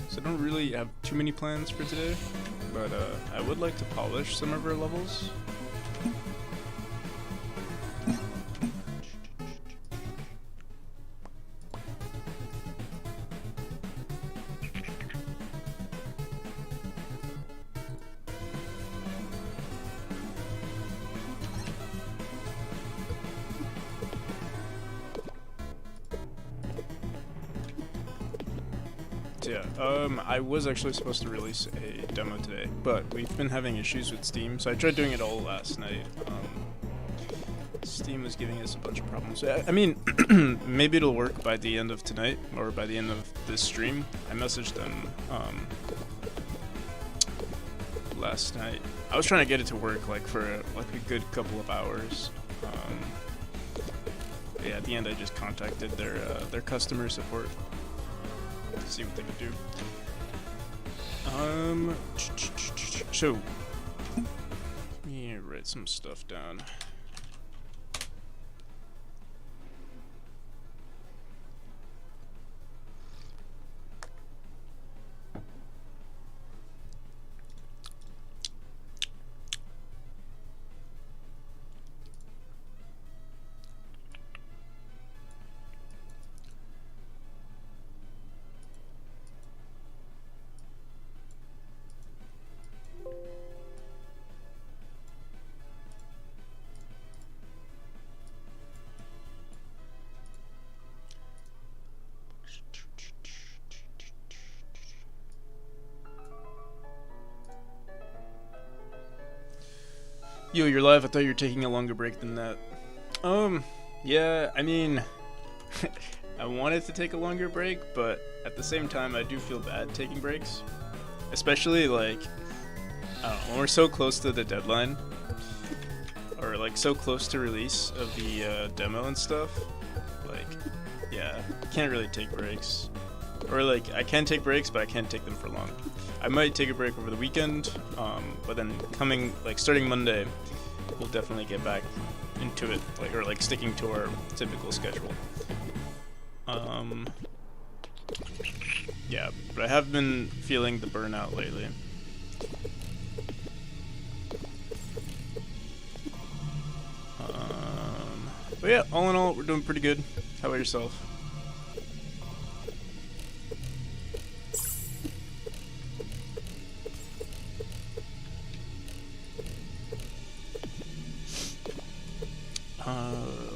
So I don't really have too many plans for today, but I would like to polish some of our levels. Yeah, I was actually supposed to release a demo today, but we've been having issues with Steam, so I tried doing it all last night. Steam was giving us a bunch of problems. I mean, maybe it'll work by the end of tonight, or by the end of this stream. I messaged them, last night. I was trying to get it to work, like, for, a good couple of hours. Yeah, at the end I just contacted their customer support. See what they could do. So let me write some stuff down. Yo, you're live. I thought you were taking a longer break than that. Yeah, I mean, I wanted to take a longer break, but at the same time, I do feel bad taking breaks. Especially, like, I don't know, when we're so close to the deadline, or, like, so close to release of the demo and stuff. Like, yeah, I can't really take breaks. Or, like, I can take breaks, but I can't take them for long. I might take a break over the weekend, but then starting Monday, we'll definitely get back into it, like sticking to our typical schedule. Yeah, but I have been feeling the burnout lately. But yeah, all in all, we're doing pretty good. How about yourself?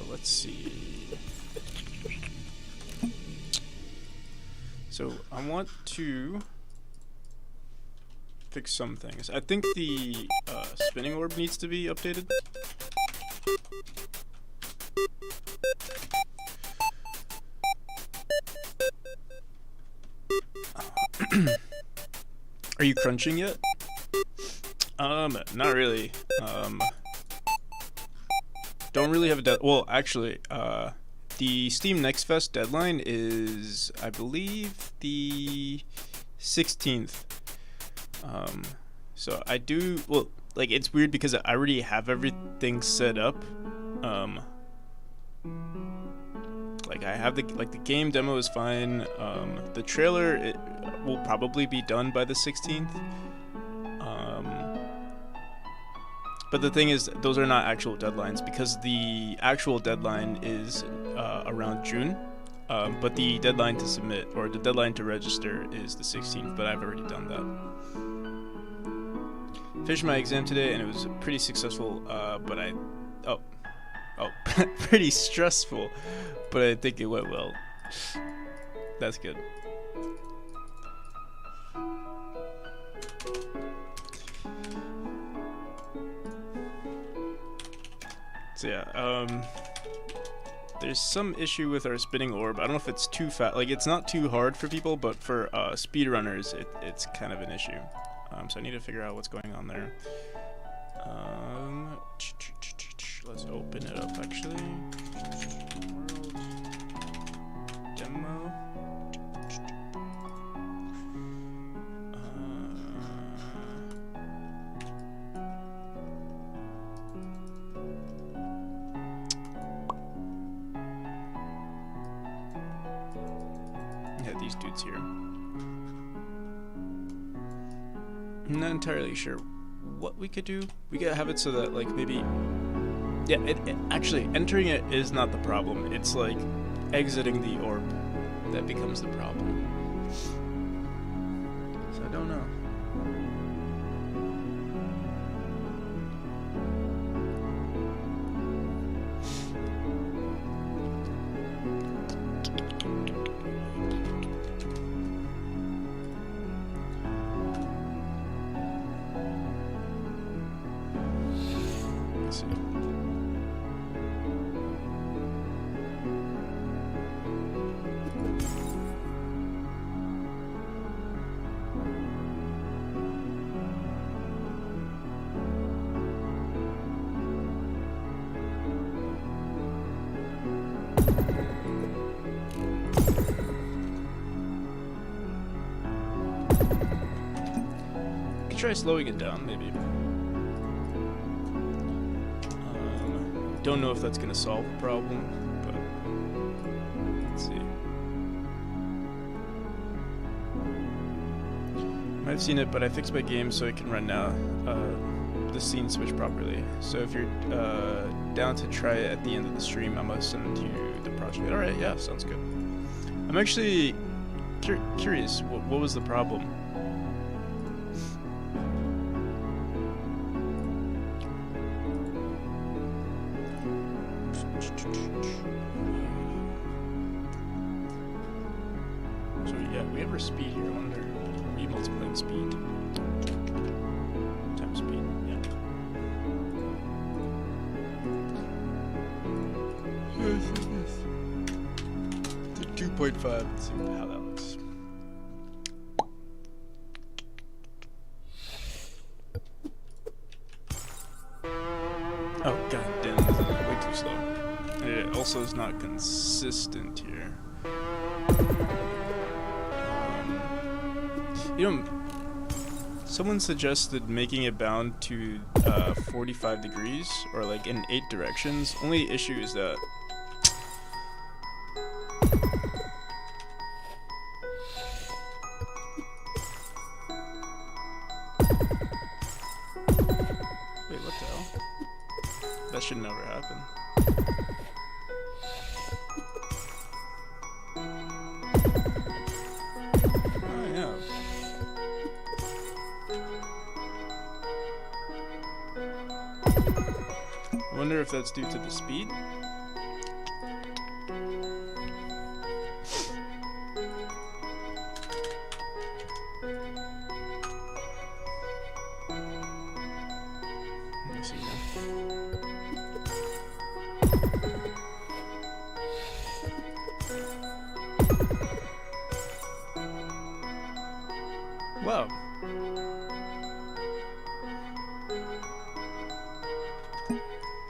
Let's see. So I want to fix some things. I think the spinning orb needs to be updated. Are you crunching yet? Not really. Don't really have a well, actually, the Steam Next Fest deadline is, I believe, the 16th. So I do, well, like, it's weird because I already have everything set up. Like, I have the game demo is fine. The trailer, it will probably be done by the 16th. But the thing is, those are not actual deadlines, because the actual deadline is around June. But the deadline to submit, or the deadline to register, is the 16th, but I've already done that. Finished my exam today, and it was pretty successful, pretty stressful, but I think it went well. That's good. So yeah, there's some issue with our spinning orb. I don't know if it's too fast. Like, it's not too hard for people, but for speedrunners, it's kind of an issue. So I need to figure out what's going on there. Let's open it up, actually. World demo. Yeah, these dudes here. I'm not entirely sure what we could do. We could have it so that, like, maybe... Yeah, actually, entering it is not the problem. It's, like, exiting the orb that becomes the problem. So I don't know. Try slowing it down, maybe. Don't know if that's gonna solve the problem, but let's see. Might have seen it, but I fixed my game so it can run now. The scene switch properly. So if you're down to try it at the end of the stream, I must send you the project. All right, yeah, sounds good. I'm actually curious. What was the problem? So yeah, we have our speed here. I wonder, are we multiplying speed times speed? Yeah. Yes. 2.5. Let's see how that looks. Oh god damn, this is way too slow. It also is not consistent here. You know, someone suggested making it bound to 45 degrees or like in 8 directions. Only issue is that wait, what the hell? That should never happen. I wonder if that's due to the speed. Let me see now. Wow.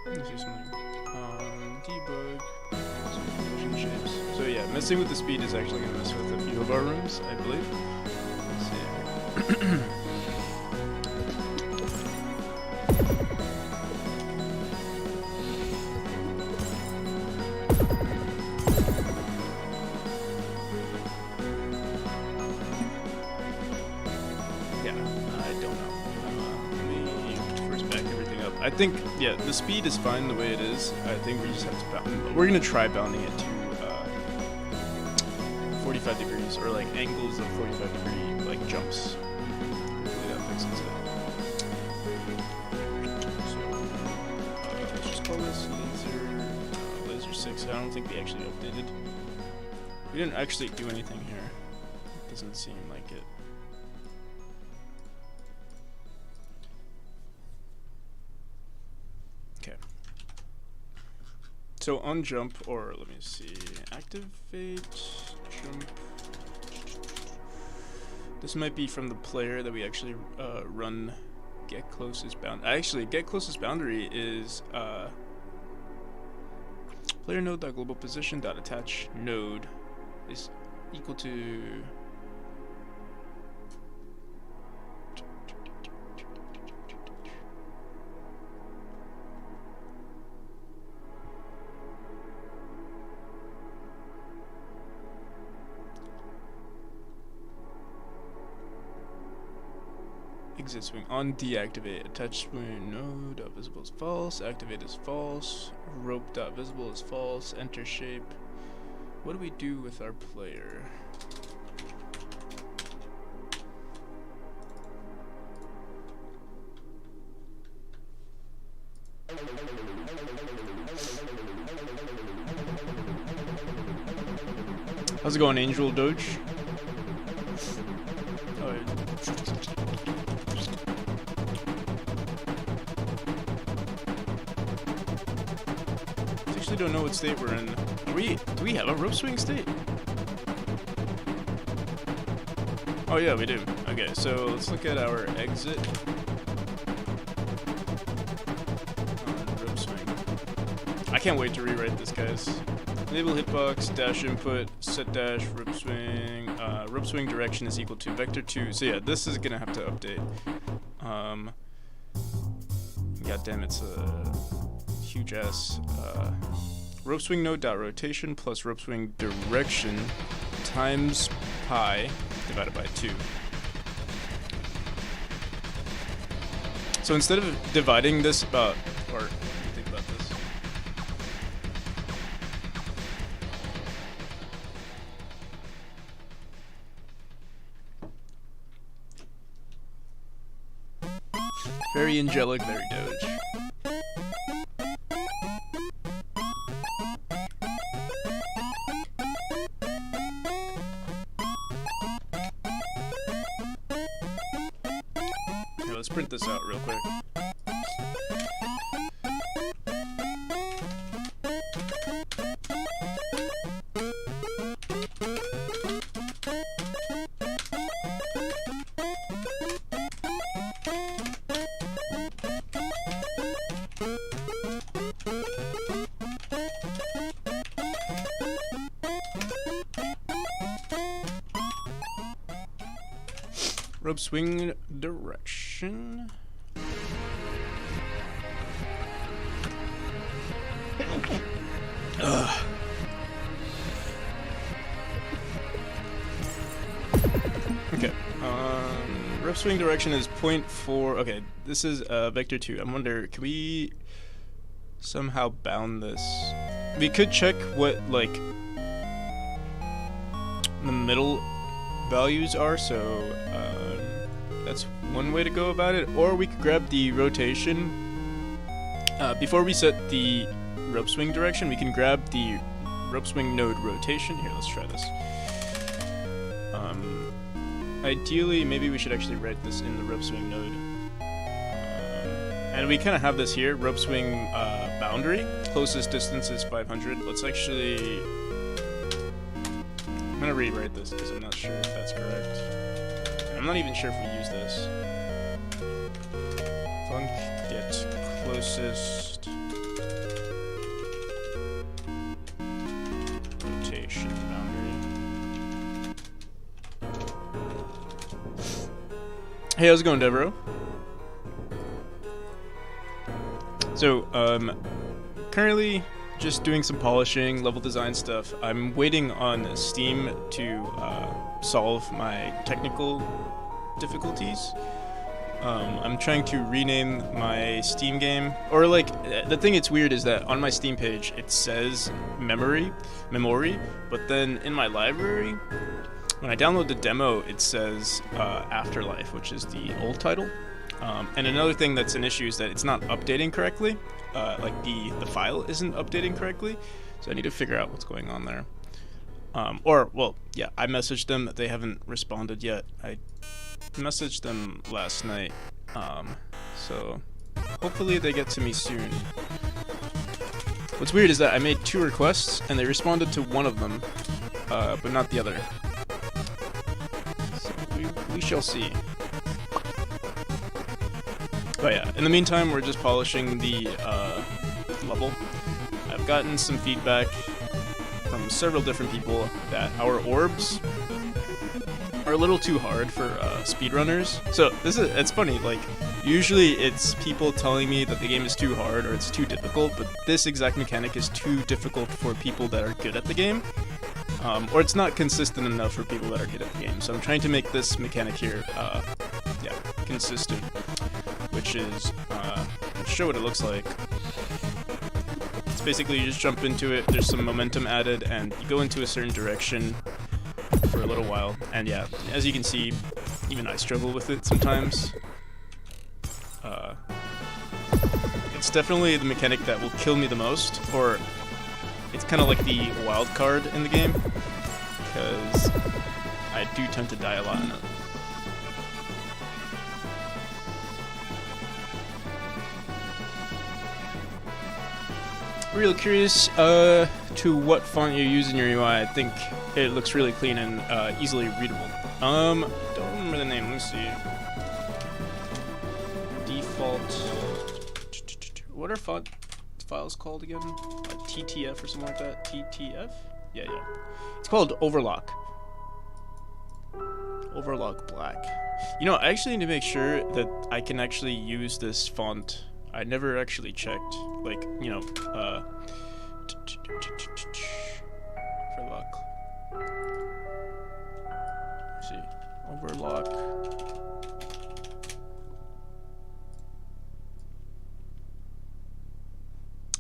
Let's do something. Debug. Some shapes. So yeah, messing with the speed is actually going to mess with a few of our rooms, I believe. Let's see. I think, yeah, the speed is fine the way it is. I think we just have to we're going to try bounding it to 45 degrees, or like angles of 45 degree, like jumps. Hopefully that fixes it. So, let's just call this laser 6. I don't think we actually updated. We didn't actually do anything here. It doesn't seem like it. Okay. So on jump, or let me see, activate jump. This might be from the player that we actually run get closest bound. Actually, get closest boundary is player node.global position.attach node is equal to Exit swing on deactivate. Attach swing node dot visible is false. Activate is false. Rope dot visible is false. Enter shape. What do we do with our player? How's it going, Angel Doge? Oh, yeah. I actually don't know what state we're in. Do we have a rope swing state? Oh yeah, we do. Okay, so let's look at our exit. Rope swing. I can't wait to rewrite this, guys. Enable hitbox, dash input, set dash, rope swing direction is equal to vector 2. So yeah, this is gonna have to update. God damn, it's a huge ass. Rope swing node dot rotation plus rope swing direction times pi divided by 2. So instead of dividing this about, or think about this. Very angelic, very Doge. Here, let's print this out real quick. Rope swing direction. Ugh. Okay. Rope swing direction is 0.4. Okay, this is vector 2. I wonder, can we somehow bound this? We could check what like the middle values are, so that's one way to go about it. Or we could grab the rotation before we set the rope swing direction. We can grab the rope swing node rotation. Here, let's try this. Ideally, maybe we should actually write this in the rope swing node. And we kind of have this here, rope swing boundary. Closest distance is 500. Let's actually... I'm gonna rewrite this because I'm not sure if that's correct. And I'm not even sure if we use this. Func get closest rotation boundary. Hey, how's it going, Devereaux? So, currently just doing some polishing, level design stuff. I'm waiting on Steam to solve my technical difficulties. I'm trying to rename my Steam game, or like, the thing that's weird is that on my Steam page it says memory, but then in my library, when I download the demo, it says Afterlife, which is the old title. And another thing that's an issue is that it's not updating correctly. Like the file isn't updating correctly, so I need to figure out what's going on there. Well, yeah, I messaged them. They haven't responded yet. I messaged them last night, so hopefully they get to me soon. What's weird is that I made 2 requests and they responded to one of them, but not the other. So we shall see. But yeah, in the meantime, we're just polishing the level. I've gotten some feedback from several different people that our orbs are a little too hard for speedrunners. So it's funny, like, usually it's people telling me that the game is too hard or it's too difficult, but this exact mechanic is too difficult for people that are good at the game. Or it's not consistent enough for people that are good at the game. So I'm trying to make this mechanic here, yeah, consistent, which is show what it looks like. It's basically you just jump into it, there's some momentum added, and you go into a certain direction for a little while. And yeah, as you can see, even I struggle with it sometimes. It's definitely the mechanic that will kill me the most, or it's kind of like the wild card in the game, because I do tend to die a lot in it. Real curious to what font you use in your UI. I think it looks really clean and easily readable. Don't remember the name. Let me see. Default. What are font files called again? TTF or something like that? TTF? Yeah. It's called Overlock. Overlock Black. You know, I actually need to make sure that I can actually use this font. I never actually checked. Like, you know, for luck. Let's see. Overlock.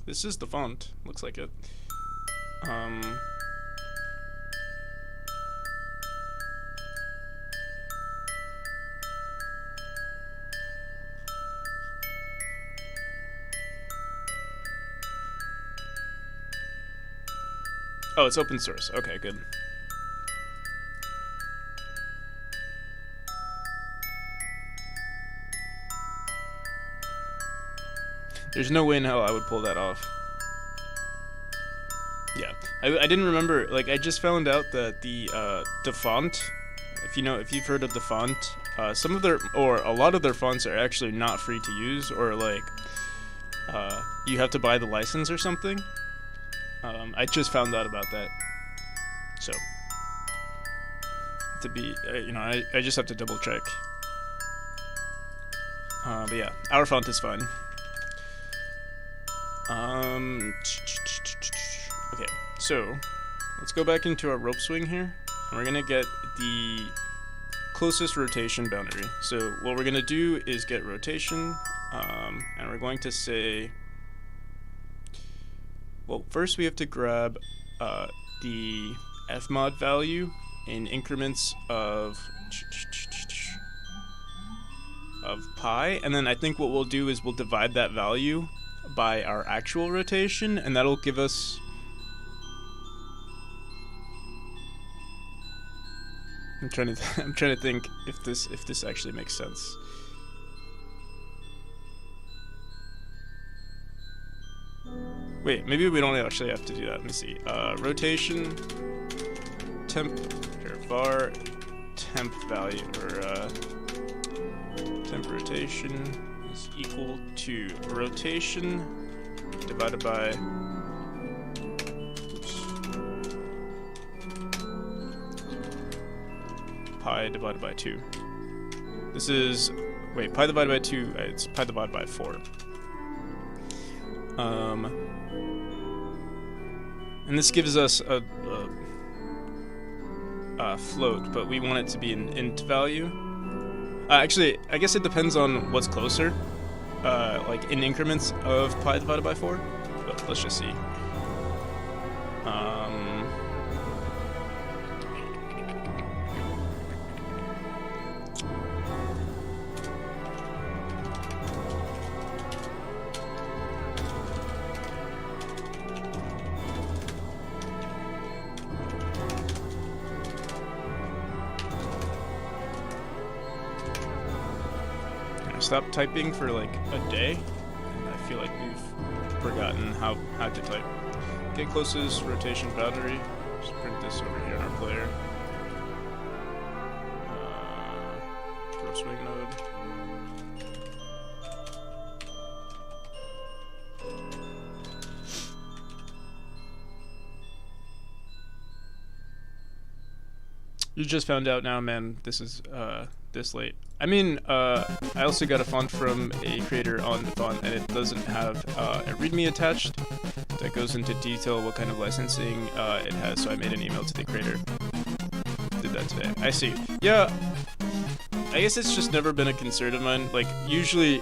This is the font. Looks like it. Oh, it's open source. Okay, good. There's no way in hell I would pull that off. Yeah, I didn't remember. Like, I just found out that the font, if you've heard of the font, some of their, or a lot of their fonts are actually not free to use, or like, you have to buy the license or something. I just found out about that. So, to be, I just have to double check. But yeah, our font is fine. Okay, so let's go back into our rope swing here, and we're gonna get the closest rotation boundary. So what we're gonna do is get rotation, and we're going to say, well, first we have to grab the fmod value in increments of pi, and then I think what we'll do is we'll divide that value by our actual rotation, and that'll give us I'm trying to think if this actually makes sense. Wait, maybe we don't actually have to do that. Let me see. Rotation temp or var temp value, or temp rotation is equal to rotation divided by pi divided by 2. This is, wait, pi divided by 2, it's pi divided by 4. And this gives us a float, but we want it to be an int value. Actually, I guess it depends on what's closer, like in increments of pi divided by 4, but let's just see. Stopped typing for like a day, and I feel like we've forgotten how to type. Get closest rotation boundary. Just print this over here in our player. Rope swing node. You just found out now, man. This is this late. I mean, I also got a font from a creator on the font, and it doesn't have a README attached that goes into detail what kind of licensing it has, so I made an email to the creator. Did that today. I see. Yeah, I guess it's just never been a concern of mine. Like, usually,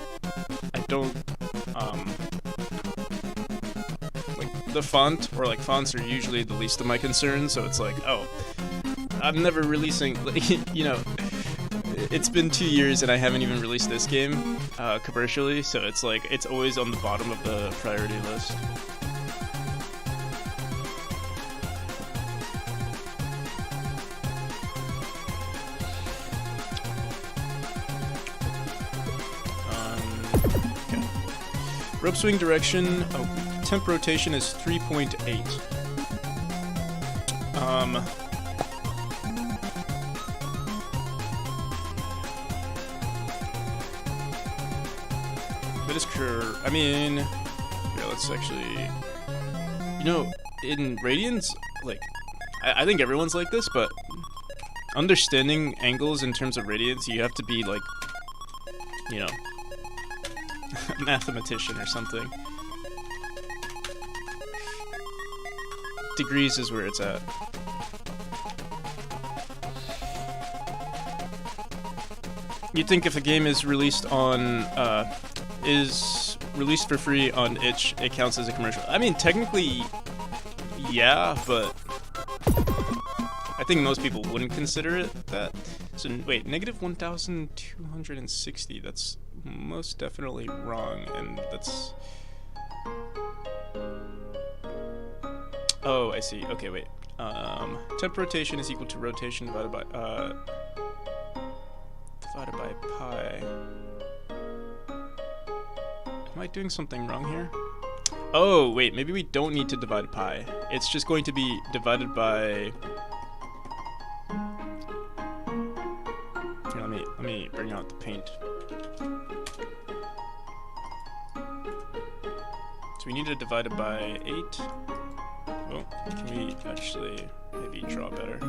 I don't, like, the font, or like, fonts are usually the least of my concerns, so it's like, oh, I'm never releasing, like, you know, it's been 2 years and I haven't even released this game, commercially, so it's like, it's always on the bottom of the priority list. Rope swing direction, oh, temp rotation is 3.8. That is I mean, yeah, let's actually, you know, in Radiance, like, I think everyone's like this, but understanding angles in terms of Radiance, you have to be like, you know, a mathematician or something. Degrees is where it's at. You'd think if a game is released on, is released for free on itch, it counts as a commercial. I mean, technically, yeah, but I think most people wouldn't consider it that. So wait, negative 1,260. That's most definitely wrong, and that's. Oh, I see. Okay, wait. Temp rotation is equal to rotation divided by pi. Am I doing something wrong here? Oh, wait, maybe we don't need to divide pi. It's just going to be divided by... Here, let me bring out the paint. So we need to divide it by 8. Oh, can we actually maybe draw better?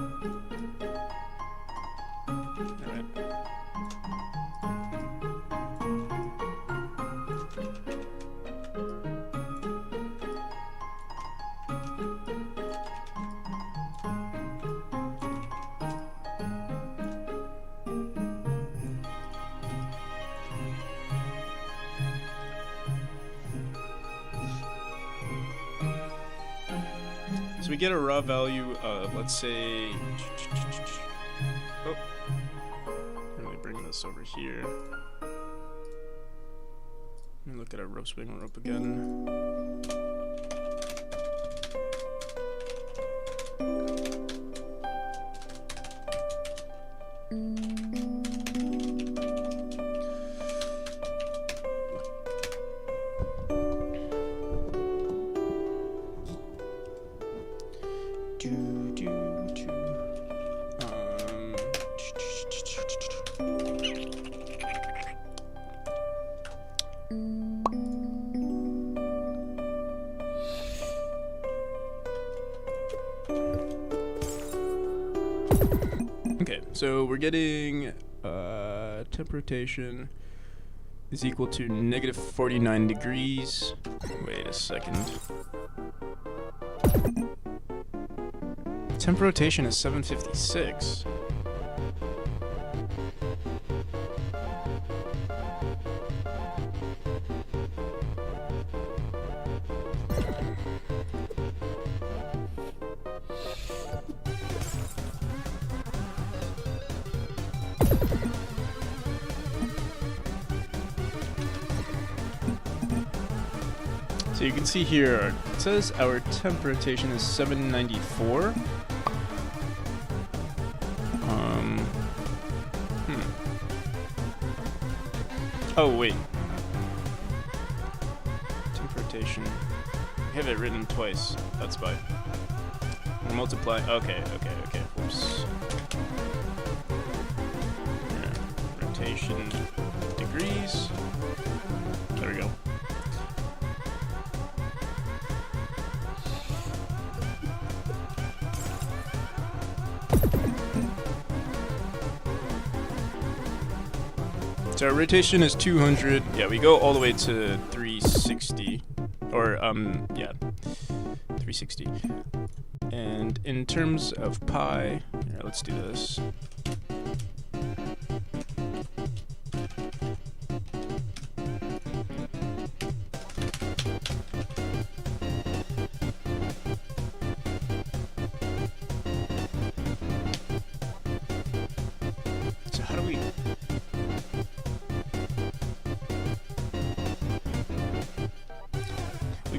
Alright. So we get a raw value of, let's say, oh, let me bring this over here. Let me look at our rope swing rope again. Okay, so we're getting temp rotation is equal to negative 49 degrees. Wait a second. Temp rotation is 756. So you can see here, it says our temp rotation is 794. Oh wait. Temp rotation. I have it written twice. That's why. We're multiplying. Okay. Whoops. Yeah. Rotation degrees. There we go. So our rotation is 200. Yeah, we go all the way to 360. Or, yeah, 360. And in terms of pi, here, let's do this.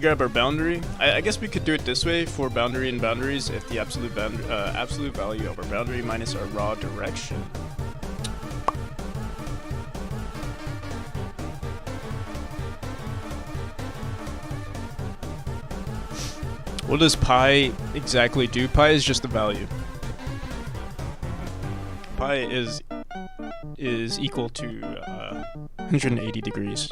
grab our boundary. I guess we could do it this way for boundary and boundaries if the absolute value of our boundary minus our raw direction. What does pi exactly do? Pi is just the value. Pi is equal to 180 degrees.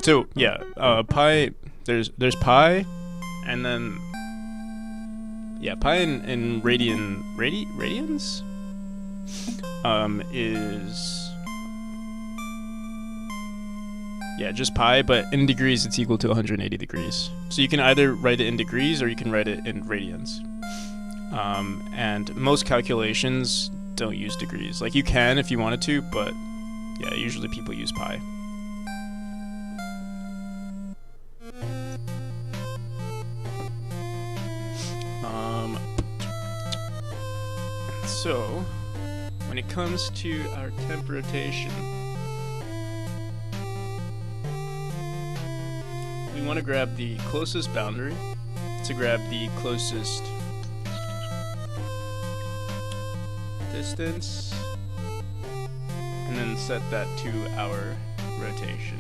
So yeah, pi. There's pi, and then yeah, pi in radians is yeah just pi, but in degrees it's equal to 180 degrees. So you can either write it in degrees or you can write it in radians. And most calculations don't use degrees. Like you can if you wanted to, but yeah, usually people use pi. So, when it comes to our temp rotation, we want to grab the closest boundary to grab the closest distance, and then set that to our rotation.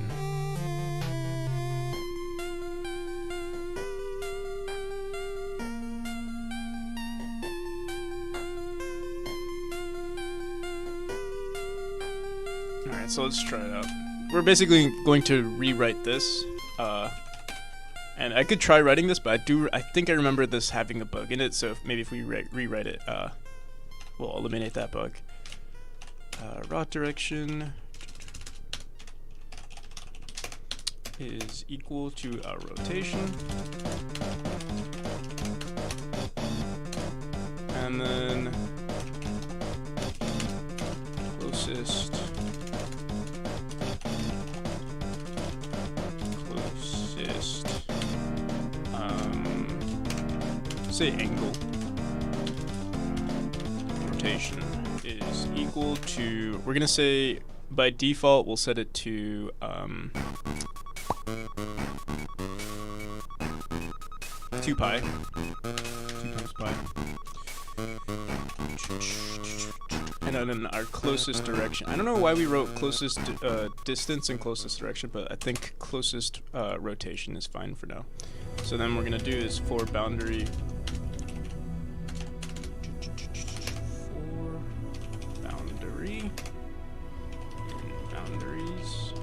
Alright, so let's try it out. We're basically going to rewrite this, and I could try writing this, but I think I remember this having a bug in it, so maybe if we rewrite it, we'll eliminate that bug. Raw direction is equal to our rotation, and then closest say angle rotation is equal to, we're gonna say by default we'll set it to 2 pi, 2 times pi, and then our closest direction. I don't know why we wrote closest distance and closest direction, but I think closest rotation is fine for now. So then we're gonna do is for boundary, boundaries.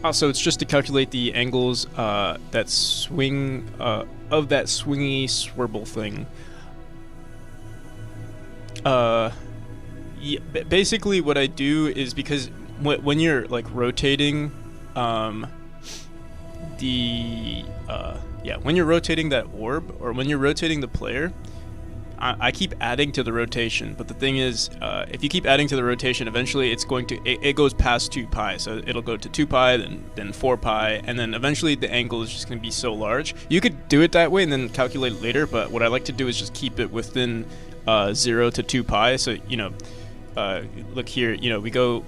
Also, it's just to calculate the angles that swing of that swingy swivel thing. Yeah, basically what I do is, because when you're like rotating when you're rotating that orb, or when you're rotating the player, I keep adding to the rotation. But the thing is, if you keep adding to the rotation, eventually it's going to it goes past 2 pi. So it'll go to 2 pi, then 4 pi, and then eventually the angle is just going to be so large. You could do it that way and then calculate it later, but what I like to do is just keep it within 0 to 2 pi. So look here, we go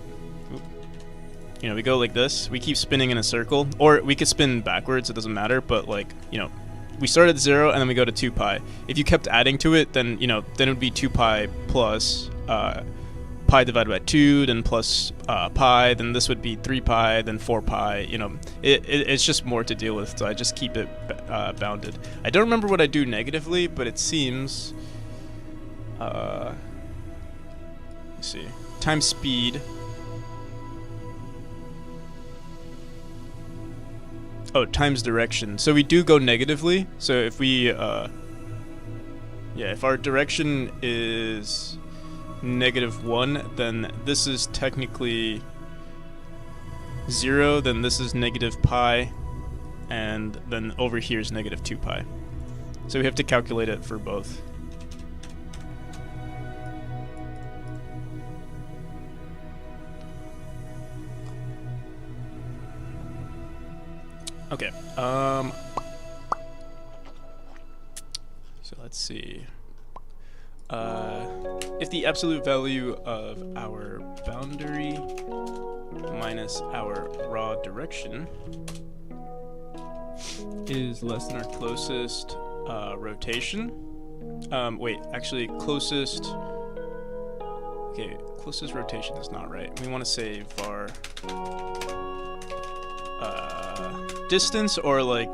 like this. We keep spinning in a circle, or we could spin backwards, it doesn't matter, but we start at 0 and then we go to 2 pi. If you kept adding to it, then then it would be 2 pi plus pi divided by 2, then plus pi, then this would be 3 pi, then 4 pi. It's just more to deal with, so I just keep it bounded. I don't remember what I do negatively, but it seems let's see, times speed. Oh, times direction. So we do go negatively. So if we, if our direction is -1, then this is technically 0, then this is negative pi, and then over here is negative 2 pi. So we have to calculate it for both. Okay. So let's see. If the absolute value of our boundary minus our raw direction is less than our closest rotation. Wait, actually, closest. Okay, closest rotation is not right. We want to say var distance, or like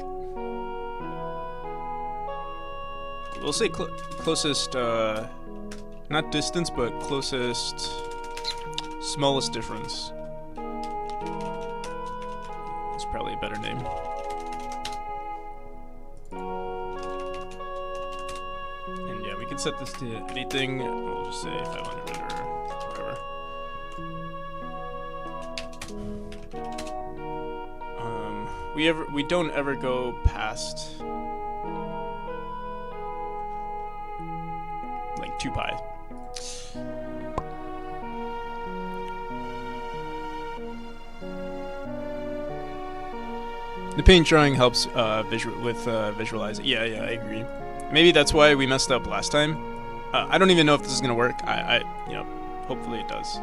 we'll say closest, not distance, but closest smallest difference. It's probably a better name. And yeah, we can set this to anything. We'll just say 500 or whatever. We don't ever go past like 2 pi. The paint drawing helps visualize it. Yeah, I agree. Maybe that's why we messed up last time. I don't even know if this is gonna work. Hopefully it does.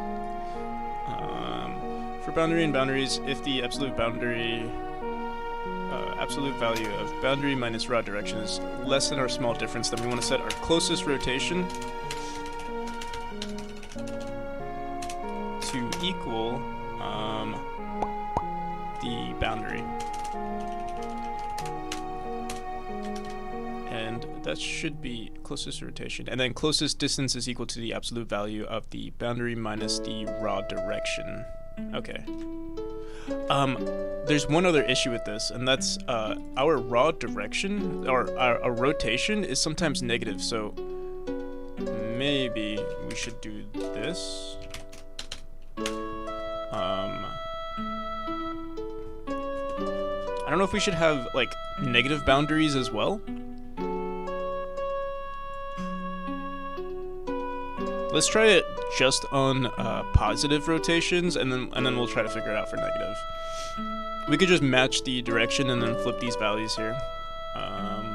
For boundary and boundaries, if the absolute value of boundary minus raw direction is less than our small difference, then we want to set our closest rotation to equal the boundary. And that should be closest rotation. And then closest distance is equal to the absolute value of the boundary minus the raw direction. Okay. There's one other issue with this, and that's our raw direction, or our rotation, is sometimes negative, so maybe we should do this. I don't know if we should have, like, negative boundaries as well. Let's try it just on positive rotations, and then we'll try to figure it out for negative. We could just match the direction and then flip these values here.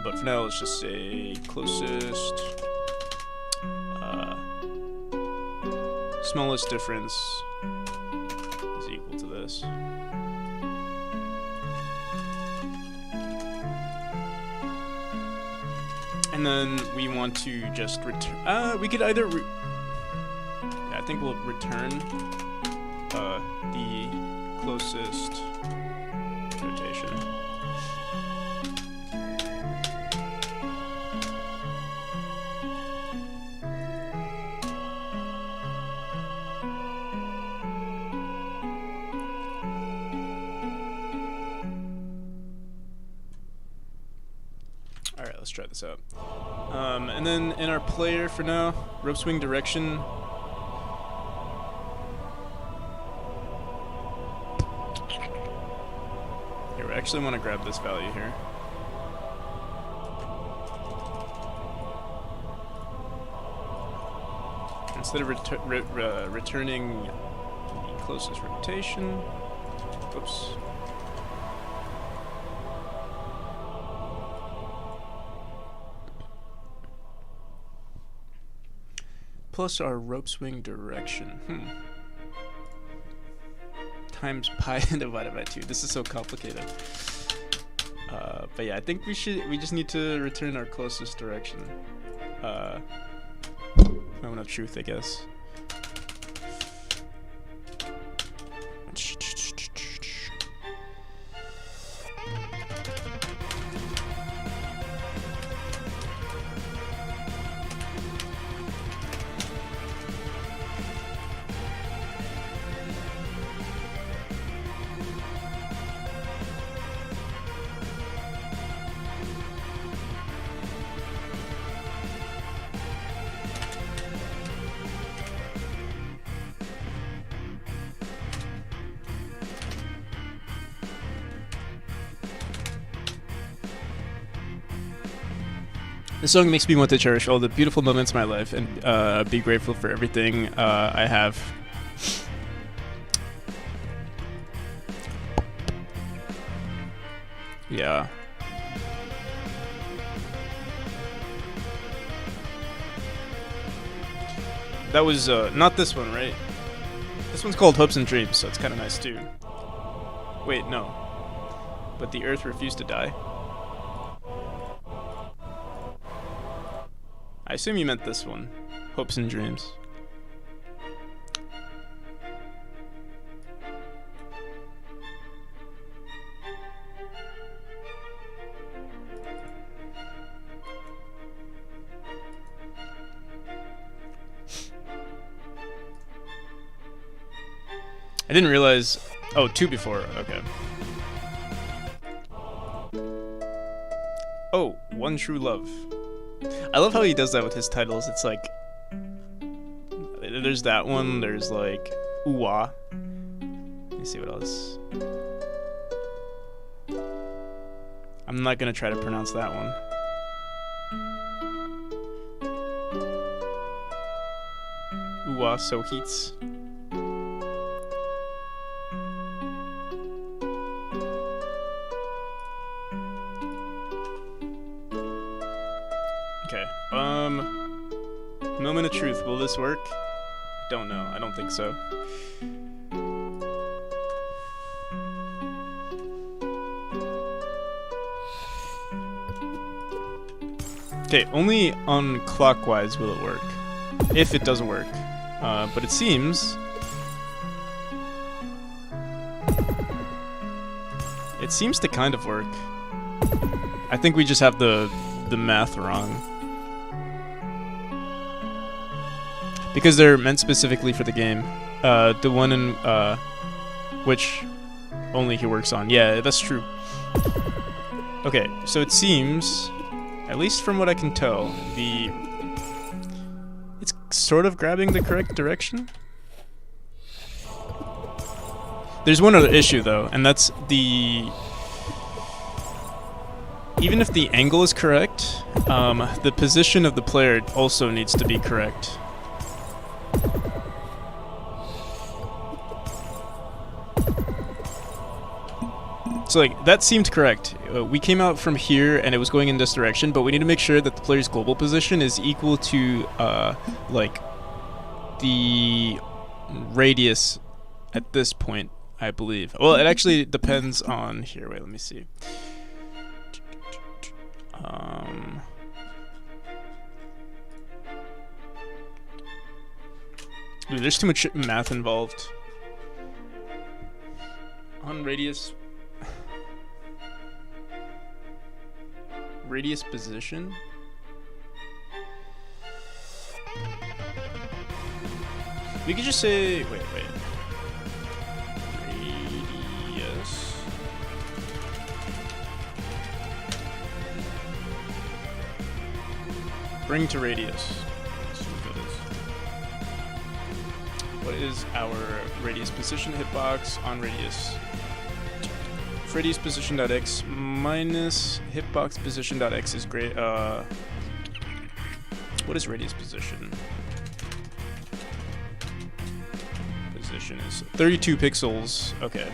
But for now, let's just say closest, smallest difference is equal to this. And then we want to just return. We could either. I think we'll return the closest rotation. Alright, let's try this out. And then in our player for now, rope swing direction. Here, we actually want to grab this value here. Instead of returning the closest rotation, oops. Plus our rope swing direction. Times pi divided by 2. This is so complicated. But yeah, I think we just need to return our closest direction. Moment of truth, I guess. This song makes me want to cherish all the beautiful moments of my life and be grateful for everything I have. Yeah. That was not this one, right? This one's called Hopes and Dreams, so it's kind of nice too. Wait, no. But the Earth refused to die. I assume you meant this one, Hopes and Dreams. I didn't realize. Oh, 2 before. Okay. Oh, One True Love. I love how he does that with his titles. It's like, there's that one. There's like Uwa. Let me see what else. I'm not gonna try to pronounce that one. Uwa Sohits. Okay. Moment of truth. Will this work? Don't know. I don't think so. Okay, only on clockwise will it work. If it doesn't work. But it seems... It seems to kind of work. I think we just have the math wrong. Because they're meant specifically for the game. The one in which only he works on. Yeah, that's true. Okay, so it seems, at least from what I can tell, it's sort of grabbing the correct direction. There's one other issue though, and that's even if the angle is correct, the position of the player also needs to be correct. So like, that seemed correct. We came out from here and it was going in this direction, but we need to make sure that the player's global position is equal to like the radius at this point, I believe. Well, it actually depends on here. Wait, let me see. Dude, there's too much math involved. On radius position? We could just say, wait. Radius. Bring to radius. Let's see what that is. What is our radius position hitbox on radius? If radius position.x minus hitbox position.x is great. What is radius position? Position is 32 pixels. Okay.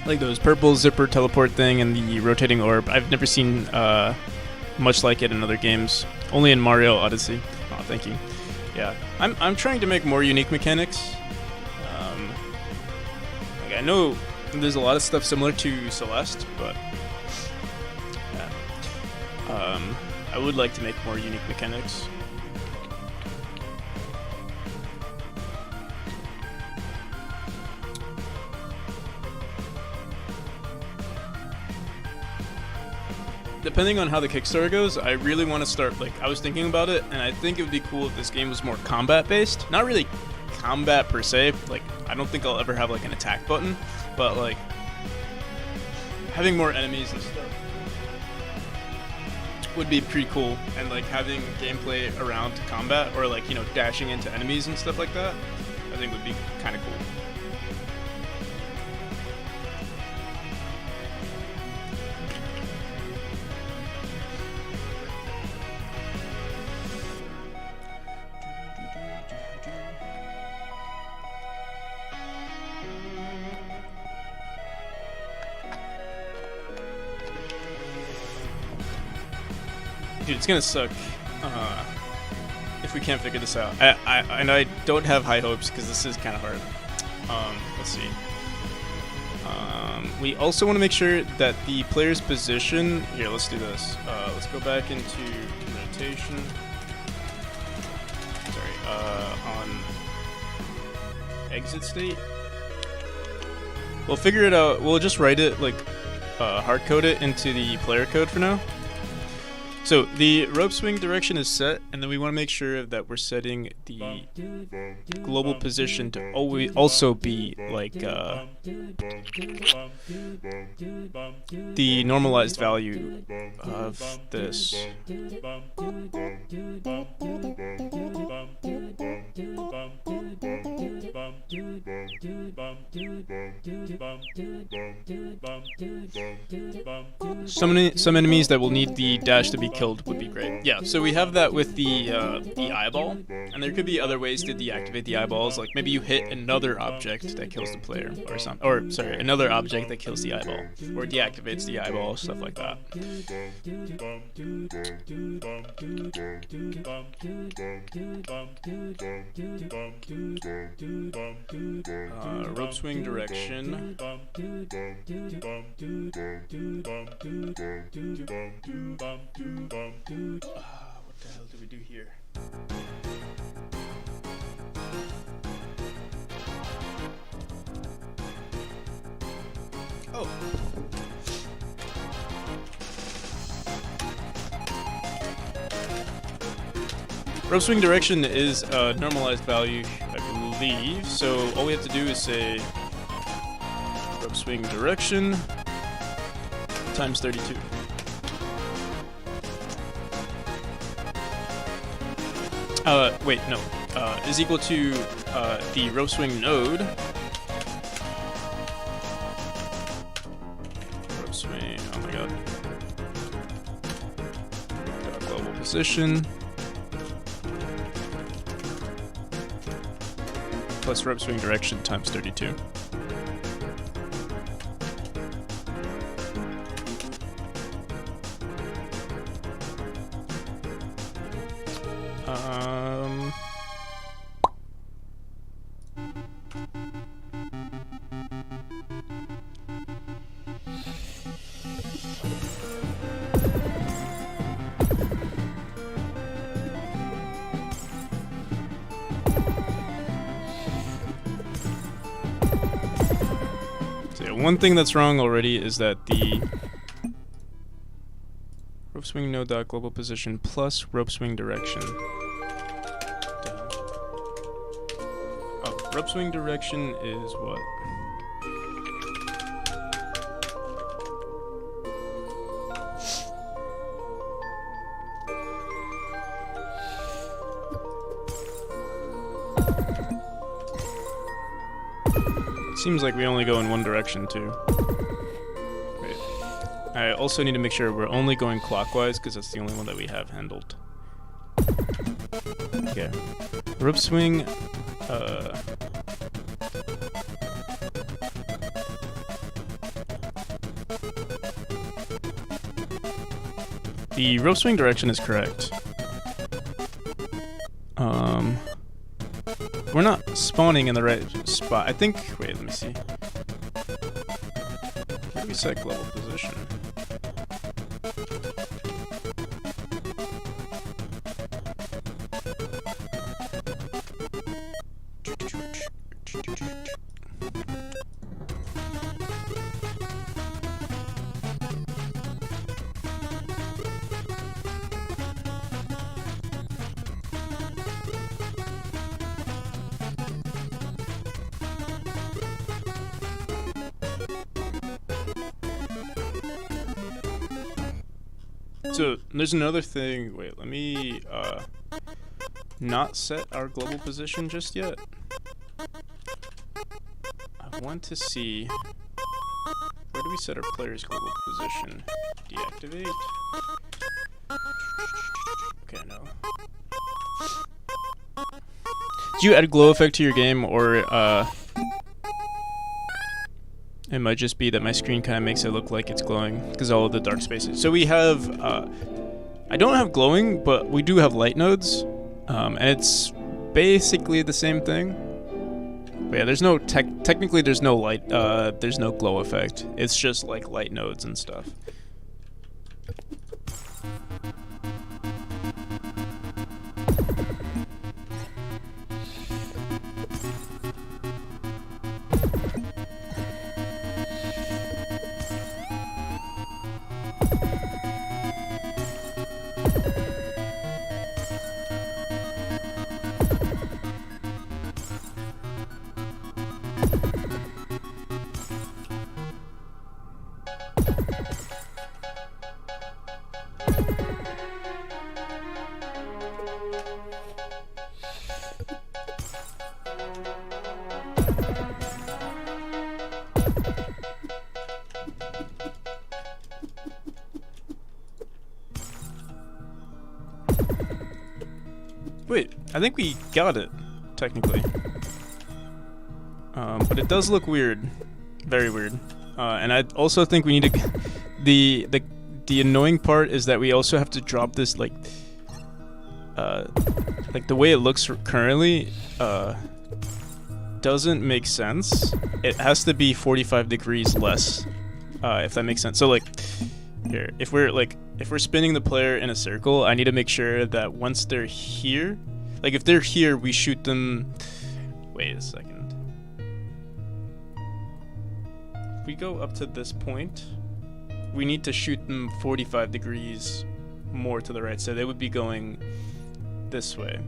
Like those purple zipper teleport thing and the rotating orb. I've never seen much like it in other games. Only in Mario Odyssey. Oh, thank you. Yeah, I'm trying to make more unique mechanics. Like I know there's a lot of stuff similar to Celeste, but yeah. I would like to make more unique mechanics. Depending on how the Kickstarter goes, I really want to start, like, I was thinking about it, and I think it would be cool if this game was more combat-based. Not really combat per se, like, I don't think I'll ever have, like, an attack button, but, like, having more enemies and stuff would be pretty cool, and, like, having gameplay around combat, or, like, you know, dashing into enemies and stuff like that, I think would be kind of cool. Dude, it's gonna suck if we can't figure this out. I don't have high hopes because this is kind of hard. Let's see. We also want to make sure that the player's position... Here, let's do this. Let's go back into notation. Sorry, on exit state. We'll figure it out. We'll just write it, like, hard code it into the player code for now. So the rope swing direction is set, and then we want to make sure that we're setting the global position to always also be like the normalized value of this. Some enemies that will need the dash to be killed would be great. Yeah, so we have that with the eyeball, and there could be other ways to deactivate the eyeballs, like maybe you hit another object that kills the player, or something, or sorry, another object that kills the eyeball, or deactivates the eyeball, stuff like that. Rope swing direction. What the hell do we do here? Oh. Rope swing direction is a normalized value, I believe. So all we have to do is say rope swing direction times 32. Wait, no. Is equal to the rope swing node. Rope swing, oh my god. Global position. Plus rope swing direction times 32. One thing that's wrong already is that the rope swing node dot global position plus rope swing direction. Oh, rope swing direction is what? Seems like we only go in one direction too. Wait. I also need to make sure we're only going clockwise because that's the only one that we have handled. Okay. Rope swing. The rope swing direction is correct. We're not spawning in the right spot. I think. Wait, let me see. Where do we set global position? So there's another thing. Wait, let me not set our global position just yet. I want to see, where do we set our player's global position? Deactivate. Okay, no. Do you add a glow effect to your game, or it might just be that my screen kind of makes it look like it's glowing because all of the dark spaces. So we have I don't have glowing, but we do have light nodes, and it's basically the same thing. But yeah, there's no technically there's no light, there's no glow effect. It's just like light nodes and stuff. Wait, I think we got it, technically. But it does look weird. Very weird. And I also think we need to... The annoying part is that we also have to drop this, like the way it looks currently, doesn't make sense. It has to be 45 degrees less, if that makes sense. So, like, here, if we're spinning the player in a circle, I need to make sure that once they're here, like if they're here, we shoot them. Wait a second. If we go up to this point, we need to shoot them 45 degrees more to the right, so they would be going this way.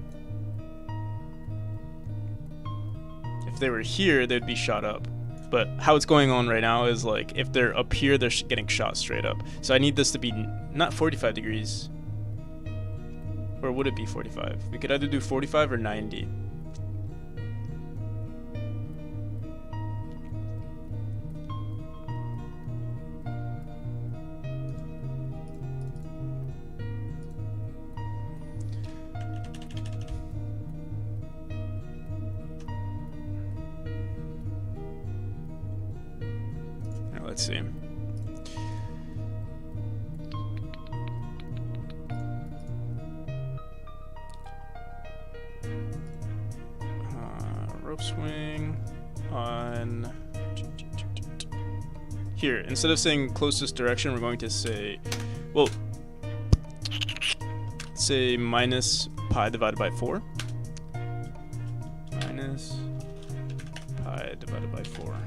If they were here, they'd be shot up. But how it's going on right now is, like, if they're up here, they're getting shot straight up. So I need this to be not 45 degrees. Or would it be 45? We could either do 45 or 90. Let's see. Rope swing on here. Instead of saying closest direction, we're going to say, well, say minus pi divided by 4. Minus pi divided by 4.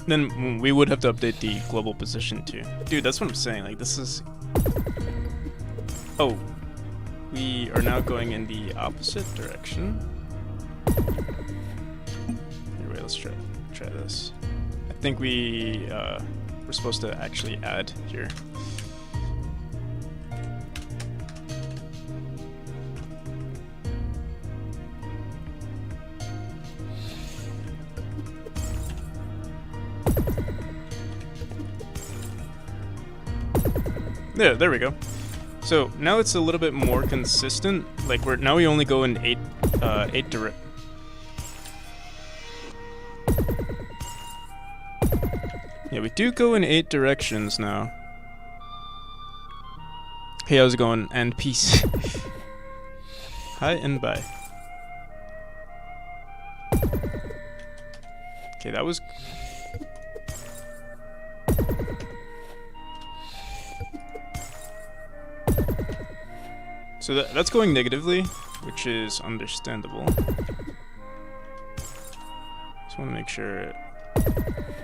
Then we would have to update the global position too. Dude, that's what I'm saying. Like, this is... Oh. We are now going in the opposite direction. Anyway, let's try this. I think we're supposed to actually add here. Yeah, there we go. So now it's a little bit more consistent. Like now we only go in eight direct. Yeah, we do go in 8 directions now. Hey, how's it going? And peace. Hi and bye. Okay, that was... So that's going negatively, which is understandable. Just want to make sure that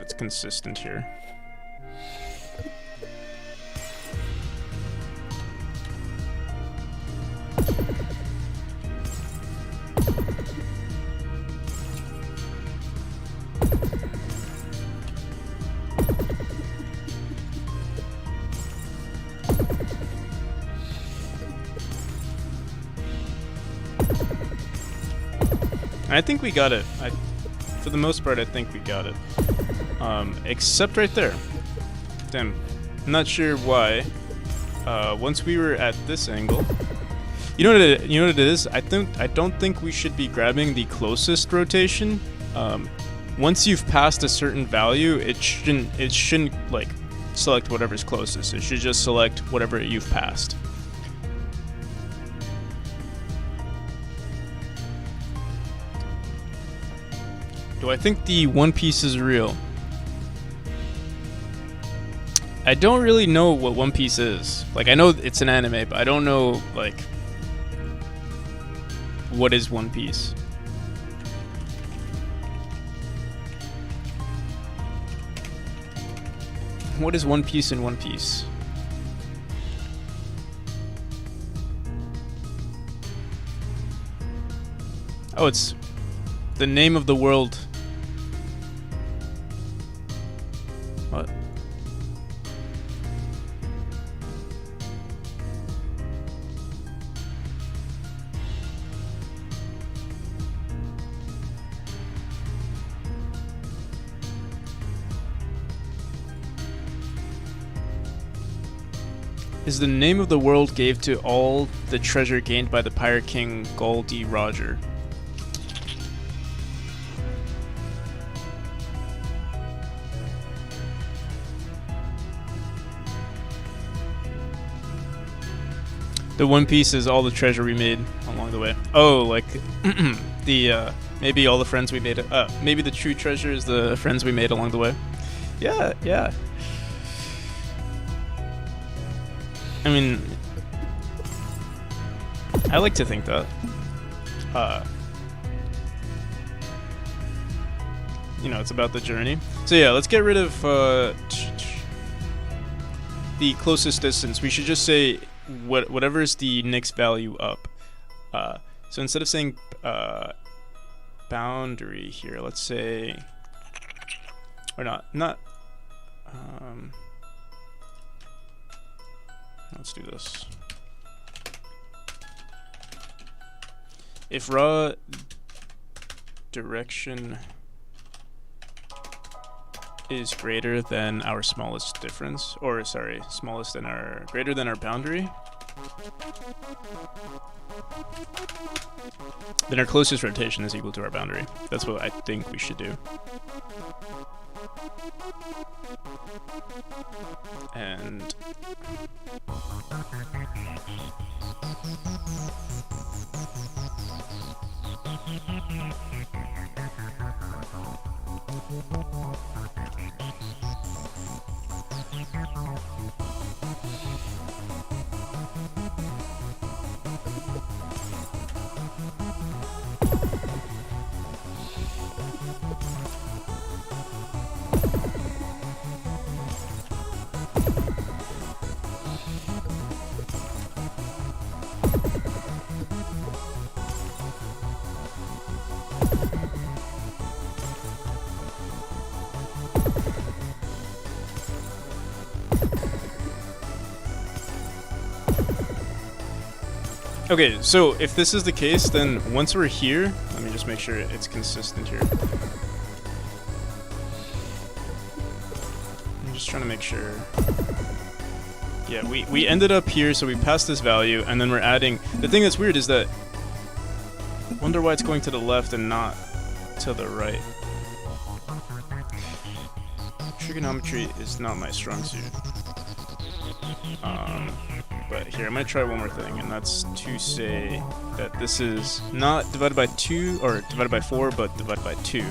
it's consistent here. I think we got it. For the most part, I think we got it. Except right there. Damn. I'm not sure why. Once we were at this angle, You know what it is? I don't think we should be grabbing the closest rotation. Once you've passed a certain value, it shouldn't like select whatever's closest. It should just select whatever you've passed. Do I think the One Piece is real? I don't really know what One Piece is. Like, I know it's an anime, but I don't know, like, what is One Piece? What is One Piece in One Piece? Oh, it's the name of the world. What? Is the name of the world gave to all the treasure gained by the Pirate King Gol D. Roger. The One Piece is all the treasure we made along the way. Oh, like the maybe all the friends we made. Maybe the true treasure is the friends we made along the way. Yeah, yeah. I mean, I like to think that. You know, it's about the journey. So yeah, let's get rid of the closest distance. We should just say whatever is the next value up. So instead of saying boundary here, let's say, or not. Let's do this. If raw direction is greater than our smallest difference, or sorry, greater than our boundary, then our closest rotation is equal to our boundary. That's what I think we should do. And okay, so if this is the case, then once we're here, let me just make sure it's consistent here. I'm just trying to make sure. Yeah, we ended up here, so we passed this value, and then we're adding. The thing that's weird is that I wonder why it's going to the left and not to the right. Trigonometry is not my strong suit. But here, I'm going to try one more thing, and that's to say that this is not divided by 2, or divided by 4, but divided by 2.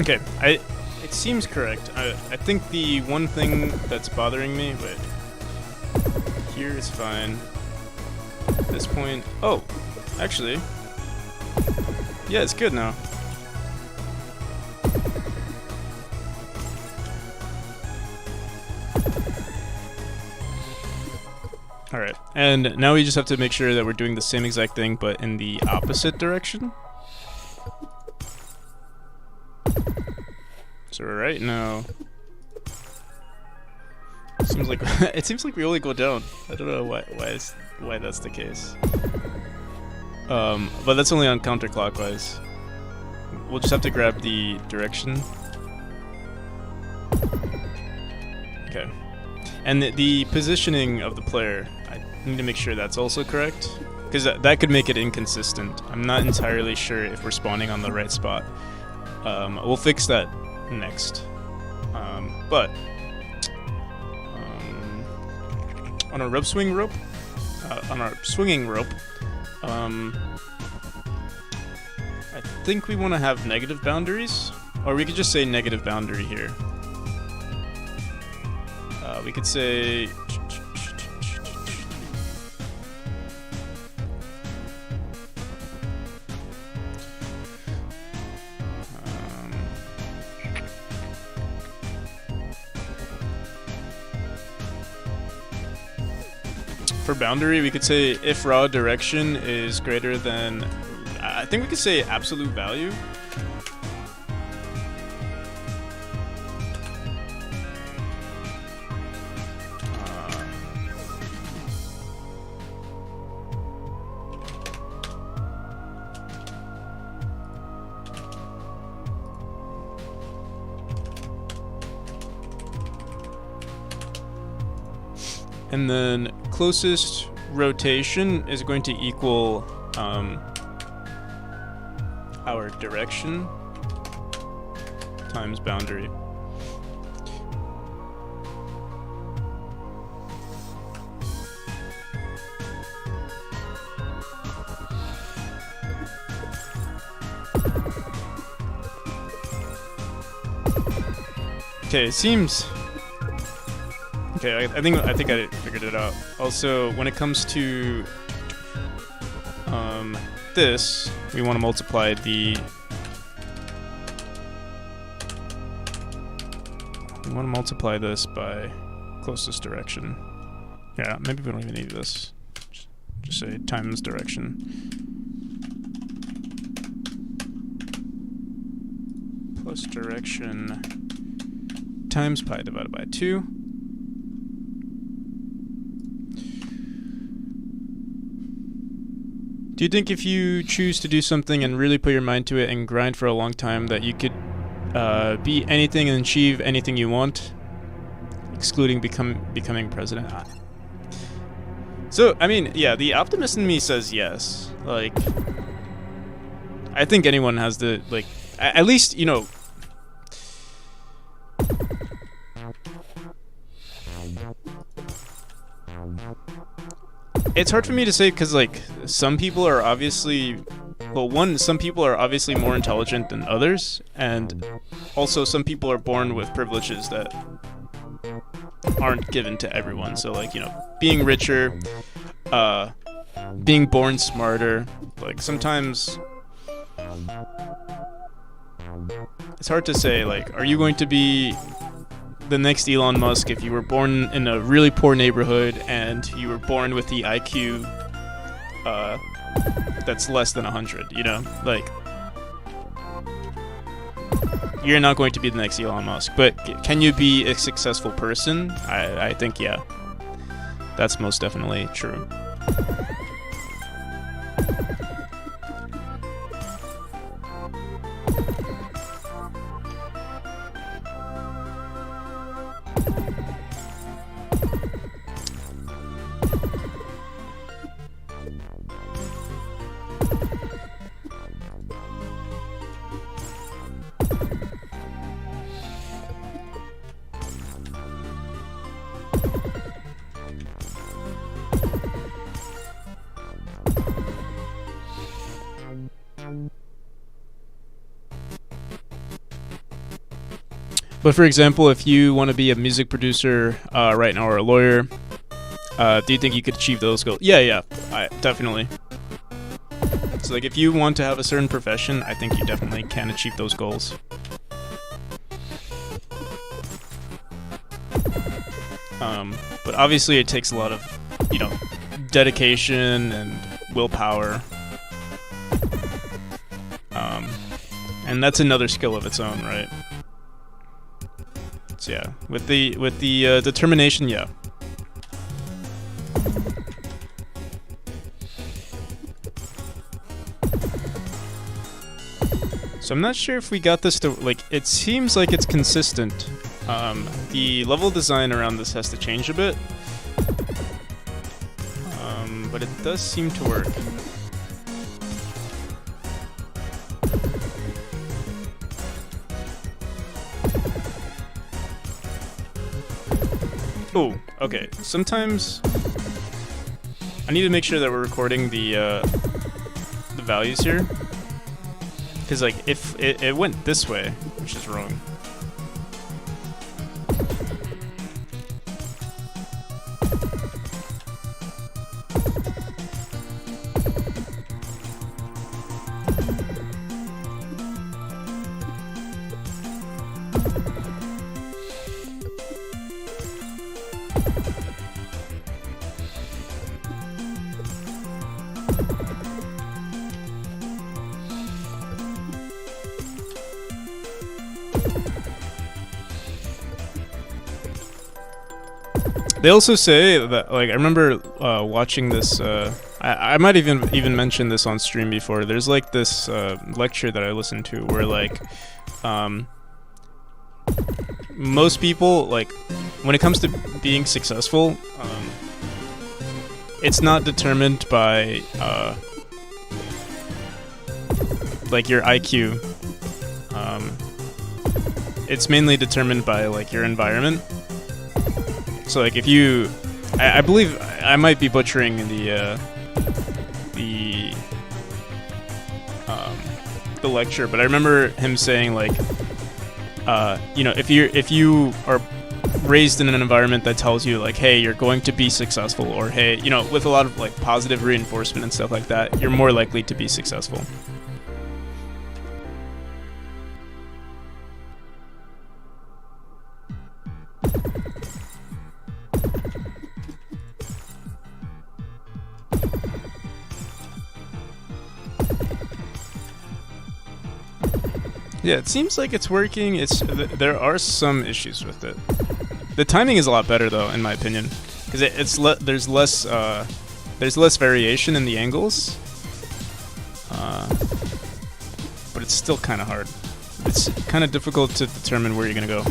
Okay, it seems correct. I think the one thing that's bothering me, wait, here is fine. At this point, oh, actually, yeah, it's good now. Alright, and now we just have to make sure that we're doing the same exact thing, but in the opposite direction. So right now, it seems like we only go down. I don't know why that's the case. But that's only on counterclockwise. We'll just have to grab the direction. Okay. And the positioning of the player, I need to make sure that's also correct, because that could make it inconsistent. I'm not entirely sure if we're spawning on the right spot. We'll fix that next. But on our swinging rope, I think we want to have negative boundaries, or we could just say negative boundary here. We could say for boundary, we could say if raw direction is greater than, I think we could say absolute value. And then closest rotation is going to equal our direction times boundary. Okay, it seems. Okay, I think I figured it out. Also, when it comes to this, we want to multiply the. We want to multiply this by closest direction. Yeah, maybe we don't even need this. Just say times direction. Plus direction times pi divided by 2. Do you think if you choose to do something and really put your mind to it and grind for a long time that you could be anything and achieve anything you want, excluding becoming president? So, I mean, yeah, the optimist in me says yes. Like, I think anyone has the, like, at least, you know, it's hard for me to say because, like, some people are obviously, well, some people are obviously more intelligent than others, and also some people are born with privileges that aren't given to everyone. So, like, you know, being richer, being born smarter, like, sometimes it's hard to say, like, are you going to be the next Elon Musk if you were born in a really poor neighborhood and you were born with the IQ that's less than 100, you know? Like, you're not going to be the next Elon Musk, but can you be a successful person? I think, yeah. That's most definitely true. But for example, if you want to be a music producer right now or a lawyer, do you think you could achieve those goals? Yeah, definitely. So, like, if you want to have a certain profession, I think you definitely can achieve those goals. But obviously it takes a lot of you know, dedication and willpower. And that's another skill of its own, right? So yeah, with the determination, yeah. So I'm not sure if we got this to, like, it seems like it's consistent. The level design around this has to change a bit. But it does seem to work. Oh, okay. Sometimes I need to make sure that we're recording the values here, because like if it went this way, which is wrong. They also say that, like, I remember watching this. I might even mention this on stream before. There's like this lecture that I listened to where like most people, like, when it comes to being successful, it's not determined by like your IQ. It's mainly determined by like your environment. So like if you, I believe I might be butchering the lecture, but I remember him saying like, you know, if you are raised in an environment that tells you like, hey, you're going to be successful, or hey, you know, with a lot of like positive reinforcement and stuff like that, you're more likely to be successful. Yeah, it seems like it's working. There are some issues with it. The timing is a lot better though, in my opinion, because there's less variation in the angles, but it's still kind of hard. It's kind of difficult to determine where you're gonna go.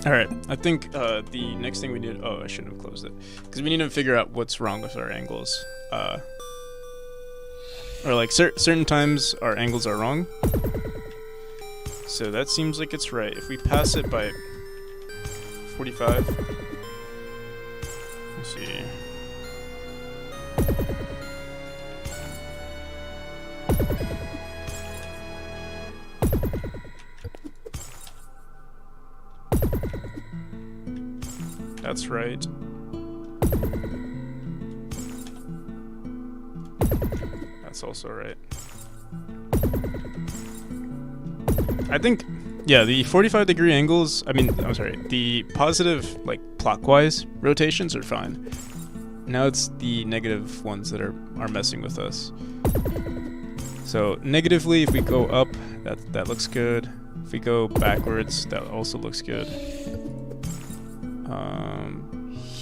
Alright, I think the next thing we need... Oh, I shouldn't have closed it. Because we need to figure out what's wrong with our angles. Or like certain times our angles are wrong. So that seems like it's right. If we pass it by 45... Let's see... That's right. That's also right. I think, yeah, the 45-degree angles, I'm sorry, the positive, like, clockwise rotations are fine. Now it's the negative ones that are messing with us. So, negatively, if we go up, that looks good. If we go backwards, that also looks good.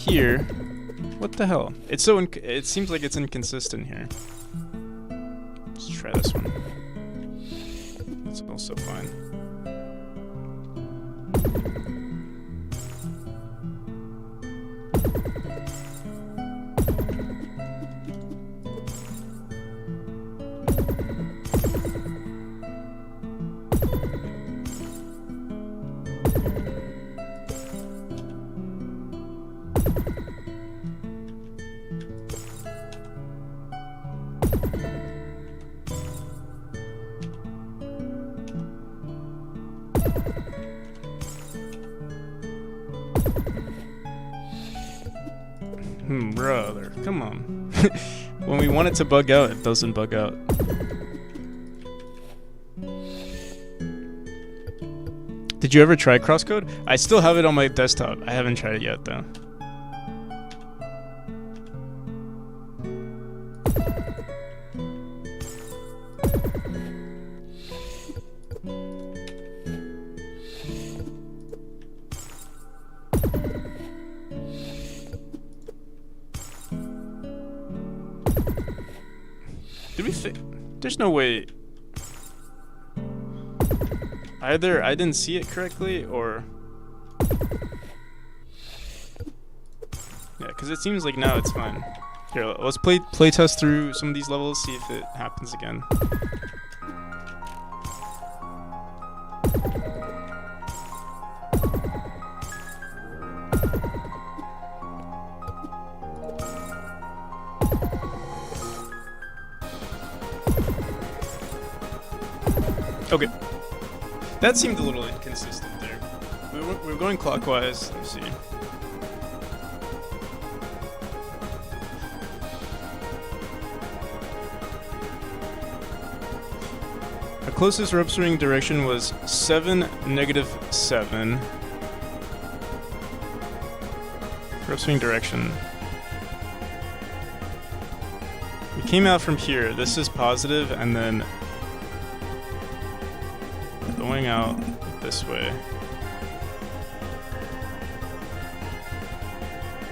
Here, what the hell? It seems like it's inconsistent here. Let's try this one. It's also fine. Brother, come on. When we want it to bug out, it doesn't bug out. Did you ever try crosscode? I still have it on my desktop. I haven't tried it yet, though. Did we There's no way. Either I didn't see it correctly, or... Yeah, because it seems like now it's fine. Here, let's play test through some of these levels, see if it happens again. Okay. That seemed a little inconsistent there. We're going clockwise. Let me see. Our closest rope swing direction was 7, -7. Rope swing direction. We came out from here. This is positive, and then going out this way.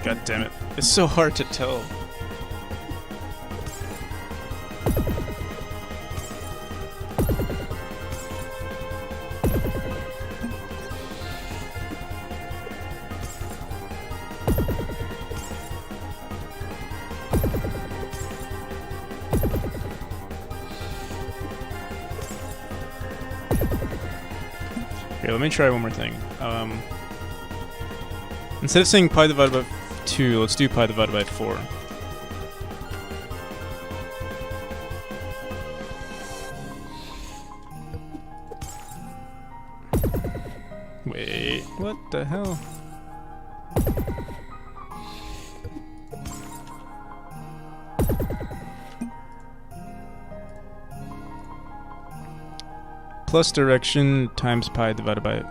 God damn it. It's so hard to tell. Okay, let me try one more thing. Instead of saying pi divided by 2, let's do pi divided by 4. Wait, what the hell? Plus direction times pi divided by 4.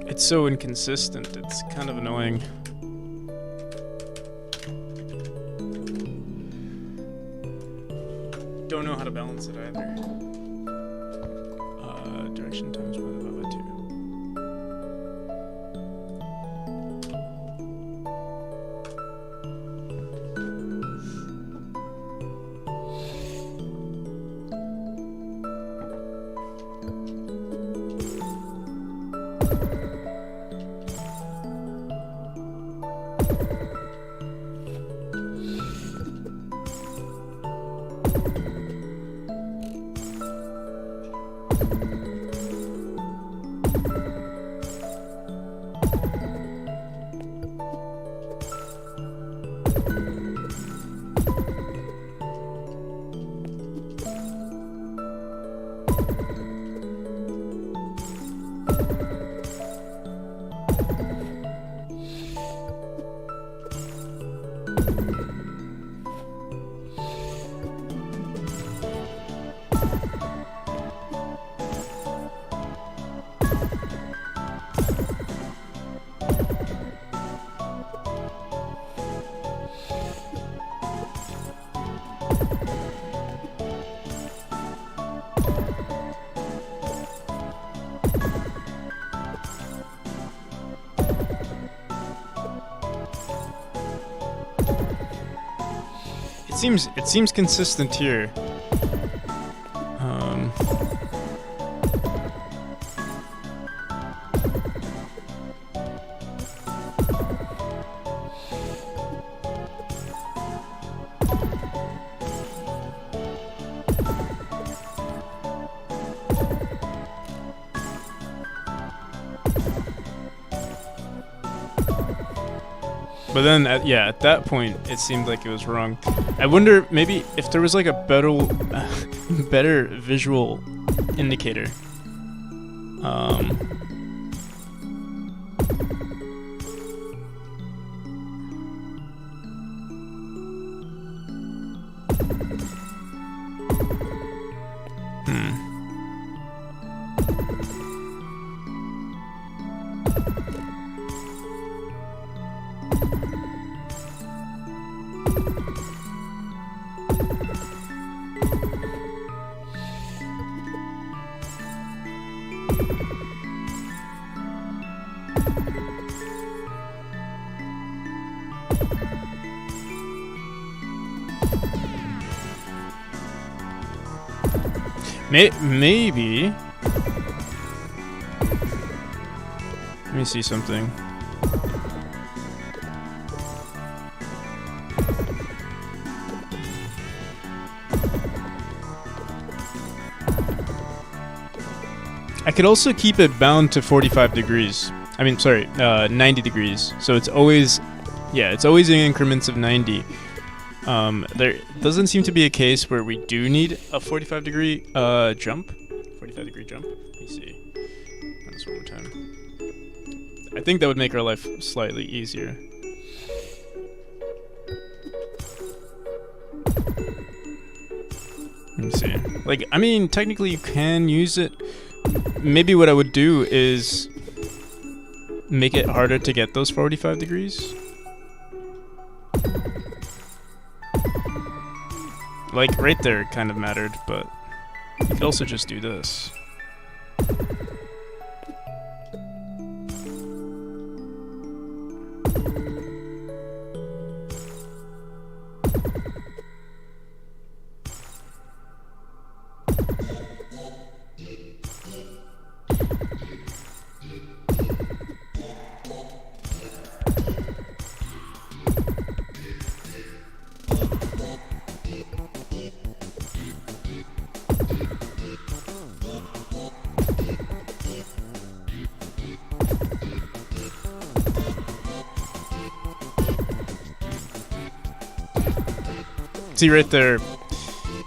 It's so inconsistent, it's kind of annoying. Don't know how to balance it either. Direction times pi divided by 2. It seems consistent here. But then, at that point, it seemed like it was wrong. I wonder maybe if there was like a better visual indicator. Maybe. Let me see something. I could also keep it bound to 45 degrees. I mean, sorry, 90 degrees. So it's always, it's always in increments of 90. There doesn't seem to be a case where we do need a 45 degree jump. 45 degree jump. Let me see. Run this one more time. I think that would make our life slightly easier. Let me see. Like, I mean, technically you can use it. Maybe what I would do is make it harder to get those 45 degrees. Like, right there it kind of mattered, but you could also just do this. See right there,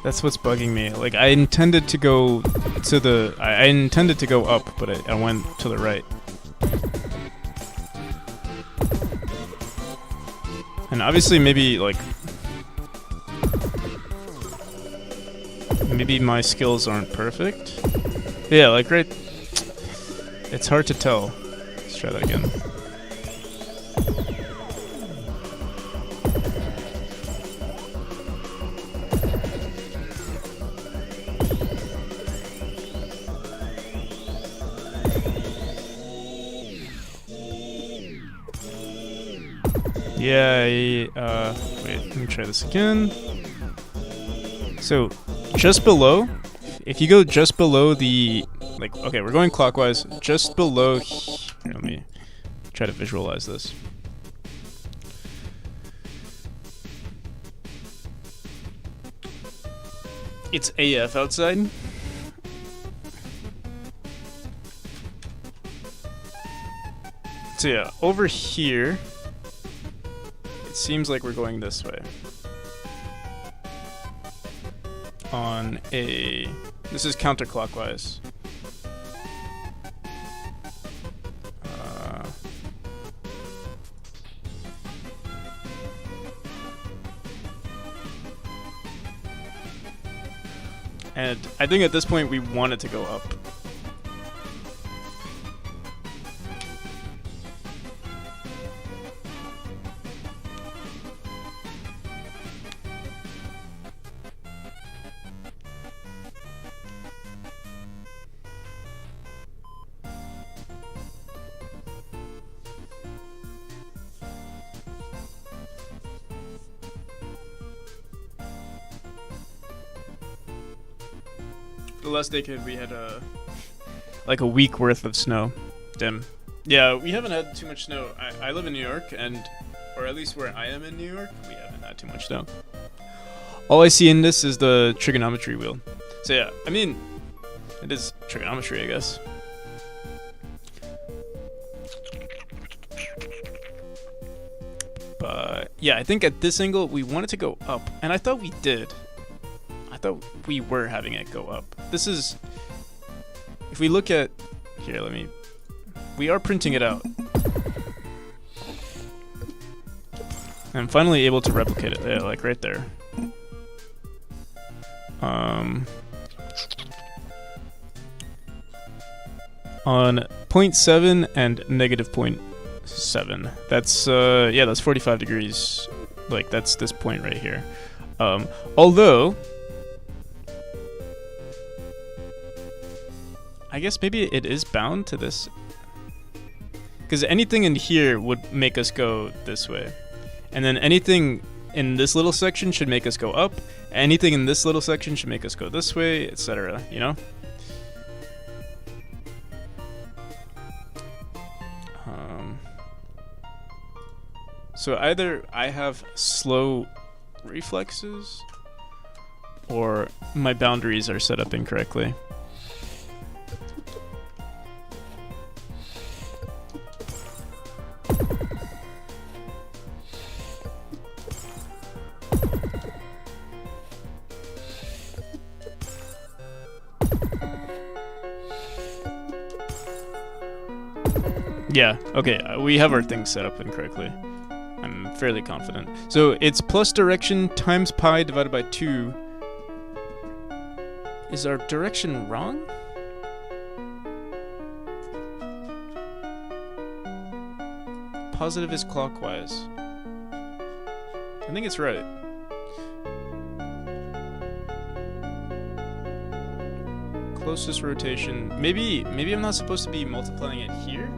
that's what's bugging me. Like, I intended to go to the, I intended to go up, but I went to the right. And obviously maybe, like, maybe my skills aren't perfect. Yeah, like right, it's hard to tell. Let's try that again. Yeah, wait, let me try this again. So, just below, if you go just below the, like, okay, we're going clockwise, just below, here, let me try to visualize this. It's AF outside. So yeah, over here, it seems like we're going this way. On a... This is counterclockwise. And I think at this point we want it to go up. The last decade we had like a week worth of snow. Damn. Yeah, we haven't had too much snow. I live in New York, or at least where I am in New York, we haven't had too much snow. All I see in this is the trigonometry wheel. So yeah, I mean, it is trigonometry, I guess. But yeah, I think at this angle we want it to go up, and I thought we did. I thought we were having it go up. This is, if we look at, here, we are printing it out. I'm finally able to replicate it, yeah, like right there. On 0.7 and negative 0.7. That's, yeah, that's 45 degrees. Like, that's this point right here. Although, I guess maybe it is bound to this, because anything in here would make us go this way, and then anything in this little section should make us go up, anything in this little section should make us go this way, etc., you know? So either I have slow reflexes, or my boundaries are set up incorrectly. Yeah, okay, we have our things set up incorrectly. I'm fairly confident. So it's plus direction times pi divided by 2. Is our direction wrong? Positive is clockwise. I think it's right. Closest rotation. Maybe I'm not supposed to be multiplying it here?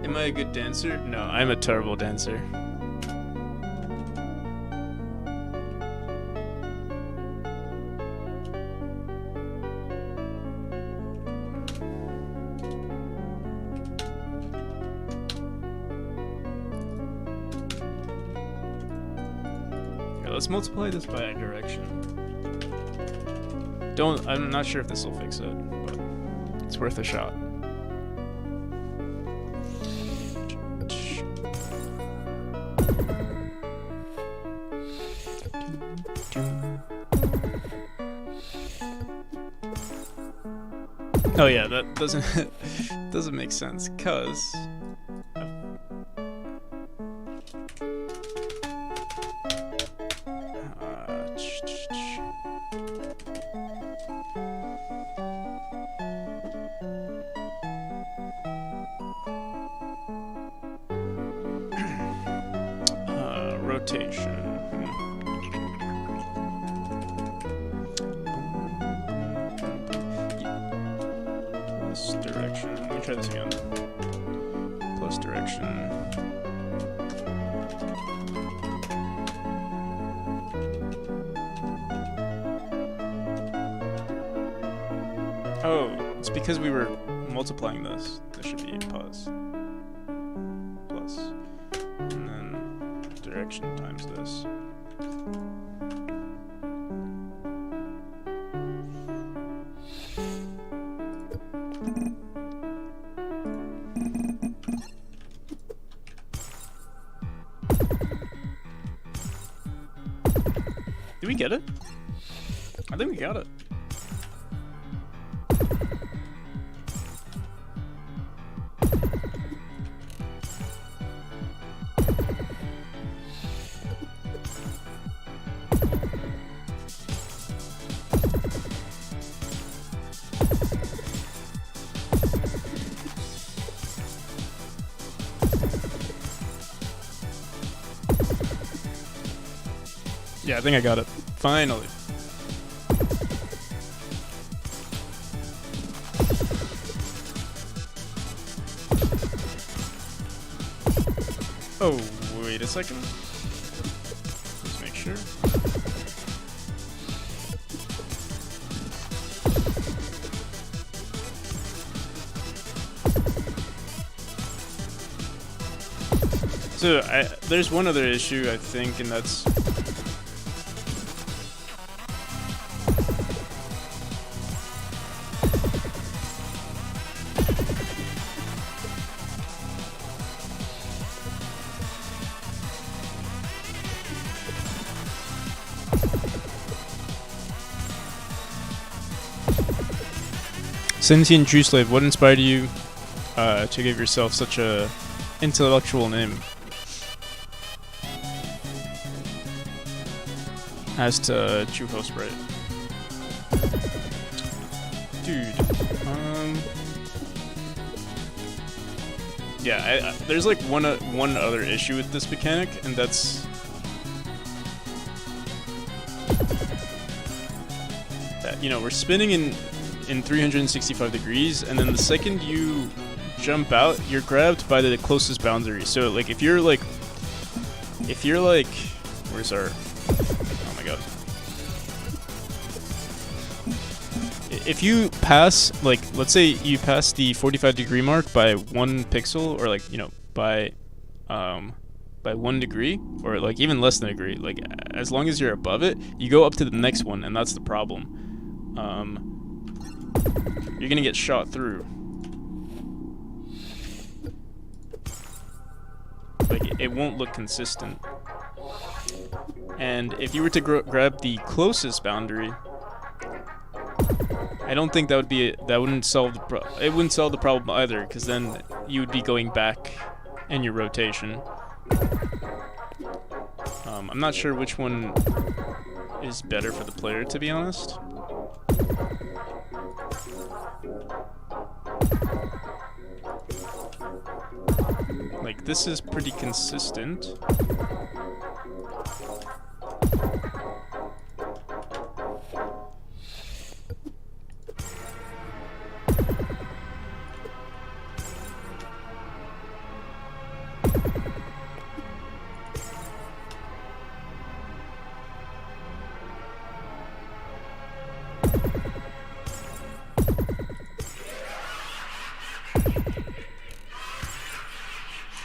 Am I a good dancer? No, I'm a terrible dancer. Okay, let's multiply this by a direction. I'm not sure if this will fix it, but it's worth a shot. Oh yeah, that doesn't make sense, cause rotation. Direction. Let me try this again. Plus direction. Oh, it's because we were multiplying this. This should be plus. Plus. And then direction times this. Did we get it? I think we got it. Yeah, I think I got it. Finally. Oh, wait a second. Let's make sure. So, there's one other issue, I think, and that's... Sentient True Slave, what inspired you to give yourself such a intellectual name? As to True Host, right? Dude, yeah, there's like one other issue with this mechanic, and that's that, you know, we're spinning in 365 degrees, and then the second you jump out, you're grabbed by the closest boundary. So like if you're like where's our, oh my god, if you pass, like, let's say you pass the 45-degree mark by 1 pixel, or like, you know, by 1 degree, or like even less than a degree, like as long as you're above it, you go up to the next one, and that's the problem. You're gonna get shot through. Like, it won't look consistent. And if you were to grab the closest boundary, I don't think that wouldn't solve the problem either, because then you would be going back in your rotation. I'm not sure which one is better for the player, to be honest. Like, this is pretty consistent.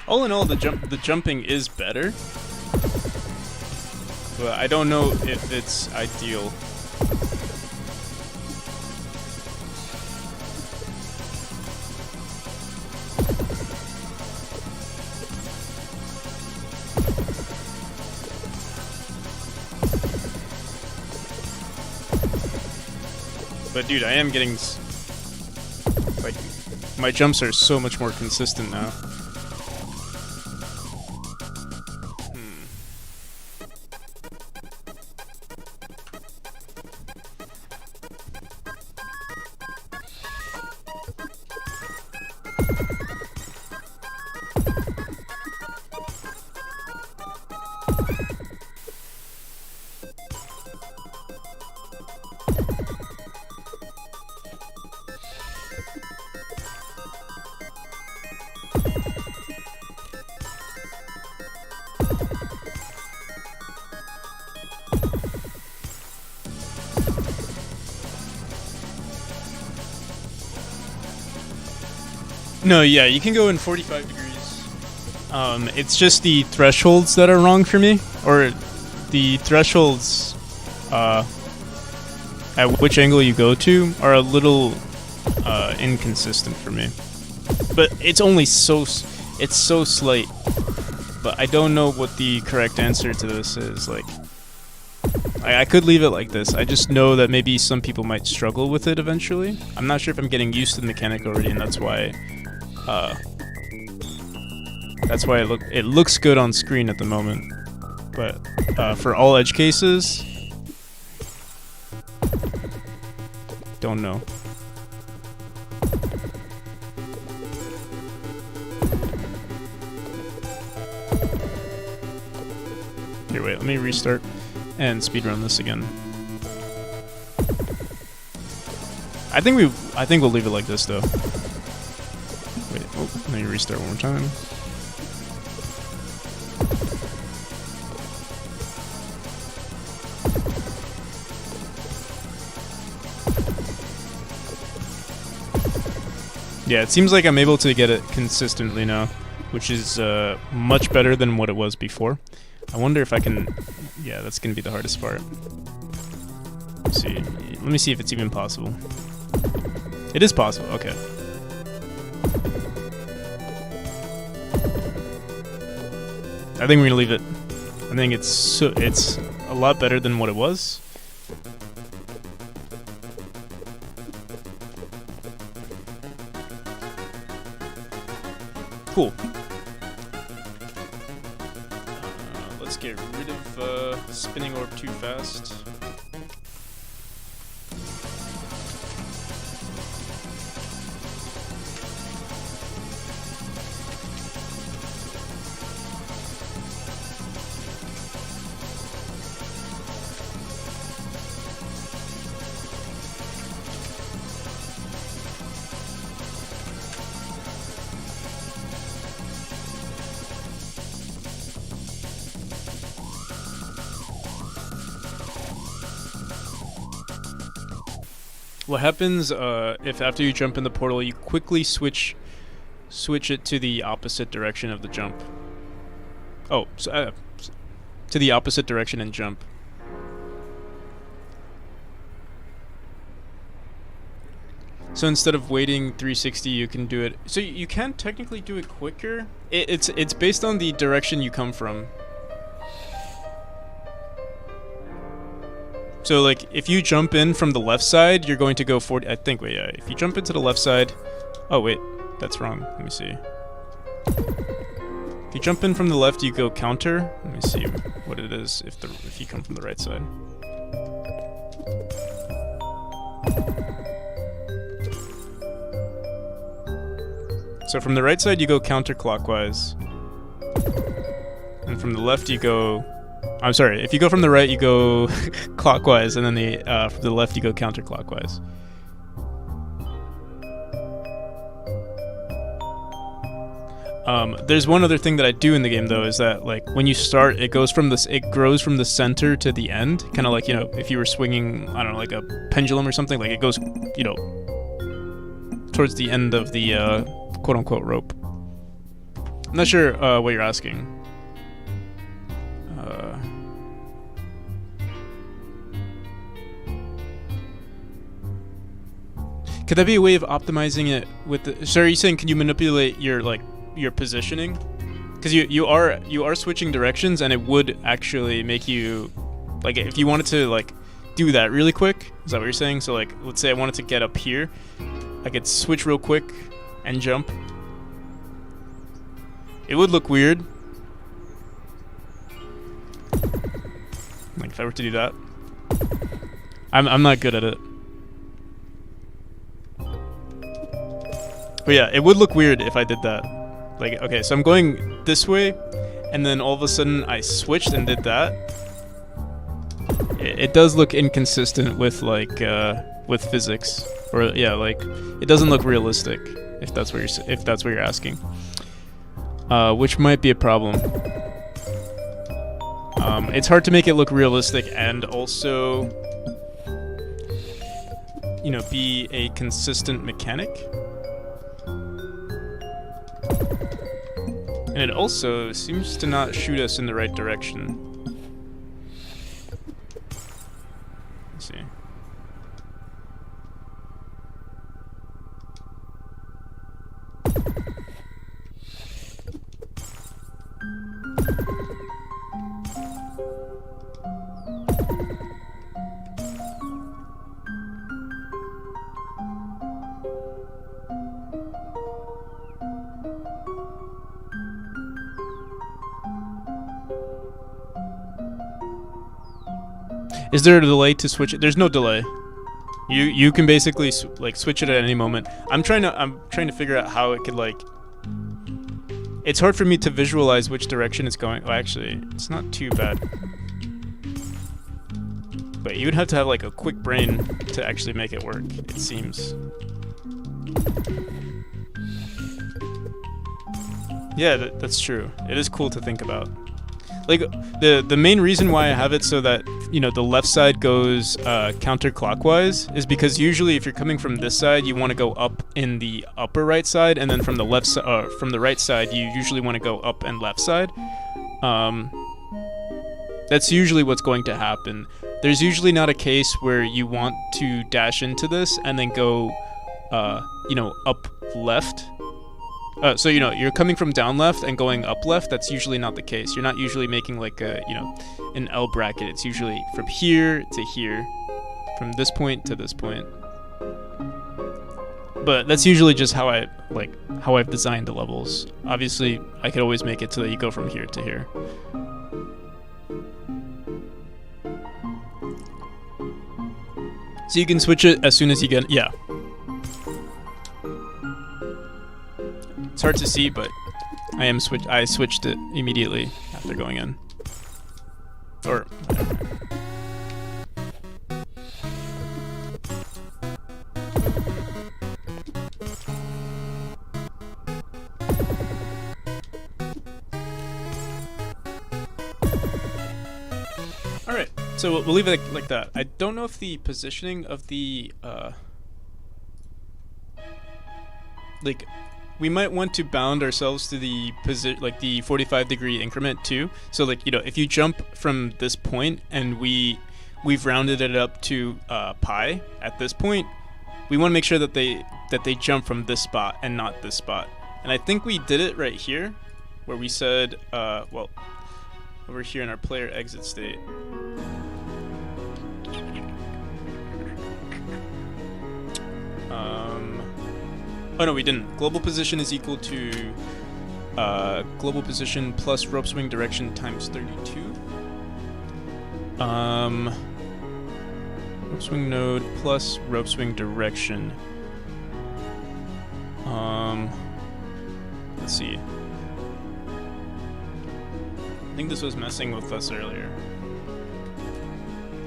All in all, the jumping is better, but I don't know if it's ideal. But dude, I am getting, like, my jumps are so much more consistent now. No, yeah, you can go in 45 degrees. It's just the thresholds that are wrong for me, or the thresholds at which angle you go to are a little inconsistent for me. But it's only so slight. But I don't know what the correct answer to this is. Like, I could leave it like this. I just know that maybe some people might struggle with it eventually. I'm not sure if I'm getting used to the mechanic already, and that's why it looks good on screen at the moment. But for all edge cases, don't know. Here, wait, let me restart and speedrun this again. I think we'll leave it like this though. Wait, oh, let me restart one more time. Yeah, it seems like I'm able to get it consistently now, which is much better than what it was before. I wonder if I can... Yeah, that's going to be the hardest part. Let's see. Let me see if it's even possible. It is possible, okay. I think we're going to leave it. I think it's a lot better than what it was. Cool. Let's get rid of spinning orb too fast. What happens if after you jump in the portal you quickly switch it to the opposite direction of the jump? Oh, so, to the opposite direction and jump. So instead of waiting 360, you can do it. So you can technically do it quicker. It's based on the direction you come from. So, like, if you jump in from the left side, you're going to go 40... I think, wait, yeah. If you jump into the left side... Oh, wait. That's wrong. Let me see. If you jump in from the left, you go counter. Let me see what it is if you come from the right side. So from the right side, you go counterclockwise. And from the left, you go... I'm sorry, if you go from the right, you go clockwise, and then from the left, you go counterclockwise. There's one other thing that I do in the game, though, is that, like, when you start, it grows from the center to the end, kind of like, you know, if you were swinging, I don't know, like a pendulum or something, like it goes, you know, towards the end of the quote-unquote rope. I'm not sure what you're asking. Could that be a way of optimizing it with the... So are you saying, can you manipulate your, like, your positioning? Because you are switching directions, and it would actually make you... Like, if you wanted to, like, do that really quick, is that what you're saying? So, like, let's say I wanted to get up here. I could switch real quick and jump. It would look weird. Like, if I were to do that. I'm not good at it. But yeah, it would look weird if I did that. Like, okay, so I'm going this way, and then all of a sudden I switched and did that. It does look inconsistent with, like, with physics. Or, yeah, like, it doesn't look realistic, if that's what you're asking. Which might be a problem. It's hard to make it look realistic and also, you know, be a consistent mechanic. And it also seems to not shoot us in the right direction. Let's see. Is there a delay to switch it? There's no delay. You can basically like switch it at any moment. I'm trying to figure out how it could like it's hard for me to visualize which direction it's going. Oh, actually, it's not too bad. But you would have to have like a quick brain to actually make it work, it seems. Yeah, that's true. It is cool to think about. Like, the main reason why I have it so that, you know, the left side goes counterclockwise is because usually if you're coming from this side, you want to go up in the upper right side, and then from the from the right side, you usually want to go up and left side. That's usually what's going to happen. There's usually not a case where you want to dash into this and then go, you know, up left. So, you know, you're coming from down left and going up left. That's usually not the case. You're not usually making like a, you know, an L bracket. It's usually from here to here, from this point to this point. But that's usually just how I've designed the levels. Obviously, I could always make it so that you go from here to here. So you can switch it as soon as you get, yeah. It's hard to see, but I switched it immediately after going in. Or Alright, so we'll leave it like that. I don't know if the positioning of the like, we might want to bound ourselves to the the 45-degree increment too. So like, you know, if you jump from this point and we've rounded it up to pi at this point, we want to make sure that they jump from this spot and not this spot. And I think we did it right here, where we said, well, over here in our player exit state. Oh no, we didn't. Global position is equal to global position plus rope swing direction times 32. Rope swing node plus rope swing direction. Let's see. I think this was messing with us earlier.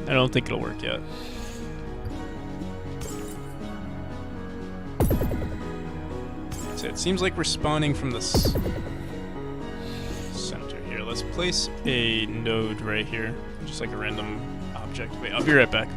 I don't think it'll work yet. So it seems like we're spawning from this center here. Let's place a node right here, just like a random object. Wait, I'll be right back.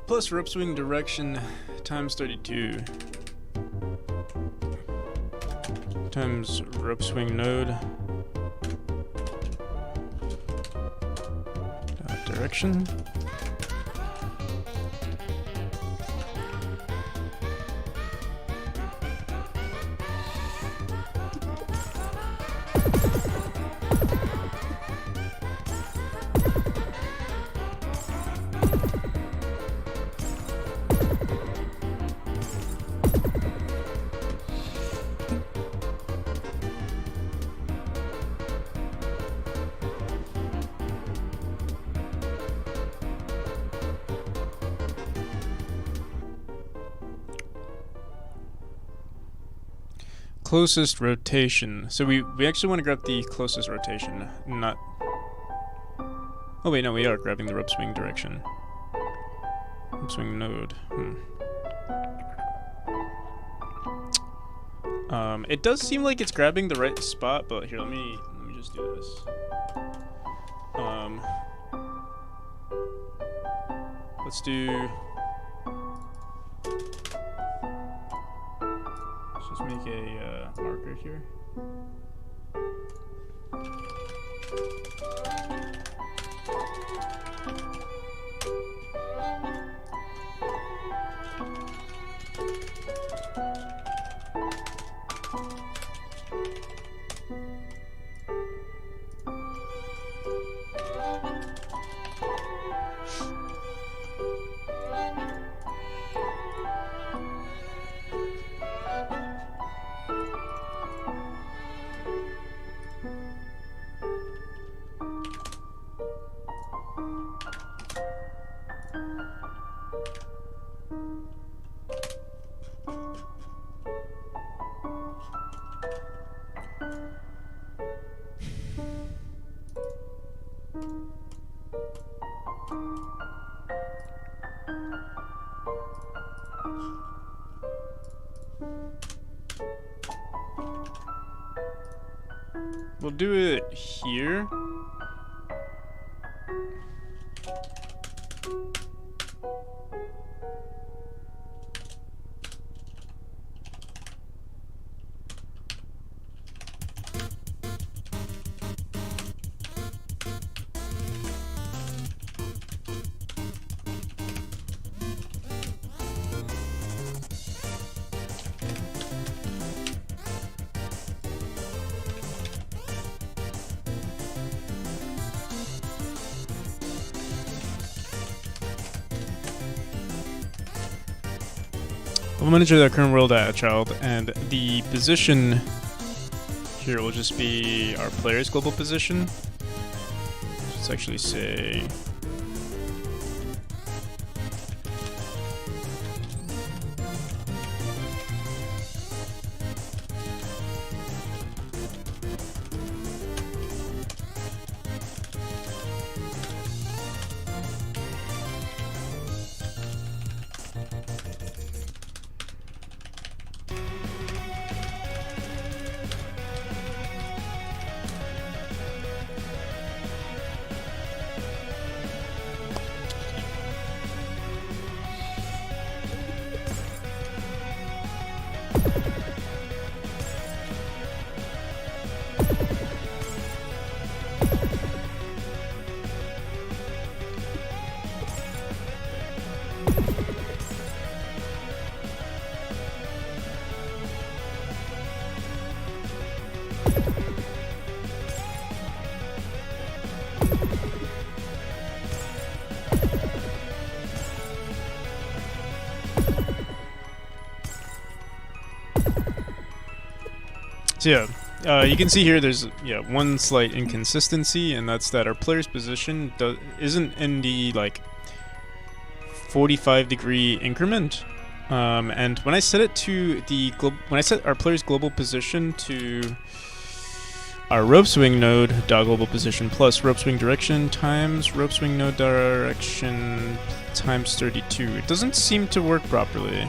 Plus rope swing direction times 32 times rope swing node direction. Closest rotation. So we actually want to grab the closest rotation, not... Oh wait, no, we are grabbing the rope swing direction. Rope swing node. It does seem like it's grabbing the right spot, but here, let me just do this. Let's do... Let's make a marker here. We'll do it here. We'll manager the current world child, and the position here will just be our player's global position. Let's actually say... So yeah, you can see here there's one slight inconsistency, and that's that our player's position isn't in the like 45-degree increment. And when I set it to the when I set our player's global position to our rope swing node dot global position plus rope swing direction times rope swing node direction times 32, it doesn't seem to work properly.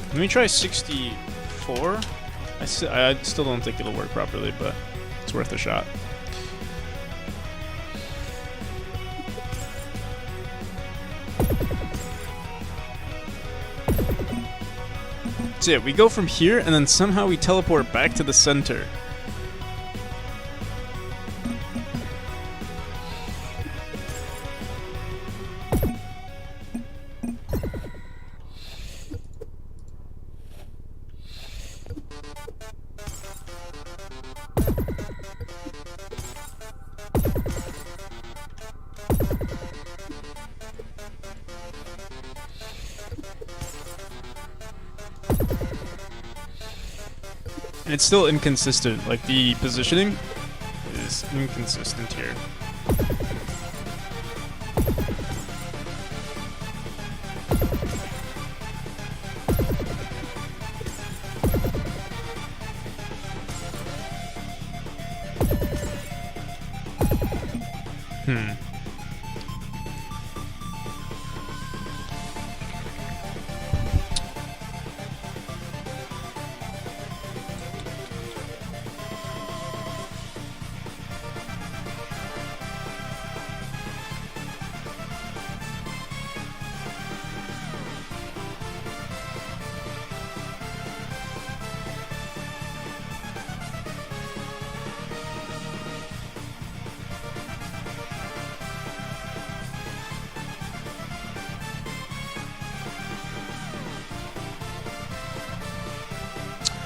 Let me try 64. I still don't think it'll work properly, but it's worth a shot. So yeah, we go from here, and then somehow we teleport back to the center. And it's still inconsistent, like the positioning is inconsistent here.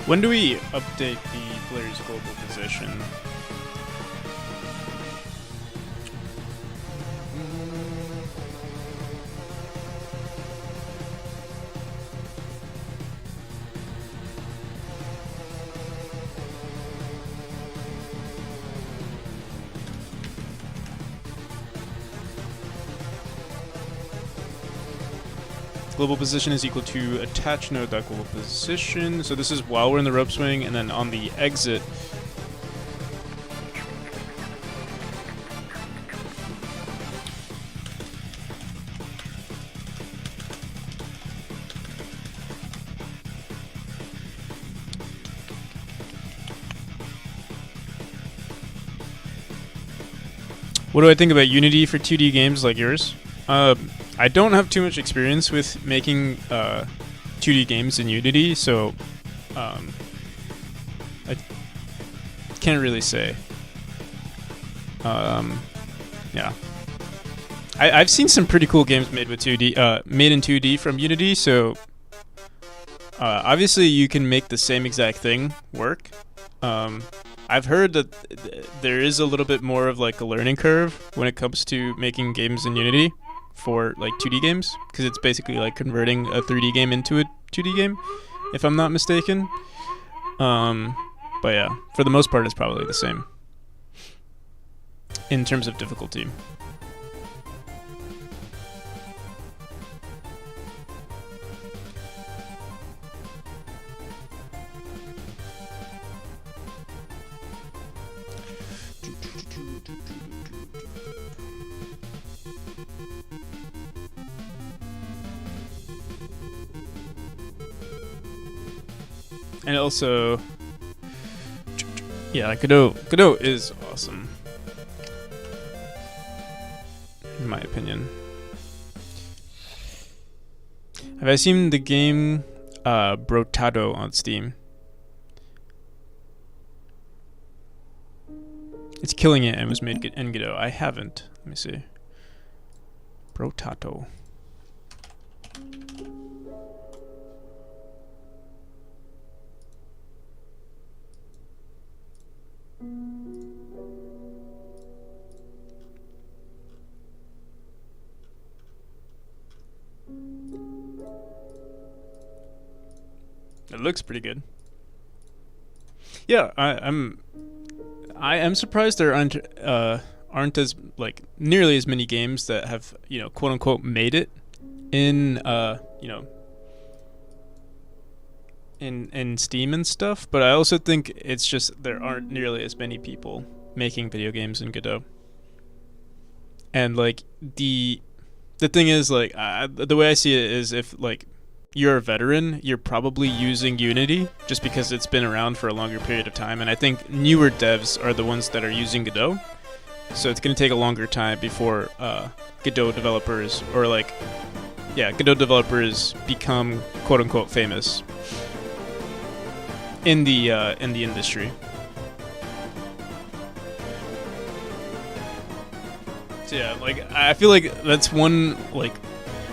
When do we update the player's global position? Global position is equal to attach node.global position. So this is while we're in the rope swing, and then on the exit, what do I think about Unity for 2D games like yours? I don't have too much experience with making 2D games in Unity, so I can't really say. Yeah, I've seen some pretty cool games made with 2D, made in 2D from Unity. So obviously, you can make the same exact thing work. I've heard that there is a little bit more of like a learning curve when it comes to making games in Unity for like 2D games, because it's basically like converting a 3D game into a 2D game, if I'm not mistaken. But yeah, for the most part, it's probably the same in terms of difficulty. And also, yeah, Godot is awesome, in my opinion. Have I seen the game Brotado on Steam? It's killing it and was made in Godot. I haven't. Let me see. Brotado. It looks pretty good. Yeah, I am surprised there aren't as like nearly as many games that have, you know, quote unquote made it in you know, in Steam and stuff. But I also think it's just there aren't nearly as many people making video games in Godot. And like the thing is, like the way I see it is, if like you're a veteran, you're probably using Unity just because it's been around for a longer period of time, and I think newer devs are the ones that are using Godot, so it's going to take a longer time before Godot developers, or like, yeah, Godot developers become quote-unquote famous. in the industry. So yeah, like I feel like that's one, like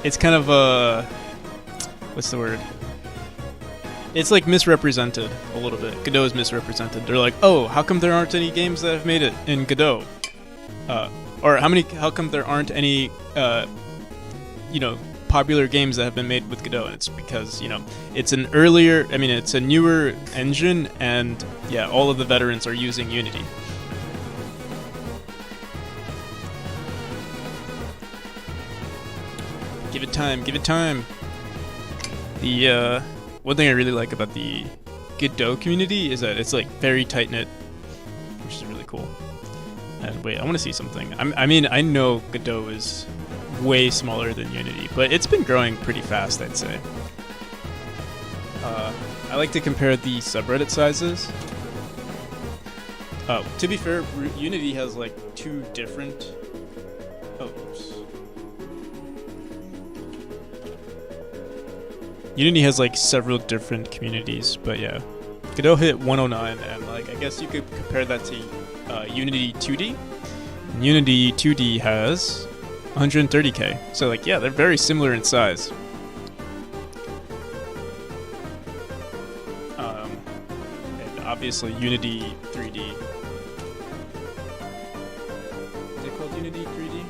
it's kind of what's the word? It's like misrepresented a little bit. Godot is misrepresented. They're like, oh, how come there aren't any games that have made it in Godot? Or how come there aren't any popular games that have been made with Godot? And it's because, it's it's a newer engine, and yeah, all of the veterans are using Unity. Give it time, give it time. The one thing I really like about the Godot community is that it's like very tight knit, which is really cool. And wait, I want to see something. I know Godot is way smaller than Unity, but it's been growing pretty fast, I'd say. I like to compare the subreddit sizes. To be fair, Unity has like two different. Oops. Unity has like several different communities, but yeah, Godot hit 109, and like I guess you could compare that to Unity 2D. And Unity 2D has 130k, so like yeah, they're very similar in size. And obviously Unity 3D. Is it called Unity 3D?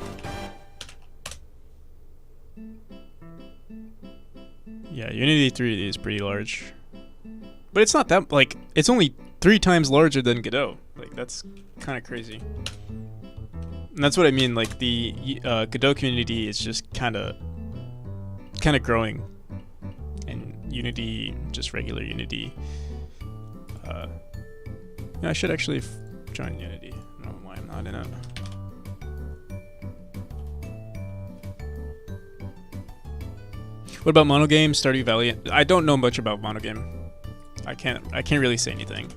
Yeah, Unity 3D is pretty large, but it's not that, like, it's only 3 times larger than Godot. Like, that's kind of crazy. And that's what I mean, like, the Godot community is just kind of growing, and Unity, just regular Unity. I should actually join Unity. I don't know why I'm not in it. What about Monogame, Stardew Valley? I don't know much about Monogame. I can't really say anything.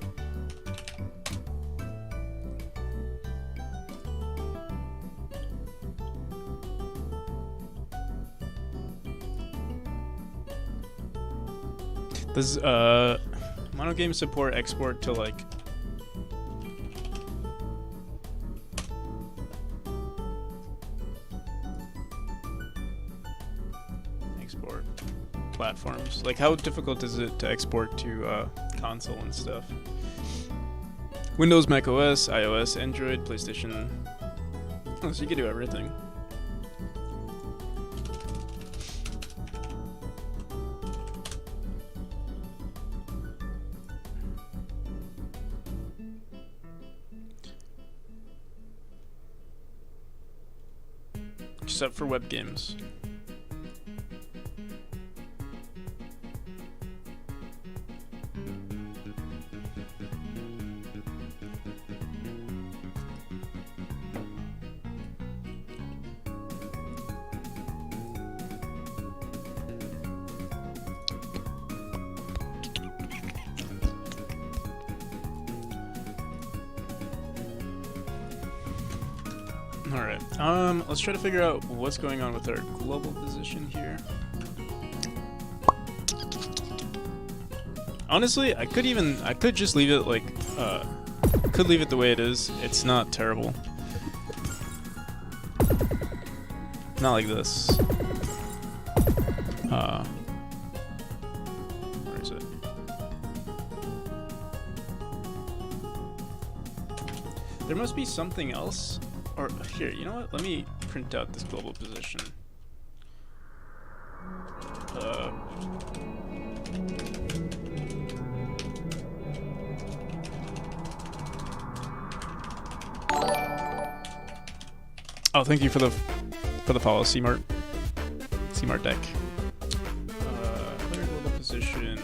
Does Monogame support export to like platforms? Like, how difficult is it to export to console and stuff? Windows, Mac OS, iOS, Android, PlayStation. Oh, so you can do everything. Except for web games. Alright, let's try to figure out what's going on with our global position here. Honestly, I could just leave it like, could leave it the way it is. It's not terrible. Not like this. Where is it? There must be something else. Or here, you know what? Let me print out this global position. Oh, thank you for the follow, CMart deck. Player global position.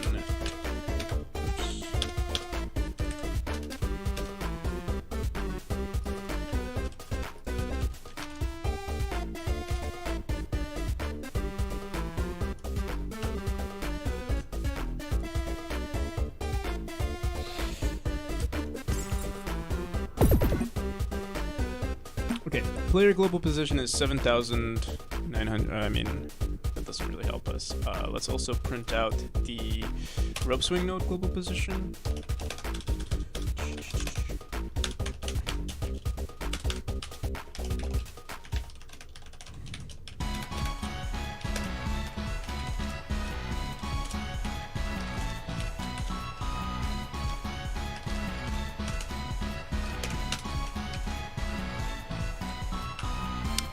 Okay, player global position is 7,900. I mean, that doesn't really help us. Let's also print out the rope swing node global position.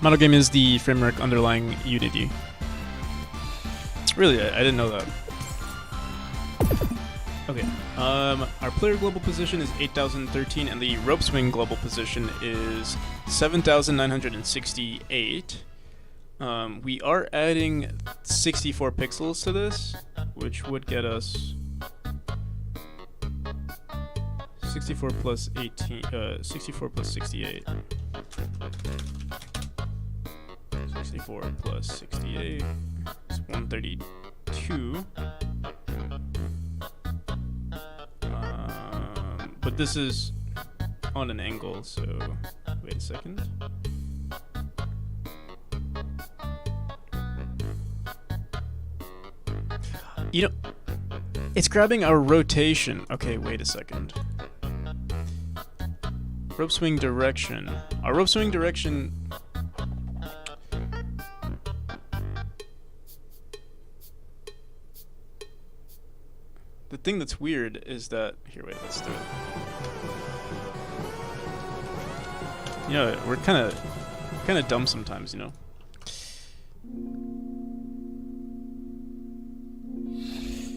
Model game is the framework underlying Unity. Really, I didn't know that. Okay, our player global position is 8,013, and the rope swing global position is 7,968. We are adding 64 pixels to this, which would get us 64 plus 18, 64 plus 68. 64 plus 68 is 132. But this is on an angle, so wait a second. You know, it's grabbing our rotation. Okay, wait a second. Rope swing direction. Our rope swing direction. The thing that's weird is that here. Wait, let's do it. You know, we're kind of dumb sometimes, you know.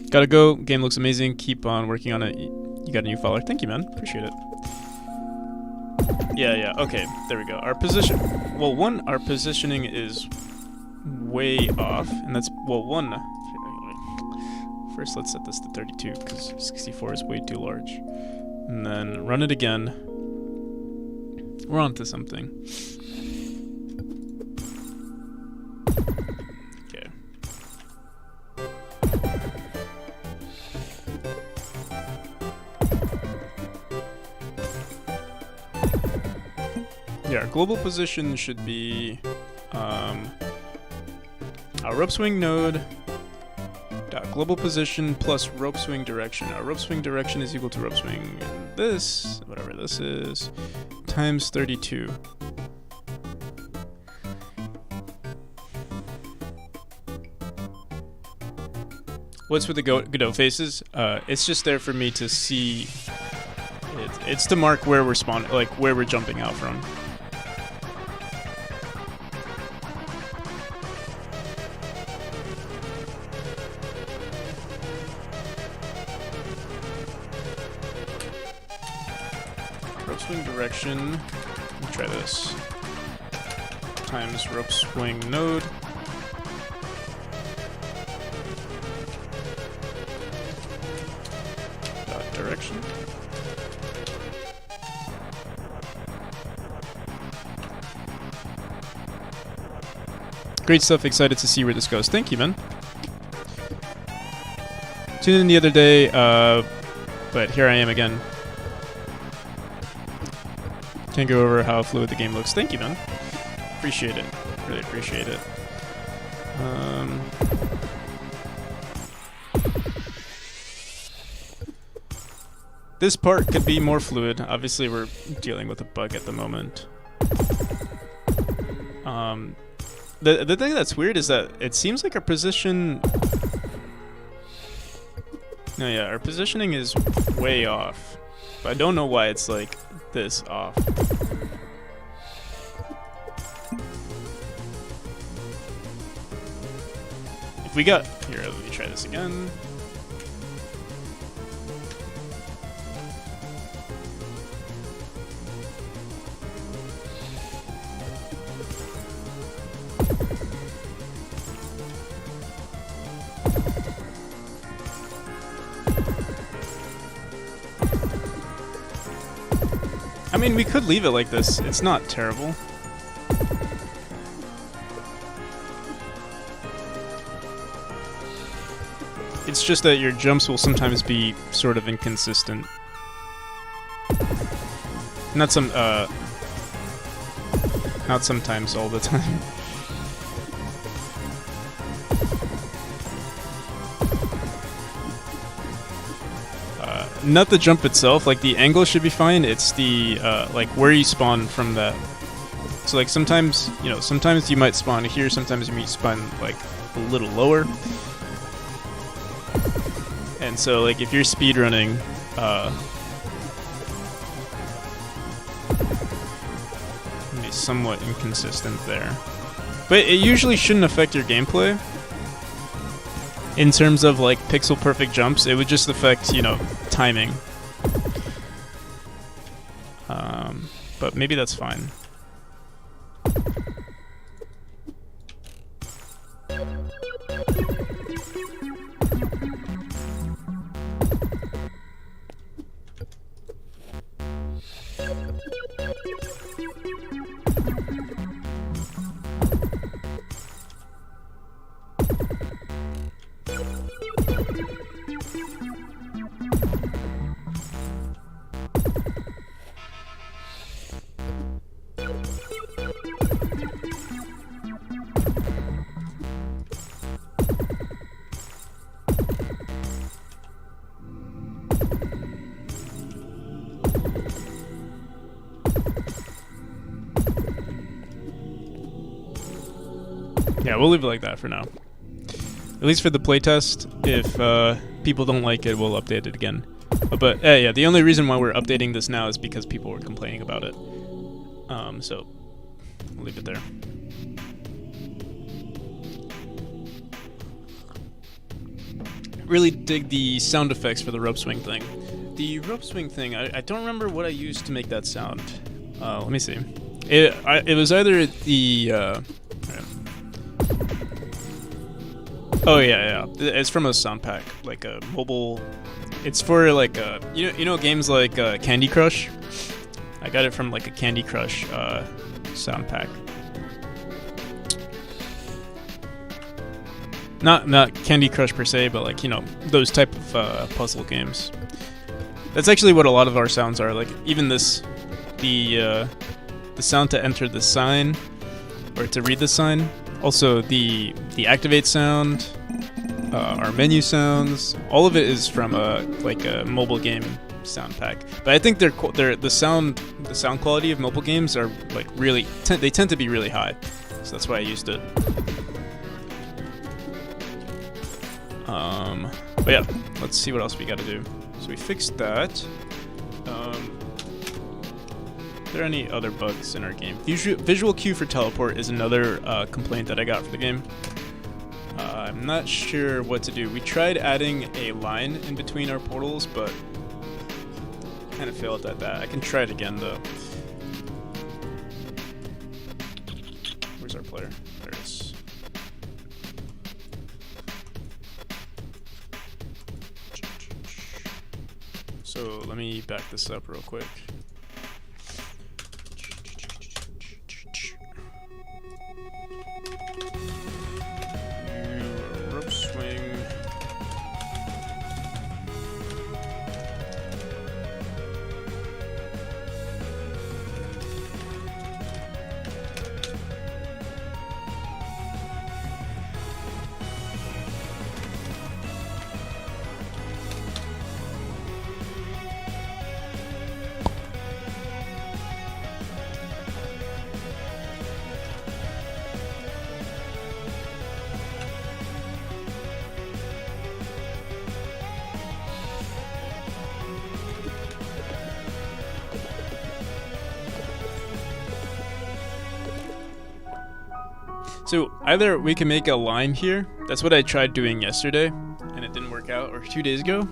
Gotta go. Game looks amazing. Keep on working on it. You got a new follower. Thank you, man. Appreciate it. Yeah. Okay, there we go. Our position. Well, our positioning is way off, and that's First, let's set this to 32 because 64 is way too large, and then run it again. We're on to something. Okay. Yeah, our global position should be our rope swing node dot global position plus rope swing direction. Our rope swing direction is equal to rope swing this, whatever this is, times 32. What's with the Godot faces? It's just there for me to see. It's to mark where we're where we're jumping out from. Rope swing direction. Let me try this. Times rope swing node. Dot direction. Great stuff. Excited to see where this goes. Thank you, man. Tuned in the other day, but here I am again. Can't go over how fluid the game looks. Thank you, man. Appreciate it. Really appreciate it. This part could be more fluid. Obviously, we're dealing with a bug at the moment. The thing that's weird is that it seems like our position... No, yeah, our positioning is way off. But I don't know why it's like this off. If we got... Here, let me try this again. I mean, we could leave it like this. It's not terrible. It's just that your jumps will sometimes be sort of inconsistent. Not sometimes, all the time. not the jump itself. Like the angle should be fine. It's the like where you spawn from that. So like sometimes sometimes you might spawn here. Sometimes you might spawn like a little lower. And so like if you're speedrunning, be somewhat inconsistent there. But it usually shouldn't affect your gameplay. In terms of like pixel perfect jumps, it would just affect, timing. But maybe that's fine. Yeah, we'll leave it like that for now. At least for the playtest. If people don't like it, we'll update it again. But yeah, the only reason why we're updating this now is because people were complaining about it. So we'll leave it there. Really dig the sound effects for the rope swing thing. The rope swing thing, I don't remember what I used to make that sound. Let me see. It was either the oh yeah, it's from a sound pack, like a mobile. It's for like games like Candy Crush. I got it from like a Candy Crush sound pack. Not Candy Crush per se, but like those type of puzzle games. That's actually what a lot of our sounds are. Like even this, the sound to enter the sign or to read the sign. Also, the activate sound, our menu sounds, all of it is from a mobile game sound pack. But I think the sound quality of mobile games are like really they tend to be really high, so that's why I used it. But yeah, let's see what else we got to do. So we fixed that. Are there any other bugs in our game? Visual cue for teleport is another complaint that I got for the game. I'm not sure what to do. We tried adding a line in between our portals, but kind of failed at that. I can try it again though. Where's our player? There it is. So let me back this up real quick. Rope swing. So either we can make a line here. That's what I tried doing yesterday, and it didn't work out, or 2 days ago.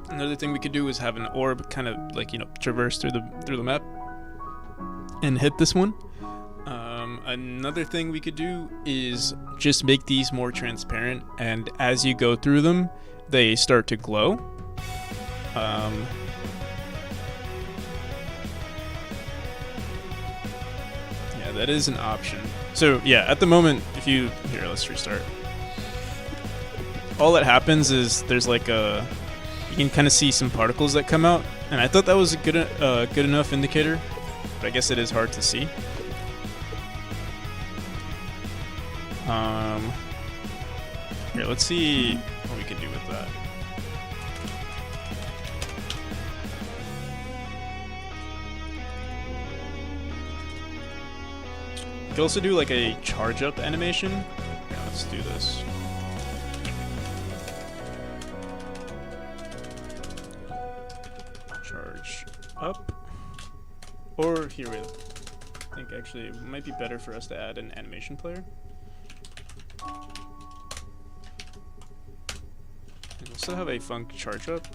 Another thing we could do is have an orb kind of like traverse through the map and hit this one. Another thing we could do is just make these more transparent, and as you go through them, they start to glow. Yeah, that is an option. So yeah, at the moment, here, let's restart. All that happens is there's like you can kind of see some particles that come out, and I thought that was a good enough indicator, but I guess it is hard to see. Here, let's see what we can do with that. could also do like a charge up animation. Yeah, let's do this. Charge up. Or here we go. I think actually it might be better for us to add an animation player. And we'll still have a func charge up.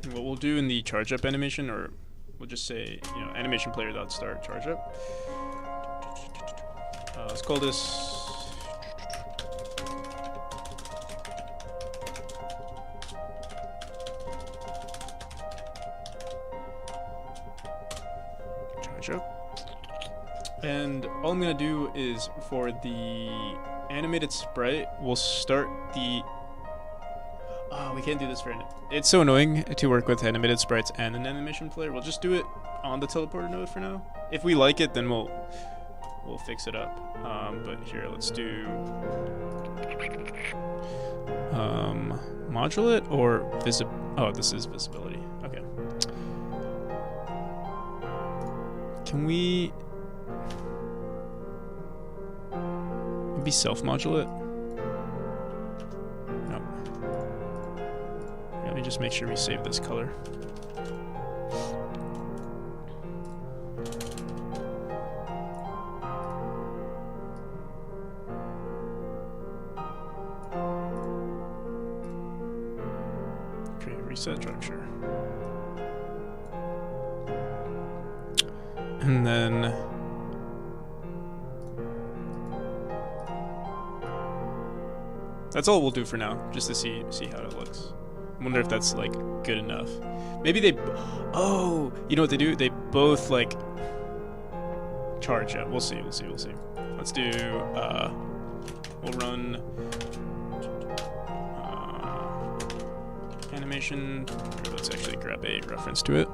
And what we'll do in the charge up animation, or we'll just say, you know, animation player dot start charge up. Let's call this charge up. And all I'm gonna do is for the animated sprite, we'll start the. Oh, we can't do this for it. It's so annoying to work with animated sprites and an animation player. We'll just do it on the teleporter node for now. If we like it, then we'll fix it up. But here, let's do modulate or oh, this is visibility. Okay. Can we maybe self-modulate? No. Let me just make sure we save this color. Okay, reset structure. And then that's all we'll do for now, just to see how it looks. I wonder if that's like good enough. Maybe they, oh, you know what they do? They both like charge up. We'll see. Let's do, we'll run animation. Let's actually grab a reference to it.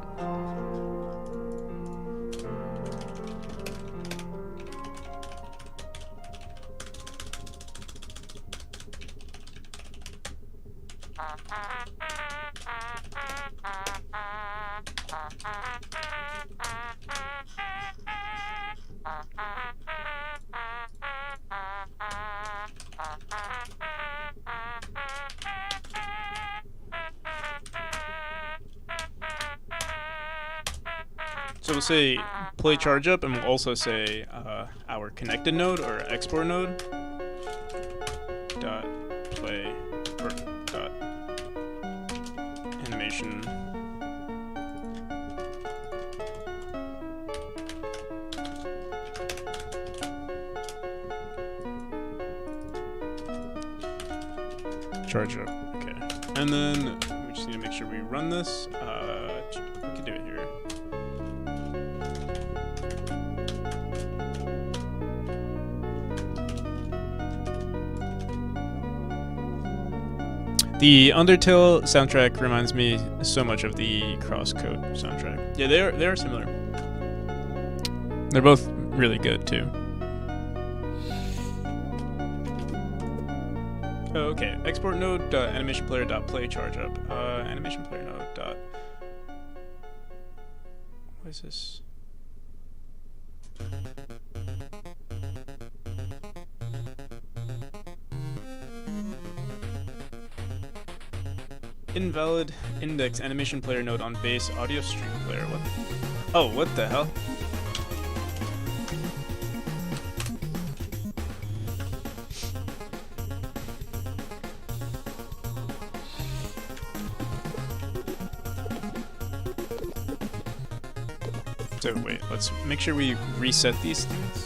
So we'll say play charge up, and we'll also say our connected node or export node dot play or dot animation charge up. Okay, and then we just need to make sure we run this. We can do it here. The Undertale soundtrack reminds me so much of the Crosscode soundtrack. Yeah, they are similar. They're both really good too. Oh, okay. Export node animation player dot play charge up. Animation player node dot. What is this? Invalid index animation player node on base audio stream player. What? Oh, what the hell? So wait, let's make sure we reset these things.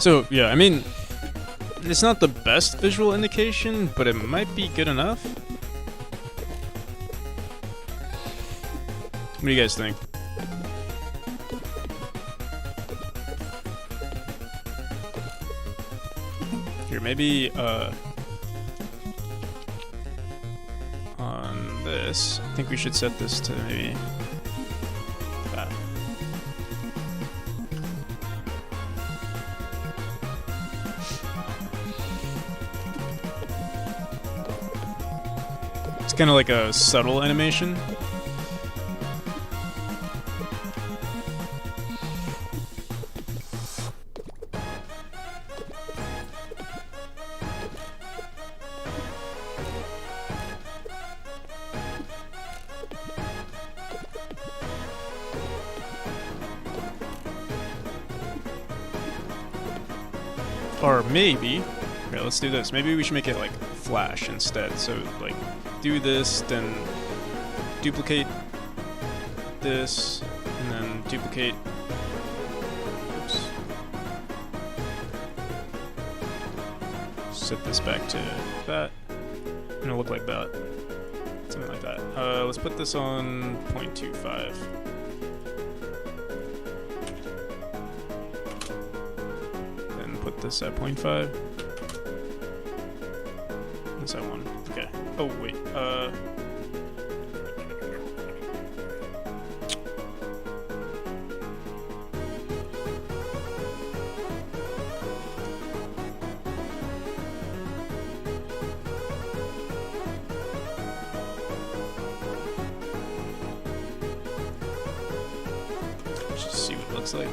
So, yeah, I mean, it's not the best visual indication, but it might be good enough. What do you guys think? Here, maybe on this, I think we should set this to maybe that. It's kind of like a subtle animation. Or maybe, here, let's do this. Maybe we should make it like flash instead. So like do this, then duplicate this, and then duplicate. Oops. Set this back to that. And it'll look like that. Something like that. Let's put this on 0.25. Put this at 0.5. This at 1. Okay. Oh, wait. Let's just see what it looks like.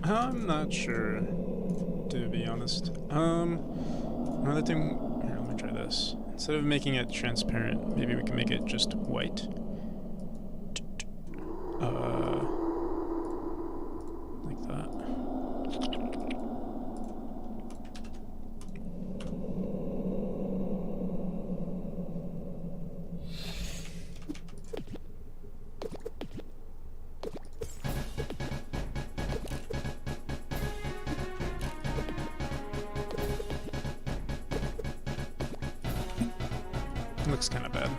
I'm not sure, to be honest. Another thing, here, let me try this. Instead of making it transparent, maybe we can make it just white. Like that. Looks kind of bad.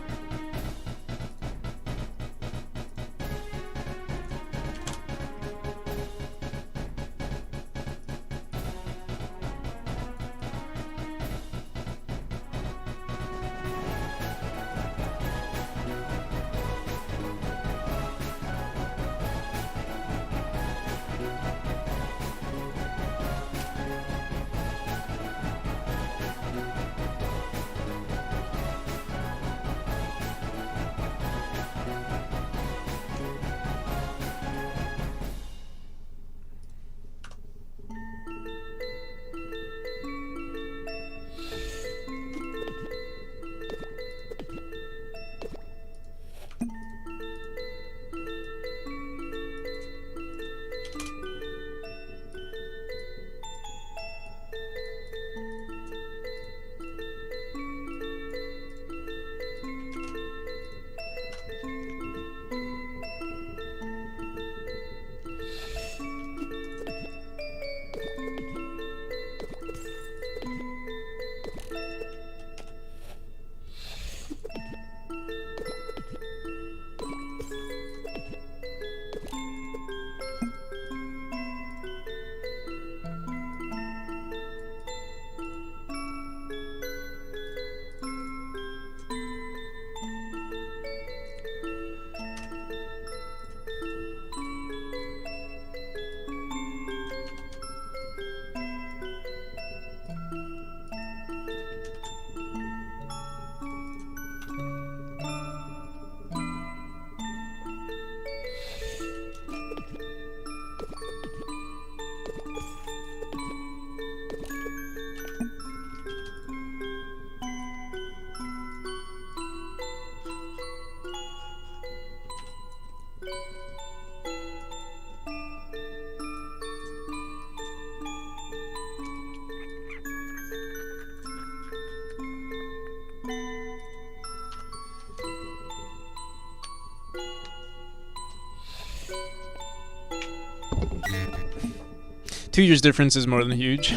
2 years difference is more than huge.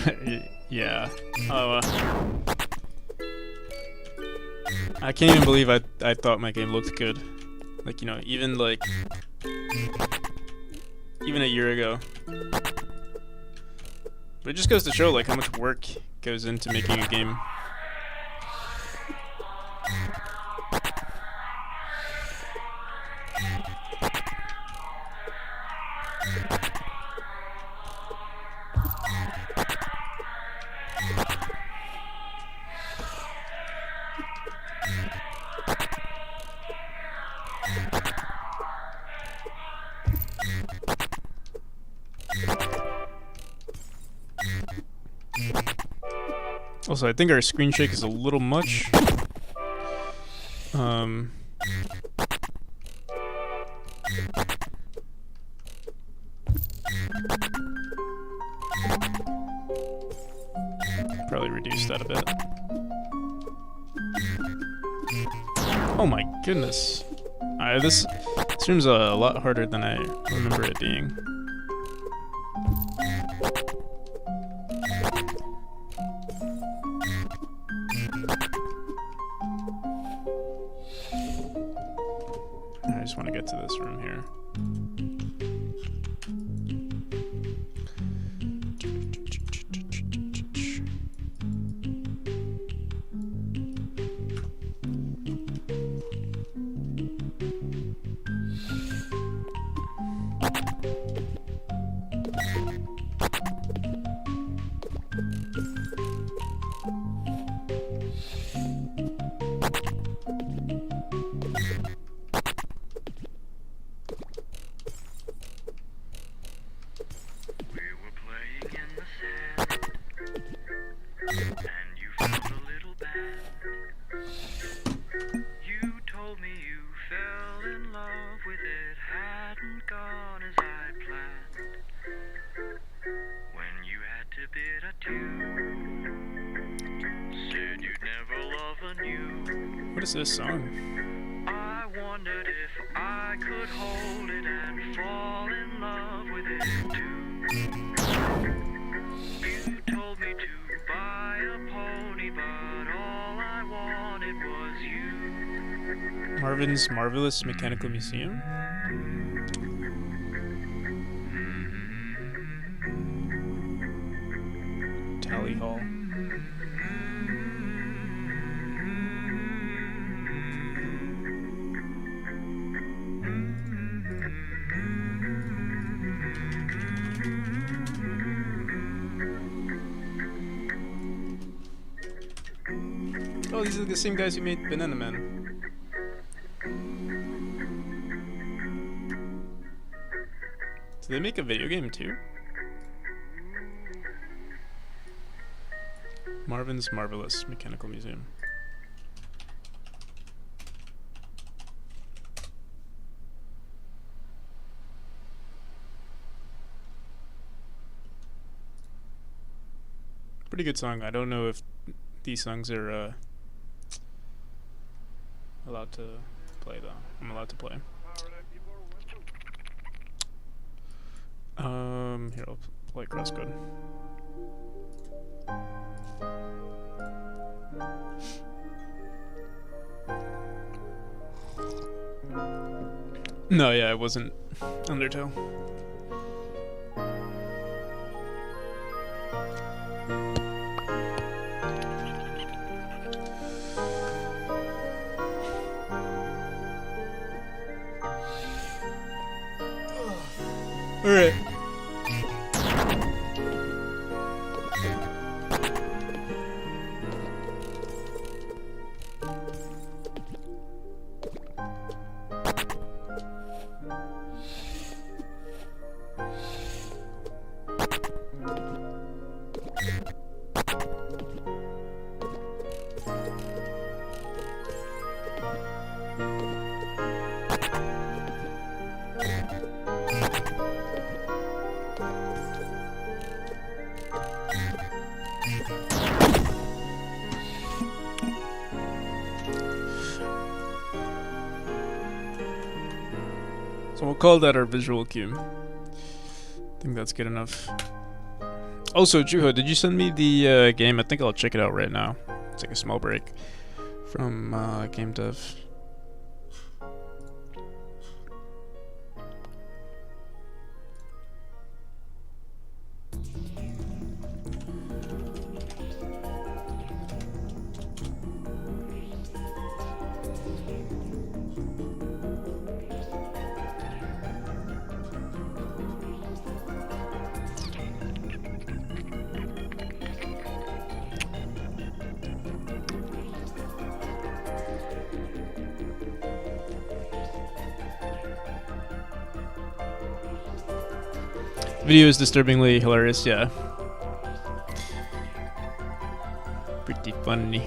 Yeah. Oh, I can't even believe I thought my game looked good. Like, you know, even a year ago. But it just goes to show like how much work goes into making a game. Also, I think our screen shake is a little much. Probably reduce that a bit. Oh my goodness. This stream's a lot harder than I remember it being. I just want to get to this room here. What is this song? I wondered if I could hold it and fall in love with it too. You told me to buy a pony, but all I wanted was you. Marvin's Marvelous Mechanical Museum? Tally Hall. Oh, these are the same guys who made Banana Man. Did they make a video game too? Marvin's Marvelous Mechanical Museum. Pretty good song. I don't know if these songs are allowed to play though. I'm allowed to play. Here, I'll play crosscode. No, yeah, it wasn't Undertale. Alright. So we'll call that our visual cue. I think that's good enough. Also, Juho, did you send me the game? I think I'll check it out right now. Take a small break from game dev. Video is disturbingly hilarious, yeah. Pretty funny.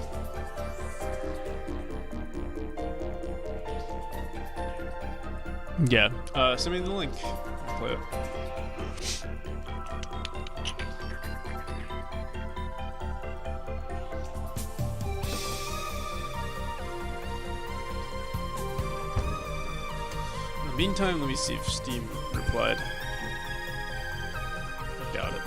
Yeah, send me the link. I'll play it. In the meantime, let me see if Steam replied. Got it.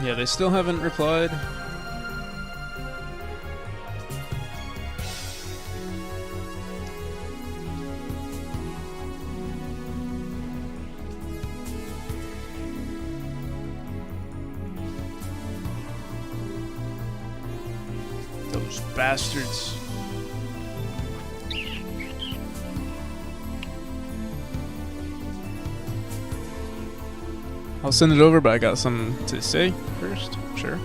Yeah, they still haven't replied. Those bastards. I'll send it over, but I got something to say first. Sure.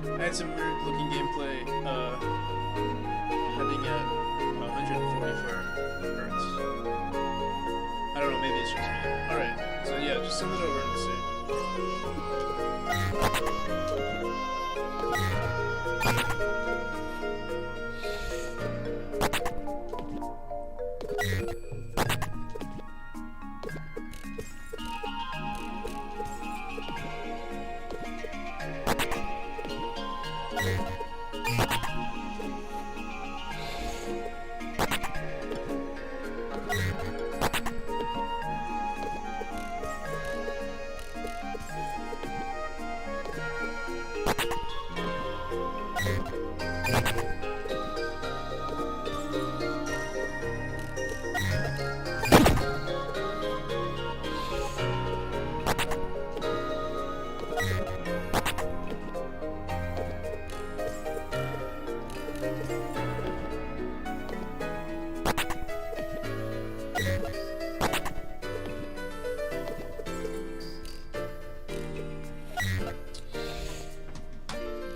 I had some weird looking gameplay, heading at 144 hertz. I don't know, maybe it's just me. Alright, so yeah, just send it over and see.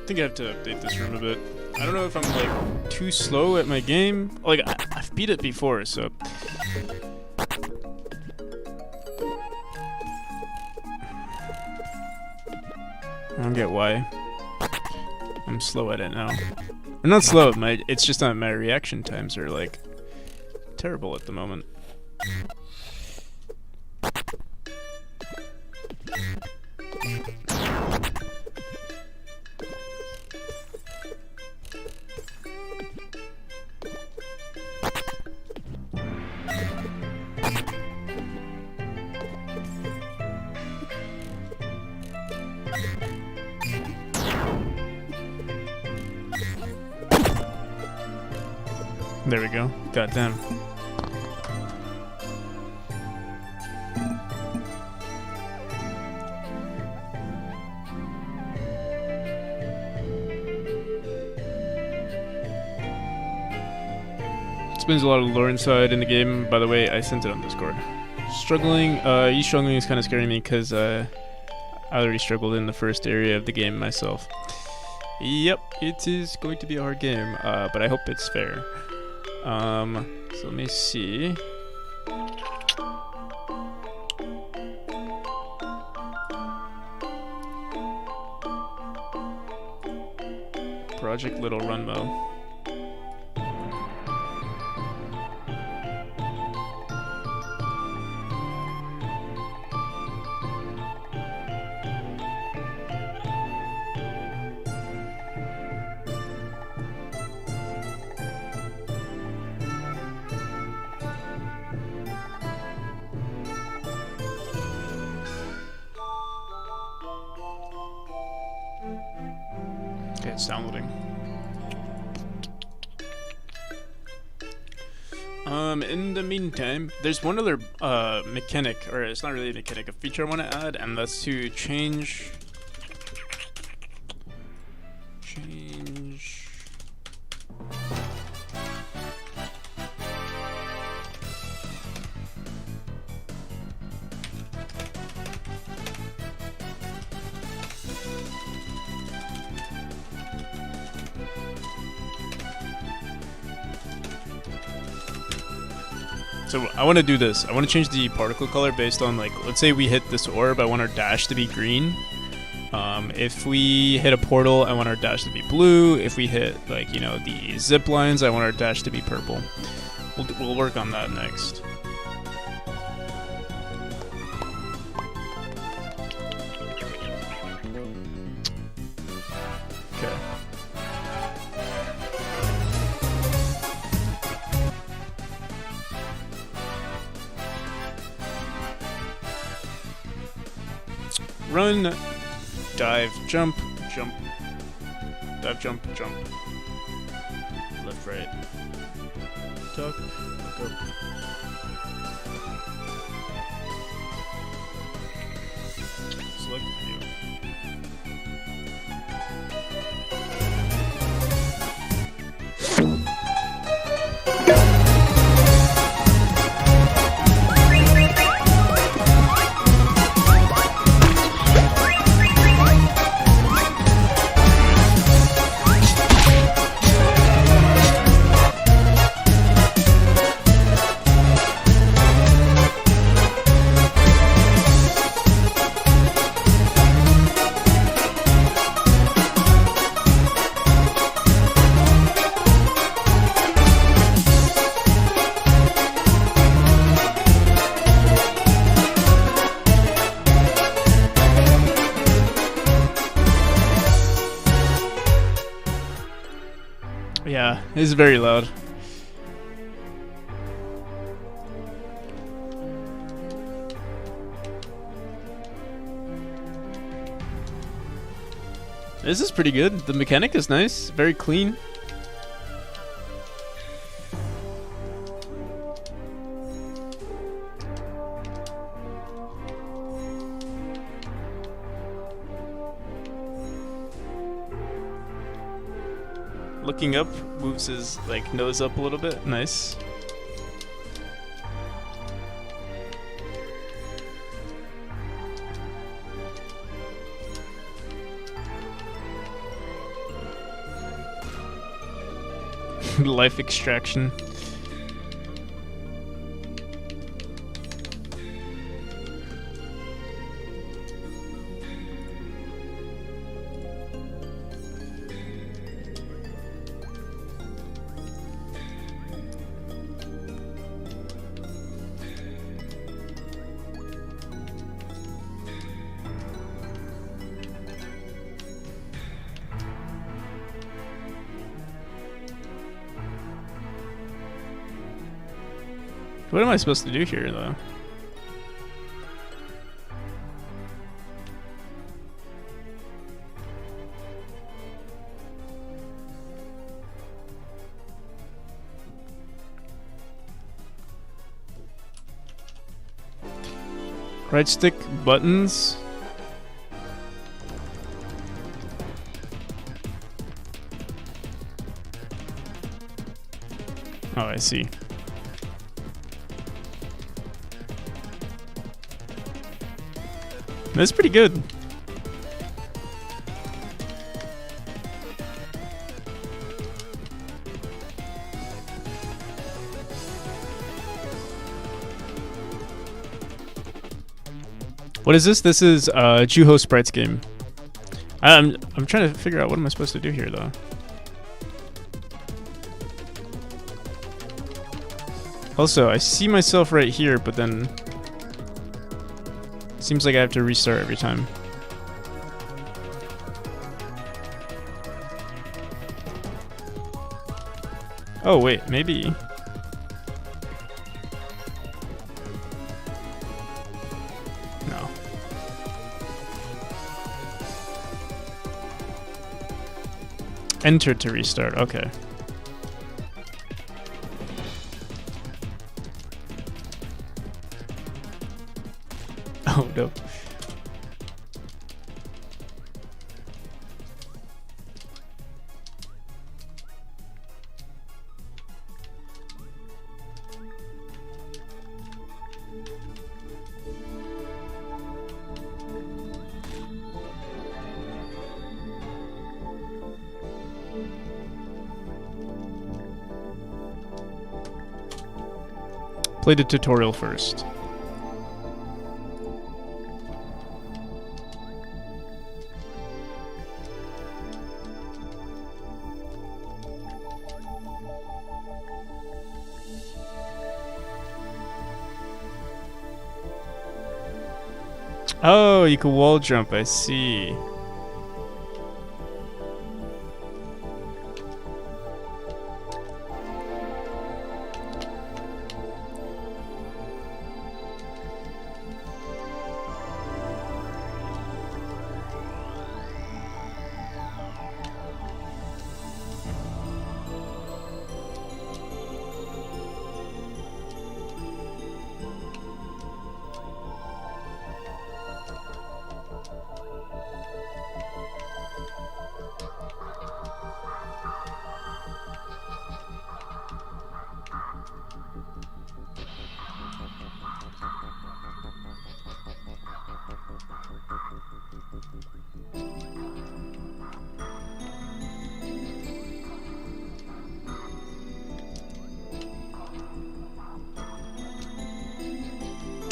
I think I have to update this room a bit. I don't know if I'm like too slow at my game. Like I've beat it before, so I don't get why I'm slow at it now. I'm not slow. It's just that my reaction times are like terrible at the moment. There we go. Goddamn. Explains a lot of the lore inside in the game. By the way, I sent it on Discord. Struggling, you struggling is kind of scaring me because I already struggled in the first area of the game myself. Yep, it is going to be a hard game, but I hope it's fair. So let me see. Project Little Runmo. Okay, it's downloading. In the meantime, there's one other mechanic, or it's not really a mechanic, a feature I want to add, and that's to change. So I want to do this. I want to change the particle color based on, like, let's say we hit this orb, I want our dash to be green. If we hit a portal, I want our dash to be blue. If we hit, like, you know, the zip lines, I want our dash to be purple. We'll work on that next. Okay. Run, dive, jump, jump, dive, jump, jump. Left, right. Duck, go. Select menu. Yeah, it's very loud. This is pretty good. The mechanic is nice, very clean. Looking up moves his, like, nose up a little bit. Nice. Life extraction. What am I supposed to do here, though? Right stick buttons. Oh, I see. That's pretty good. What is this? This is Juho Sprites game. I'm trying to figure out what am I supposed to do here though. Also, I see myself right here, but then seems like I have to restart every time. Oh wait, maybe. No. Enter to restart, okay. Oh no. Play the tutorial first. Oh, you can wall jump, I see.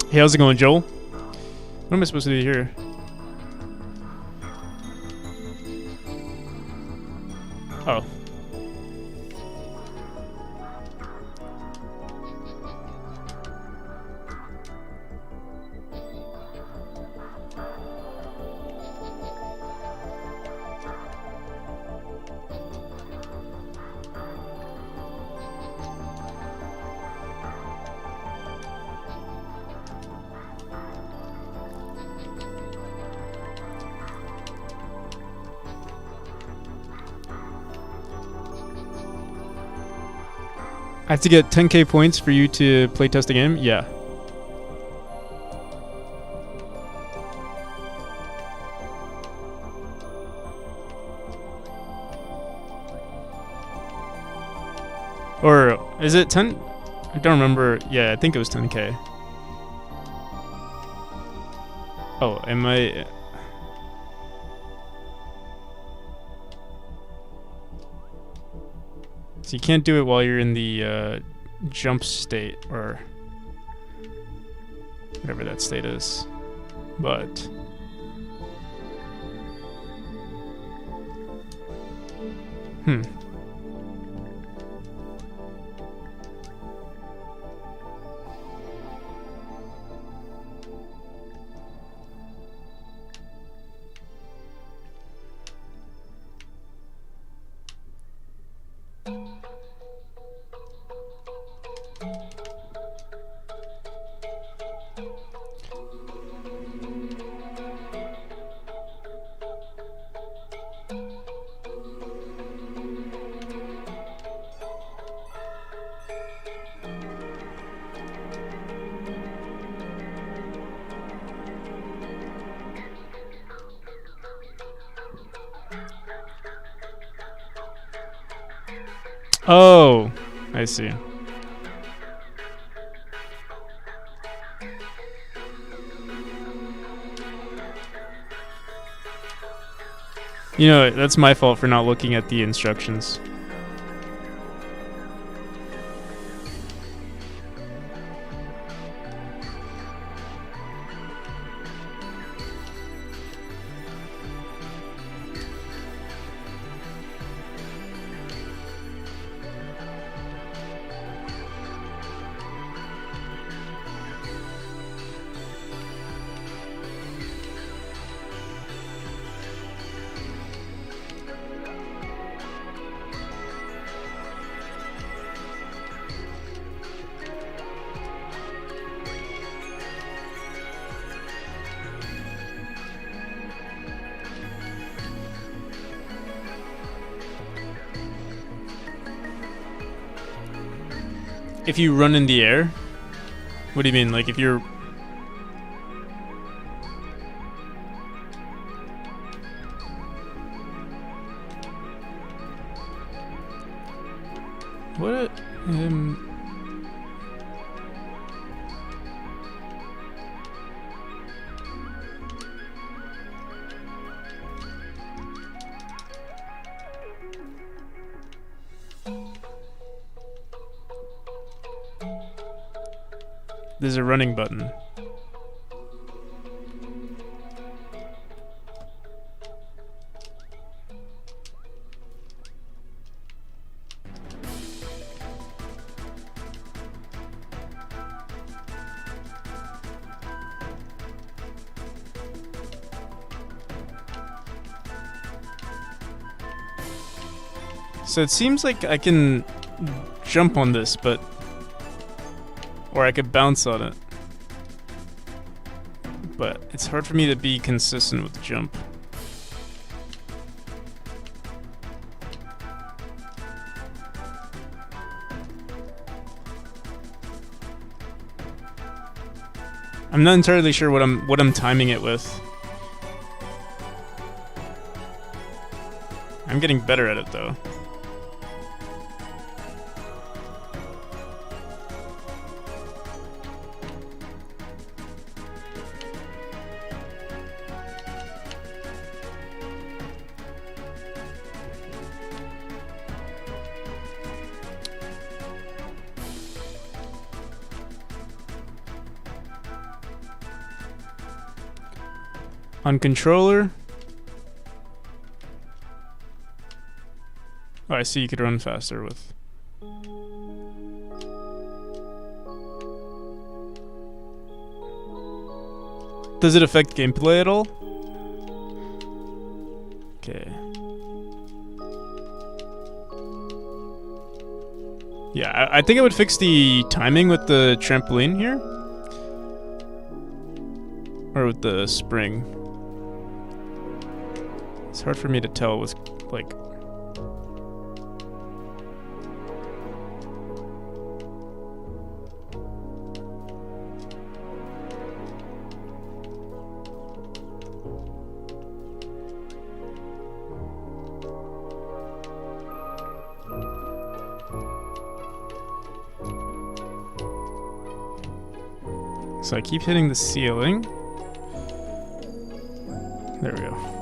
Hey, how's it going, Joel? What am I supposed to do here? Oh. I have to get 10k points for you to playtest the game? Yeah. Or is it 10? I don't remember. Yeah, I think it was 10k. Oh, am I... So you can't do it while you're in the jump state, or whatever that state is. But Oh, I see. You know, that's my fault for not looking at the instructions. If you run in the air? What do you mean? Like if you're... What? There's a running button. So it seems like I can jump on this, but... Or I could bounce on it. But it's hard for me to be consistent with the jump. I'm not entirely sure what I'm timing it with. I'm getting better at it though. On controller. Oh, I see you could run faster with. Does it affect gameplay at all? Okay. Yeah, I think I would fix the timing with the trampoline here. Or with the spring. It's hard for me to tell with, like... So I keep hitting the ceiling. There we go.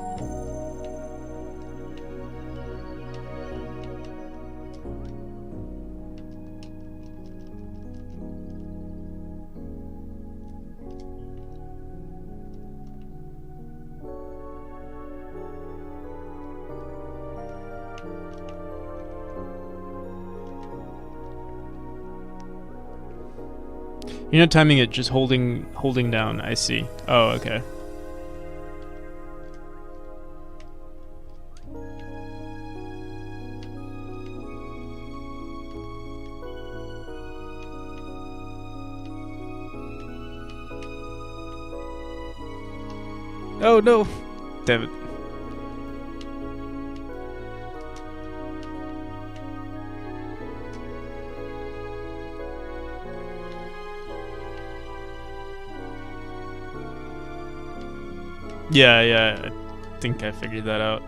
You're not timing it, just holding down. I see. Oh, okay. Oh no! Damn it. Yeah, I think I figured that out.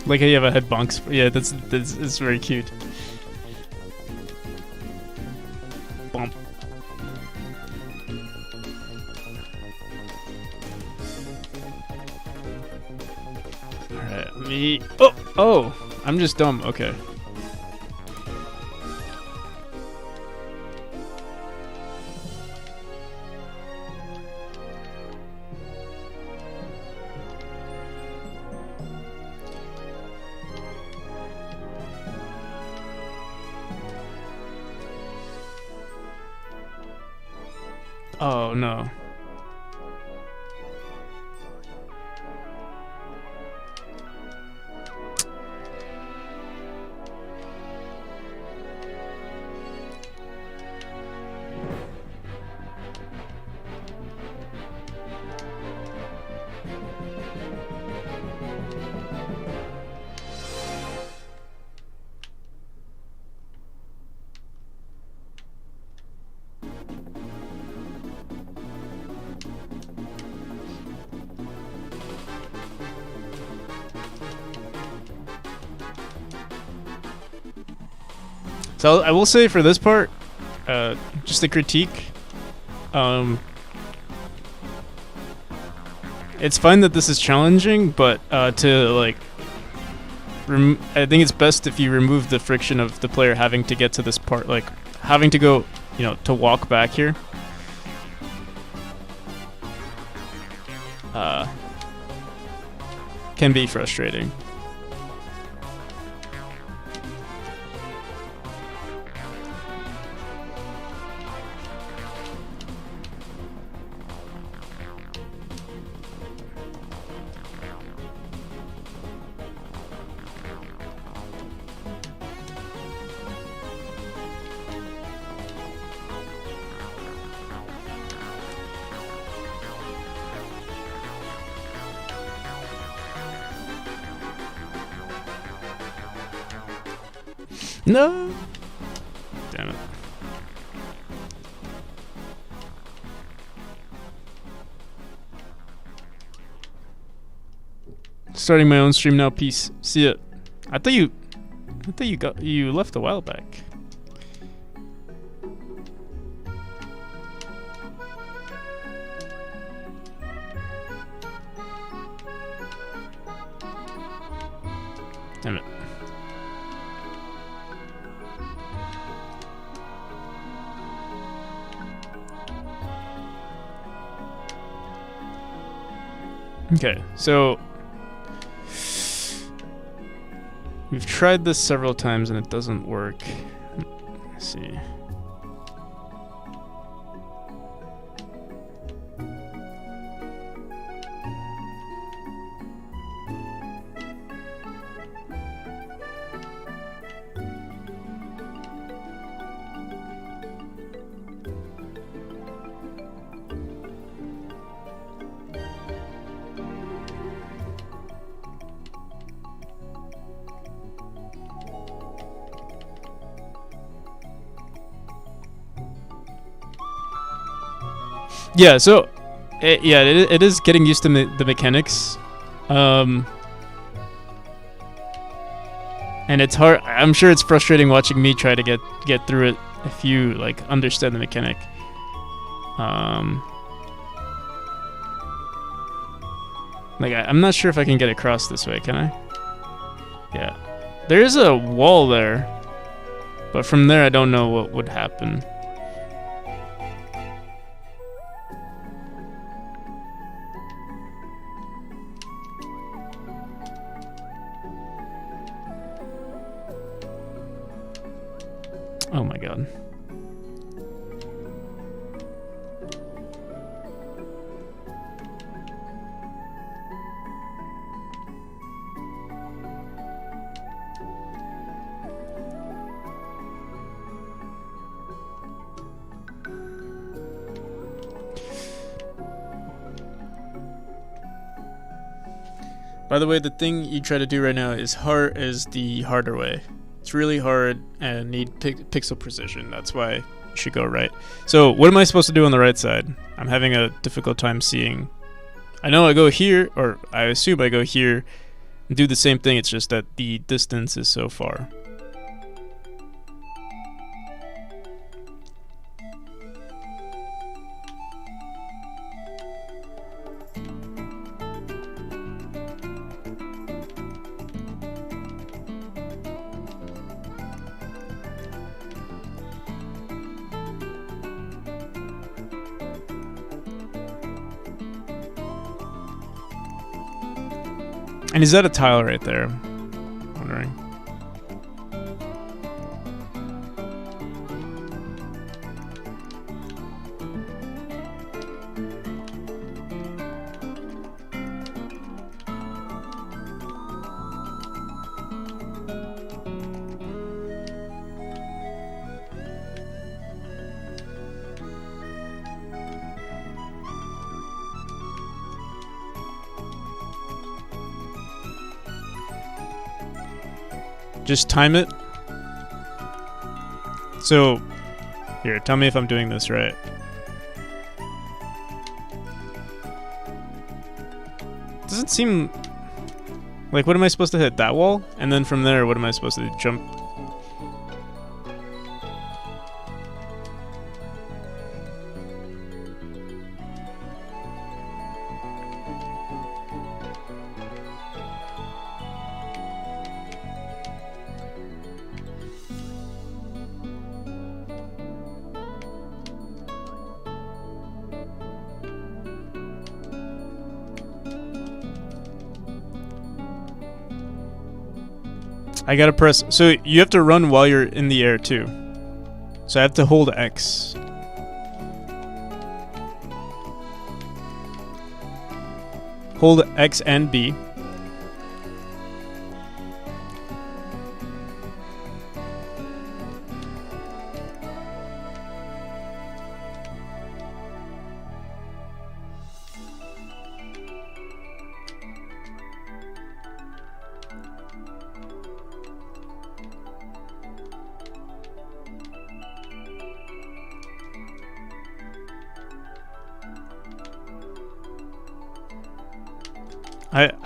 Like how you have a head bonks. Yeah, that's it's very cute. Bump. Alright, me. Oh! I'm just dumb. Okay. Oh no. So I will say for this part, just a critique. It's fine that this is challenging, but to like, I think it's best if you remove the friction of the player having to get to this part, like having to go, to walk back here. Can be frustrating. No! Damn it. Starting my own stream now, peace. See ya. I thought you left a while back. Damn it. Okay, so we've tried this several times and it doesn't work. Let's see. Yeah, so it is getting used to the mechanics, and it's hard. I'm sure it's frustrating watching me try to get through it if you like understand the mechanic. I'm not sure if I can get across this way. Can I? Yeah, there is a wall there, but from there I don't know what would happen. Oh my god. By the way, the thing you try to do right now is the harder way. It's really hard and need pixel precision. That's why you should go right. So what am I supposed to do on the right side? I'm having a difficult time seeing. I know I go here, or I assume I go here, do the same thing, it's just that the distance is so far. And is that a tile right there? I'm wondering. Just time it. So, here, tell me if I'm doing this right. Doesn't seem like, what am I supposed to hit? That wall? And then from there, what am I supposed to do? Jump? I gotta press. So you have to run while you're in the air too. So I have to hold X. Hold X and B.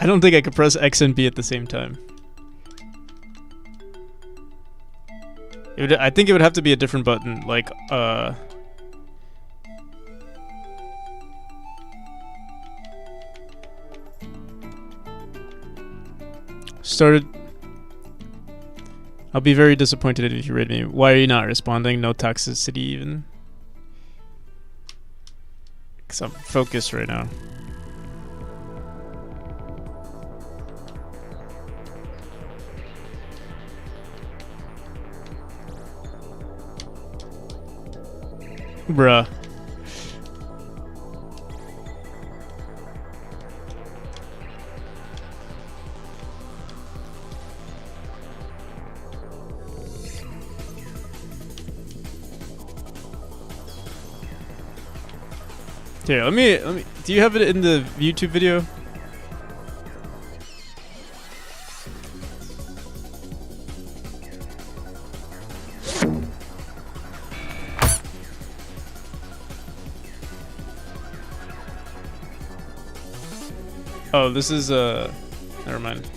I don't think I could press X and B at the same time. I think it would have to be a different button, like, started. I'll be very disappointed if you read me. Why are you not responding? No toxicity even. Because I'm focused right now. Bruh. Here, let me. Do you have it in the YouTube video? Oh, this is never mind.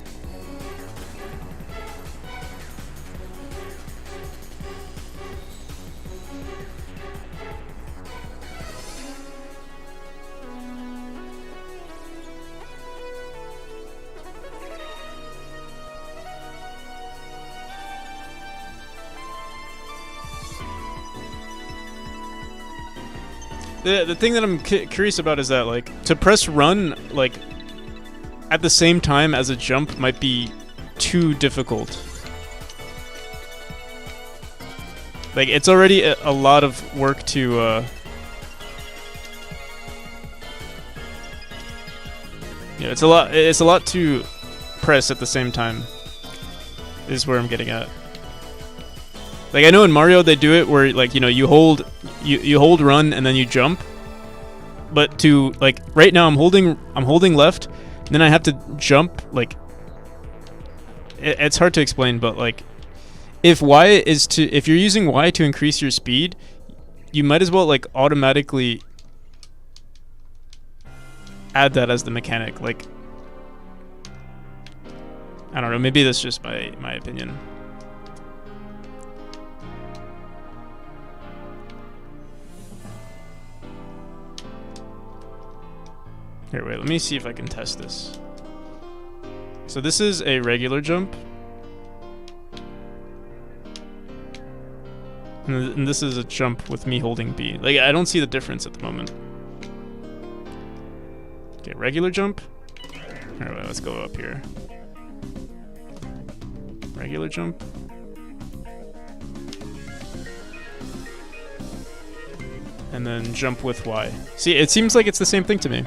The thing that I'm curious about is that, like, to press run, like, at the same time as a jump might be too difficult. Like, it's already a lot of work to, yeah, it's a lot to press at the same time, is where I'm getting at. Like, I know in Mario they do it where, like, you know, you hold run and then you jump. But to, like, right now I'm holding left, and then I have to jump. Like, it's hard to explain, but, like, if you're using Y to increase your speed, you might as well, like, automatically add that as the mechanic. Like, I don't know, maybe that's just my opinion. Here, wait, let me see if I can test this. So this is a regular jump. And this is a jump with me holding B. Like, I don't see the difference at the moment. Okay, regular jump. Alright, wait, let's go up here. Regular jump. And then jump with Y. See, it seems like it's the same thing to me.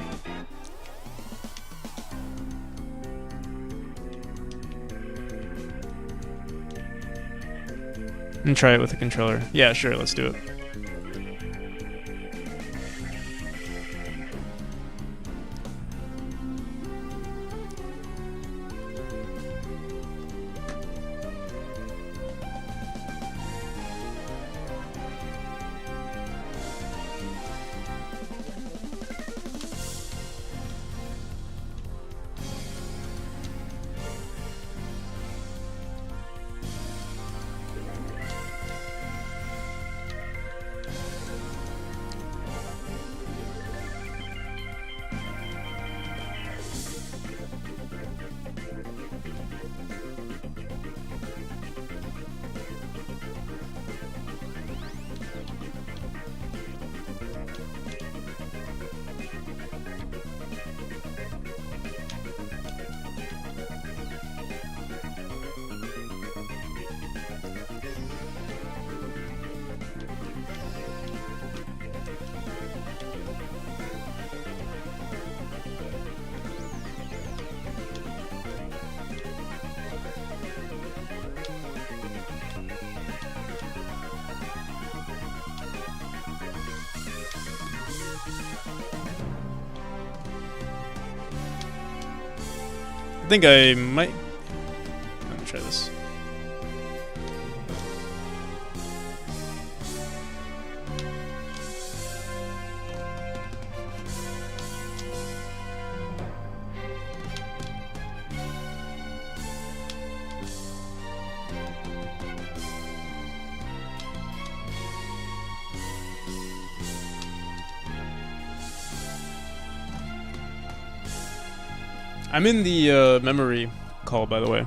And try it with a controller. Yeah, sure, let's do it. I think I might... Let me try this. I'm in the memory call, by the way.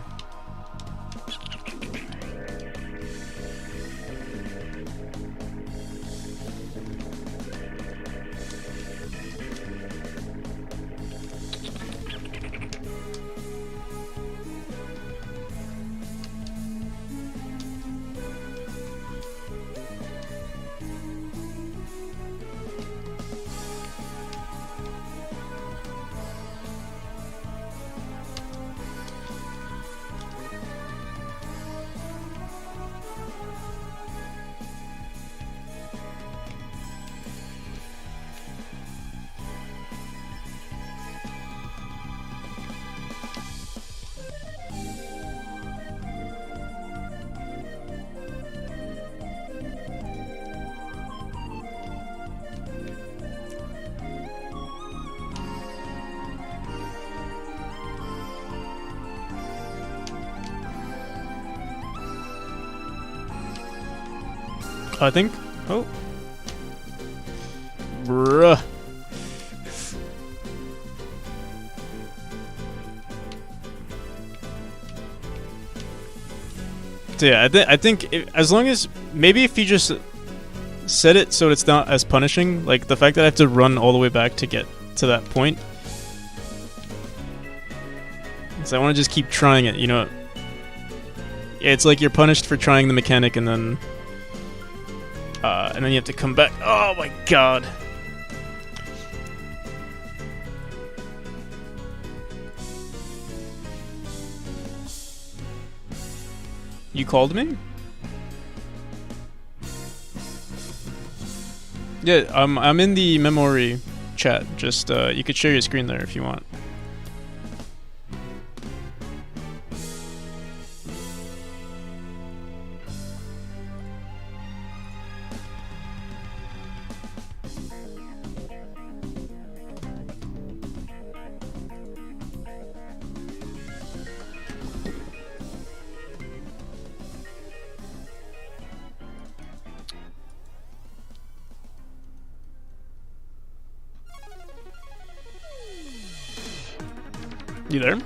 I think. Oh. Bruh. So yeah, I think as long as maybe if you just set it so it's not as punishing, like the fact that I have to run all the way back to get to that point. So I want to just keep trying it, you know. Yeah, it's like you're punished for trying the mechanic and then you have to come back. Oh my god. You called me? Yeah, I'm in the memory chat. Just you could share your screen there if you want. You there?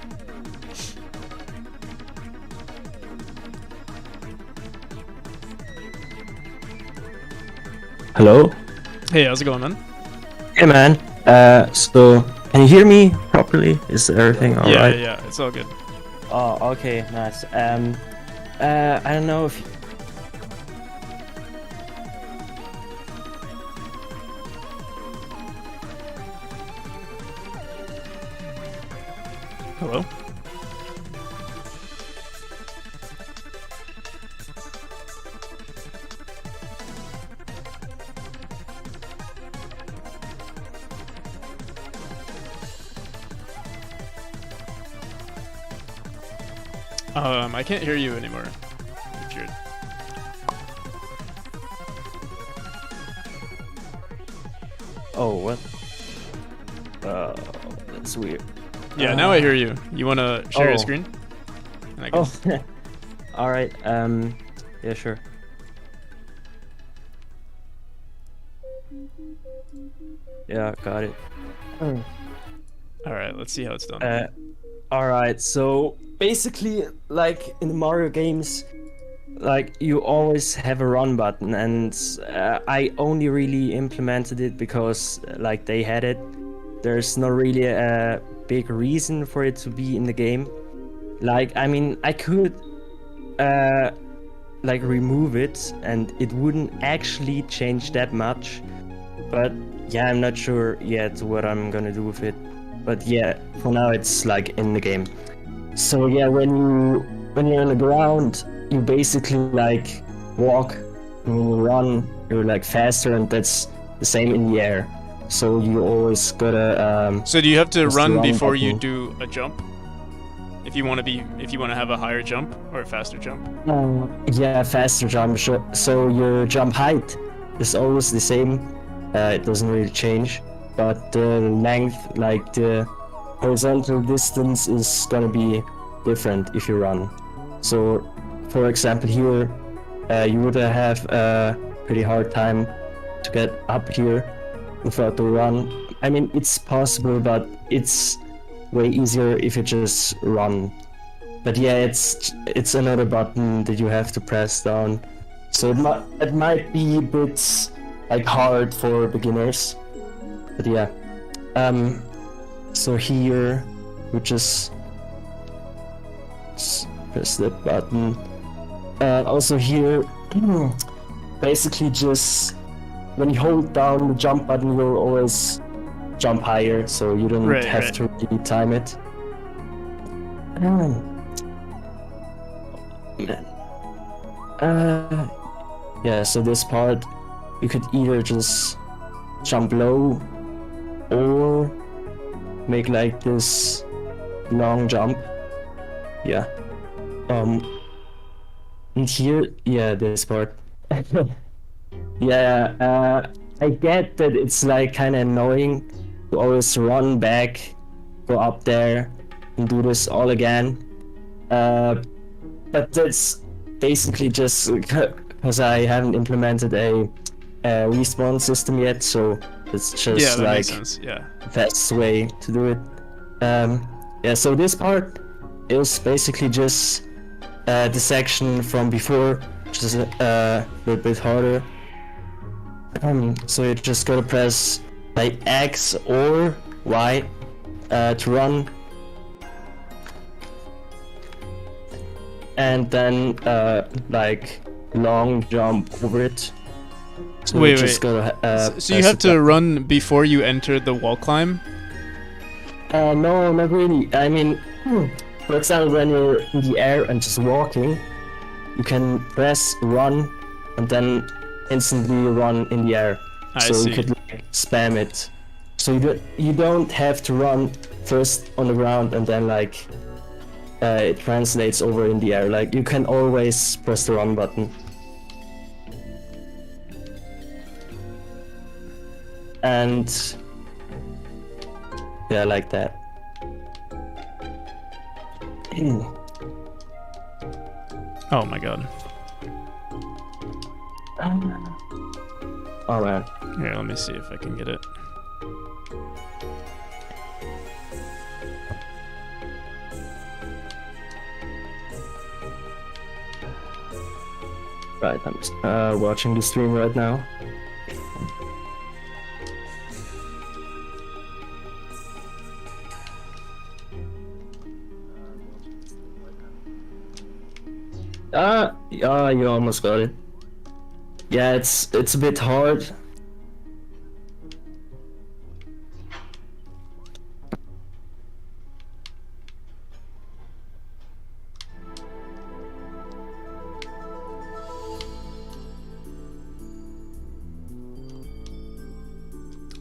Hello? Hey, how's it going, man? Hey man. So can you hear me properly? Is everything alright? Yeah, it's all good. Oh, okay, nice. I don't know if Hello? I can't hear you anymore. Richard. Oh, what? That's weird. Yeah, now I hear you. You wanna share your Oh. screen? And I Oh, guess- alright. Yeah, sure. Yeah, got it. Alright, let's see how it's done. Alright, so basically, like in the Mario games, like you always have a run button, and I only really implemented it because like they had it. There's not really a big reason for it to be in the game. Like, I mean, I could like remove it and it wouldn't actually change that much, but yeah, I'm not sure yet what I'm gonna do with it. But yeah, for now it's like in the game. So yeah, when you're on the ground, you basically like walk. When you run, you're like faster, and that's the same in the air. So you always gotta So do you have to press the run run before you button. do a jump? If you want to have a higher jump or a faster jump? Yeah, faster jump. So your jump height is always the same. It doesn't really change, but the length, like the horizontal distance, is gonna be different if you run. So, for example, here you would have a pretty hard time to get up here without the run. I mean, it's possible, but it's way easier if you just run. But yeah, it's another button that you have to press down. So it might be a bit like hard for beginners. But yeah. So here we just press that button. Also here, basically just when you hold down the jump button, you'll always jump higher, so you don't have to really time it. Yeah, so this part, you could either just jump low or make like this long jump. Yeah. And here, yeah, this part. Yeah, I get that it's like kind of annoying to always run back, go up there, and do this all again. But that's basically just because I haven't implemented a respawn system yet, so it's just that like makes sense. Yeah. the fastest way to do it. Yeah, so this part is basically just the section from before, which is a little bit harder. So you just gotta press like X or Y to run, and then like long jump over it. So Wait, you just gotta, So you have to run before you enter the wall climb? No, not really. I mean, for example, when you're in the air and just walking, you can press run and then instantly run in the air. I So see. you could like spam it. So you don't have to run first on the ground and then like it translates over in the air. Like you can always press the run button. And yeah, like that. Oh my god. Oh man. Here, let me see if I can get it. Right, I'm watching the stream right now. You almost got it. Yeah, it's a bit hard.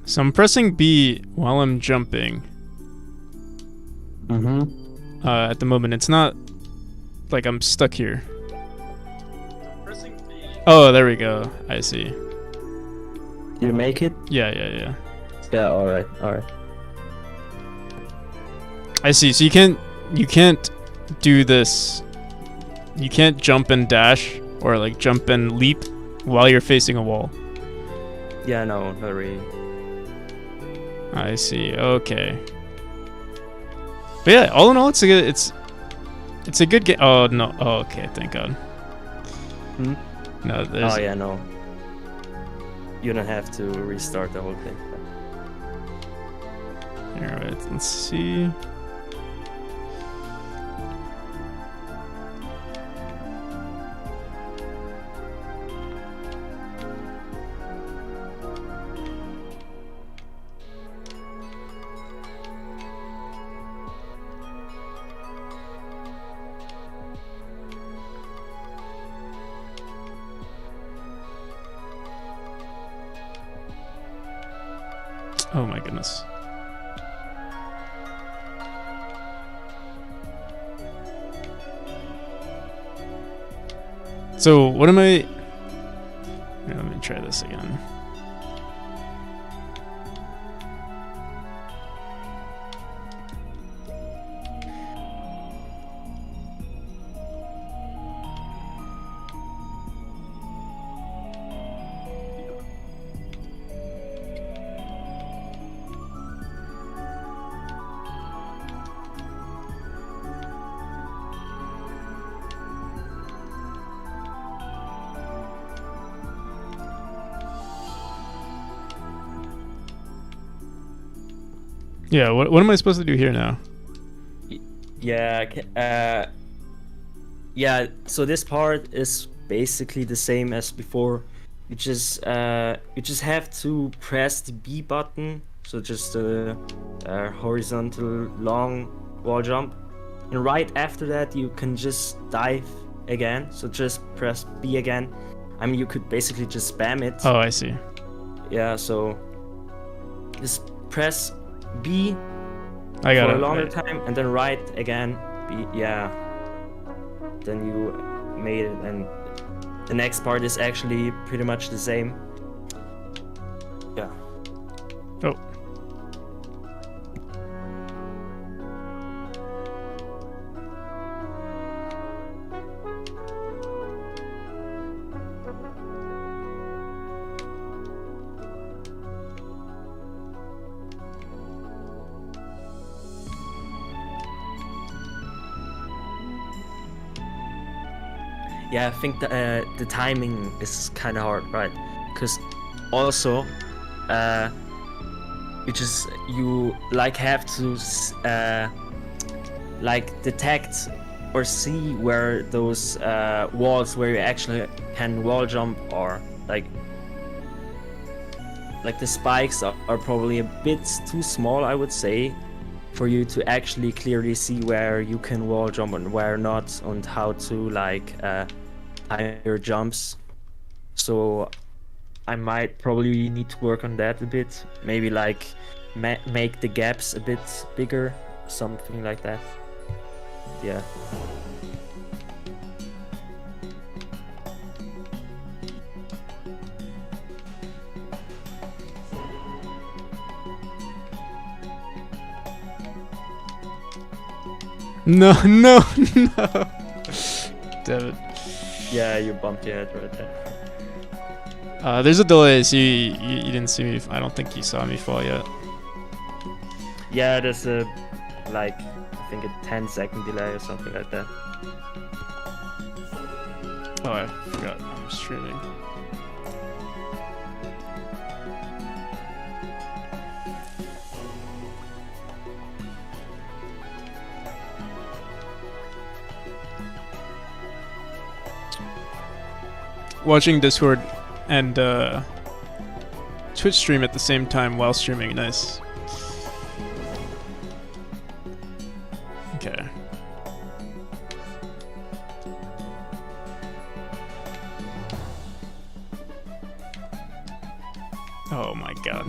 So I'm pressing B while I'm jumping. Mm-hmm. At the moment, it's not like I'm stuck here. Oh, there we go. I see. You make it? Yeah. Yeah. All right. I see. So you can't do this. You can't jump and dash or like jump and leap while you're facing a wall. Yeah. No, not really. I see. Okay. But yeah, all in all, it's a good game. Oh no. Oh, okay. Thank God. Hmm? No, there's. Oh yeah, no. You don't have to restart the whole thing. Alright, let's see. Oh my goodness. So what am I... Here, let me try this again. Yeah, what am I supposed to do here now? Yeah. Yeah. So this part is basically the same as before. You just have to press the B button. So just a horizontal long wall jump, and right after that you can just dive again. So just press B again. I mean, you could basically just spam it. Oh, I see. Yeah. So just press B I got for it. a longer Right. time, and then right again. B, yeah. Then you made it, and the next part is actually pretty much the same. Yeah. Oh. Yeah, I think the timing is kind of hard, right? Because also, you like have to like detect or see where those walls where you actually can wall jump are. Like the spikes are probably a bit too small, I would say, for you to actually clearly see where you can wall jump and where not, and how to like time your jumps. So I might probably need to work on that a bit. Maybe like make the gaps a bit bigger, something like that. Yeah. No. Damn it. Yeah, you bumped your head right there. There's a delay, so you didn't see me. I don't think you saw me fall yet. Yeah, there's a like I think a 10-second delay or something like that. Oh, I forgot I'm streaming. Watching Discord and Twitch stream at the same time while streaming, nice. Okay. Oh my god.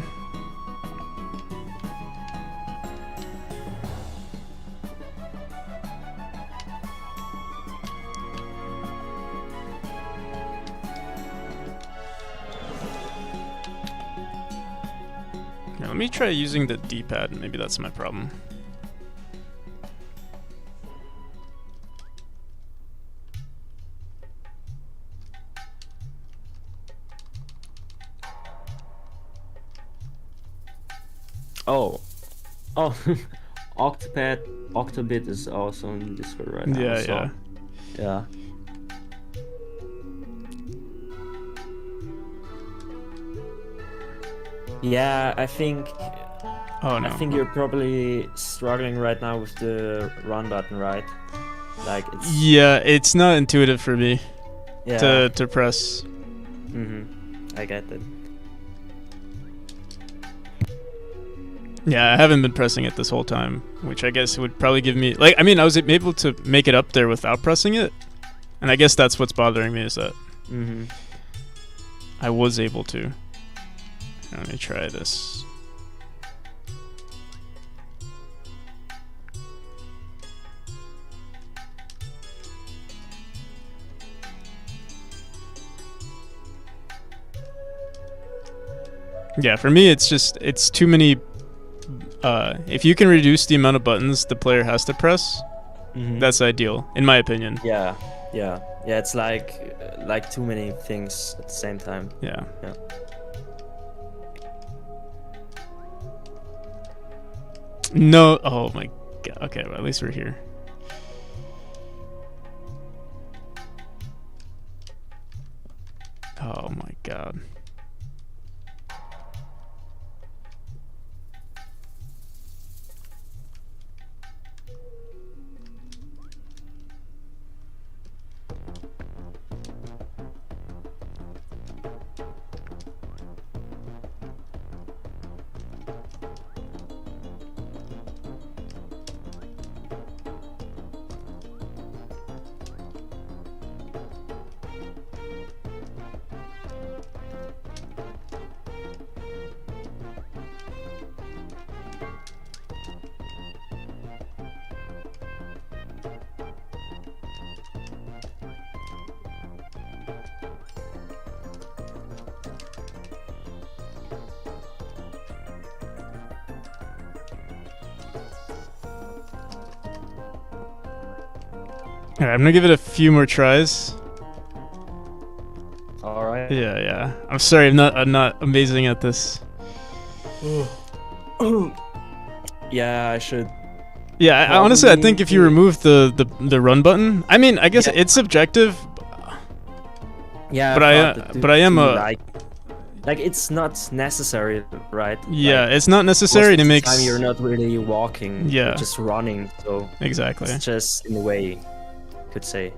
Here, let me try using the D-pad. Maybe that's my problem. Oh, Octobit is also on Discord right now. Yeah, so, yeah. Yeah, I think Oh no. I think you're probably struggling right now with the run button, right? Like it's Yeah, it's not intuitive for me yeah. to press. I get it. Yeah, I haven't been pressing it this whole time, which I guess would probably give me like I mean I was able to make it up there without pressing it, and I guess that's what's bothering me is that I was able to. Let me try this. Yeah, for me it's too many. If you can reduce the amount of buttons the player has to press, that's ideal, in my opinion. Yeah. It's like too many things at the same time. Yeah. Yeah. No. Oh my god. Okay, well, at least we're here. Oh my god. Alright, I'm gonna give it a few more tries. All right. Yeah. I'm sorry, I'm not amazing at this. Yeah, I should. Yeah, I honestly, I think if you Probably- remove the run button, I mean, I guess Yeah. it's subjective. Yeah, But I am a- like it's not necessary, right? Yeah, Like, it's not necessary most to of the make. time you're not really walking. Yeah. You're just running. So Exactly. it's just in a way, could say.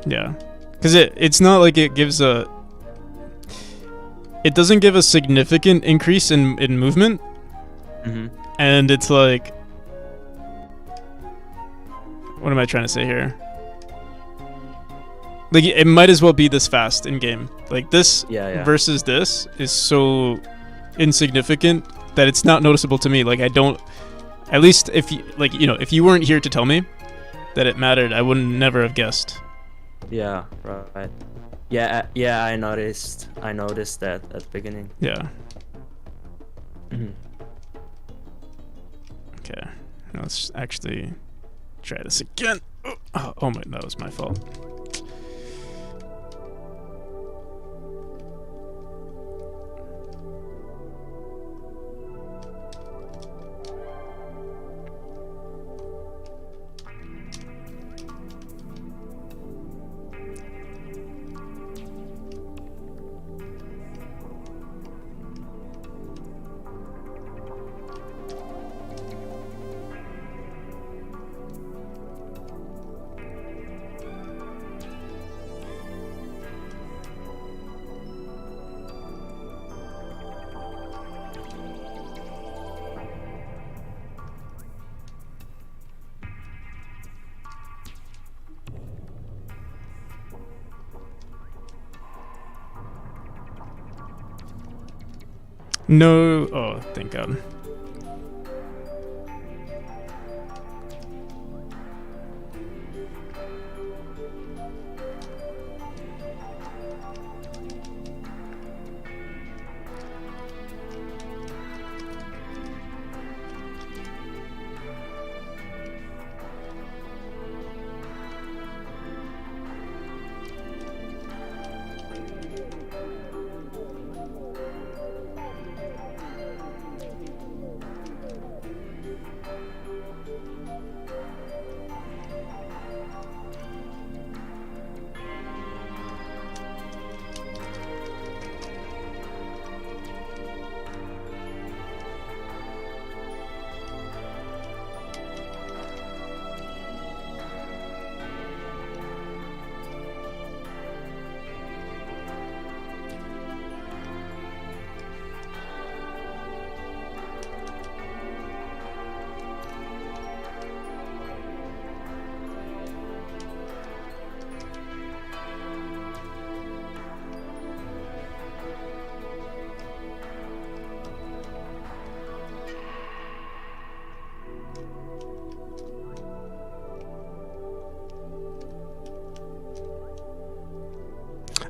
Yeah, because it's not like it gives a. It doesn't give a significant increase in movement, and it's like. What am I trying to say here? Like it might as well be this fast in game. Like this Yeah. versus this is so insignificant that it's not noticeable to me. Like I don't. At least if you if you weren't here to tell me that it mattered, I would never have guessed. Yeah. Right. Yeah. I noticed that at the beginning. Yeah. Okay. Now let's actually try this again. Oh my, that was my fault. No. Oh, thank God.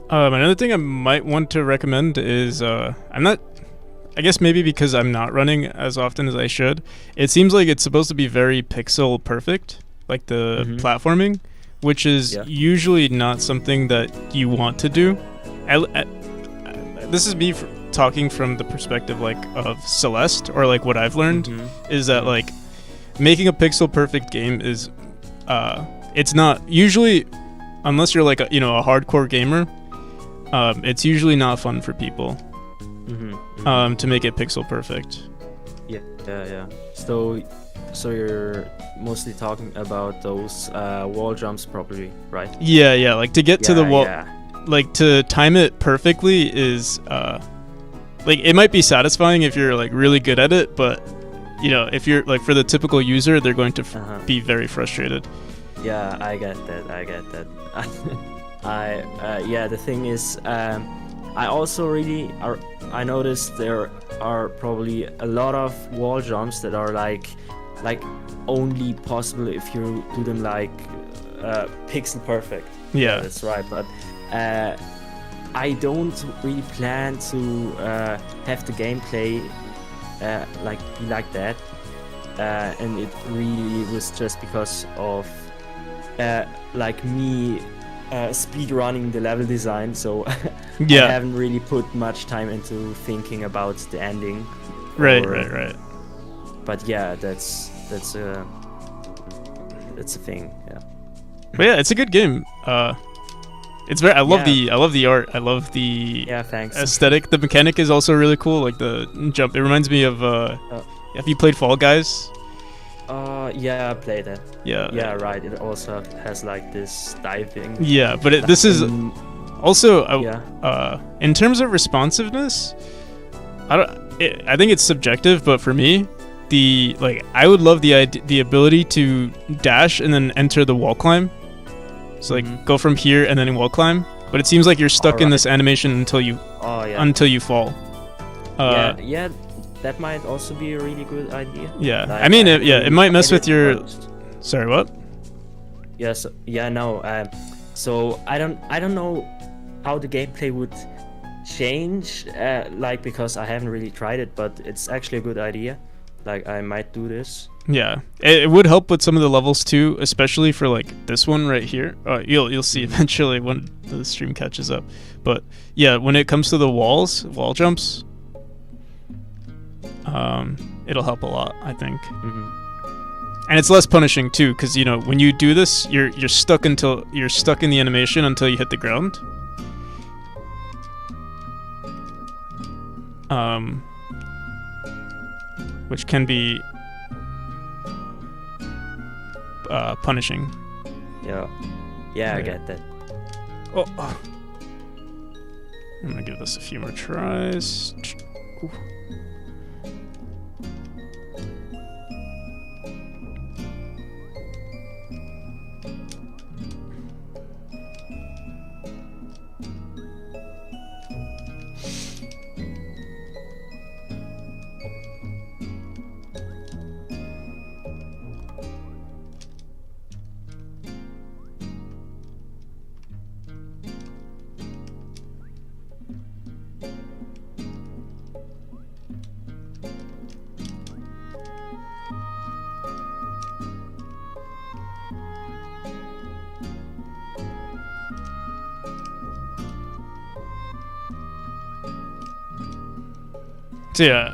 Another thing I might want to recommend is I'm not. I guess maybe because I'm not running as often as I should. It seems like it's supposed to be very pixel perfect, like the platforming, which is usually not something that you want to do. This is me talking from the perspective like of Celeste, or like what I've learned is that like making a pixel perfect game is it's not usually, unless you're like a hardcore gamer, it's usually not fun for people to make it pixel perfect. Yeah. So you're mostly talking about those wall jumps, probably, right? Yeah. Like to get to the wall, like to time it perfectly is like it might be satisfying if you're like really good at it, but if you're like for the typical user, they're going to be very frustrated. Yeah, I get that. The thing is, I also I noticed there are probably a lot of wall jumps that are like only possible if you do them like pixel perfect. Yeah, that's right. But I don't really plan to have the gameplay be like that, and it really was just because of like me speed running the level design, so I haven't really put much time into thinking about the ending. Right. But yeah, that's a thing. Yeah. But yeah, it's a good game. It's very. I love the art. I love the thanks. aesthetic. The mechanic is also really cool. Like the jump. It reminds me of. Have you played Fall Guys? Yeah, I played that. Yeah, right. It also has like this diving. Yeah, but this is also in terms of responsiveness. I think it's subjective, but for me, I would love the ability to dash and then enter the wall climb. So like go from here and then wall climb. But it seems like you're stuck in this animation until you fall. Yeah. That might also be a really good idea. Yeah, like, I mean, it might mess with your. Sorry, what? Yes. Yeah. No. So I don't know how the gameplay would change. Because I haven't really tried it, but it's actually a good idea. Like I might do this. Yeah, it would help with some of the levels too, especially for like this one right here. You'll see eventually when the stream catches up. But yeah, when it comes to the wall jumps. It'll help a lot, I think. And it's less punishing too, because when you do this, you're stuck in the animation until you hit the ground. Which can be punishing. Yeah, I get that. Oh. I'm gonna give this a few more tries. Ooh. So yeah,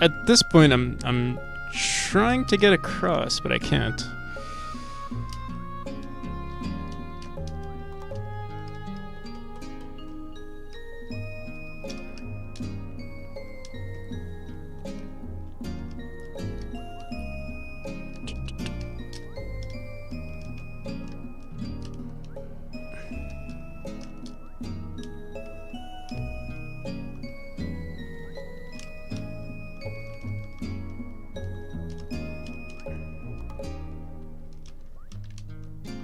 at this point I'm trying to get across, but I can't.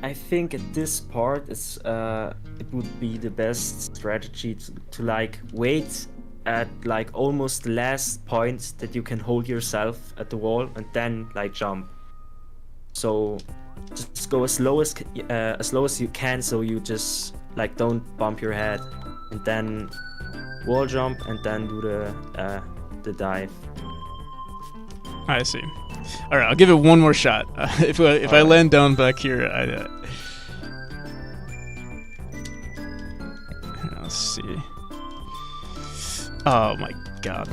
I think at this part it would be the best strategy to like wait at like almost the last point that you can hold yourself at the wall and then like jump. So just go as low as you can, so you just like don't bump your head, and then wall jump and then do the dive. I see. All right, I'll give it one more shot. If I land down back here, let's see. Oh my god.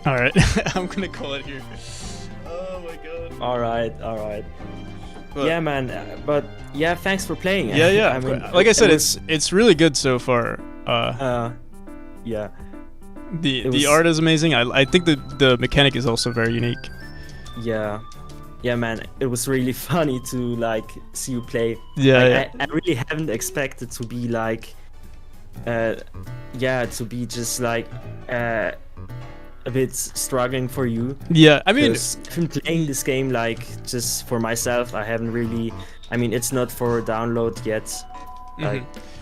All right, I'm gonna call it here. Oh my god. All right. But, yeah, man. But yeah, thanks for playing. Yeah. I mean, like I said, it's really good so far. Yeah. The art is amazing. I think the mechanic is also very unique. Yeah, man. It was really funny to like see you play. Yeah, I really haven't expected to be like, to be just like a bit struggling for you. Yeah, I mean, I've been playing this game like just for myself. I haven't really. I mean, it's not for download yet.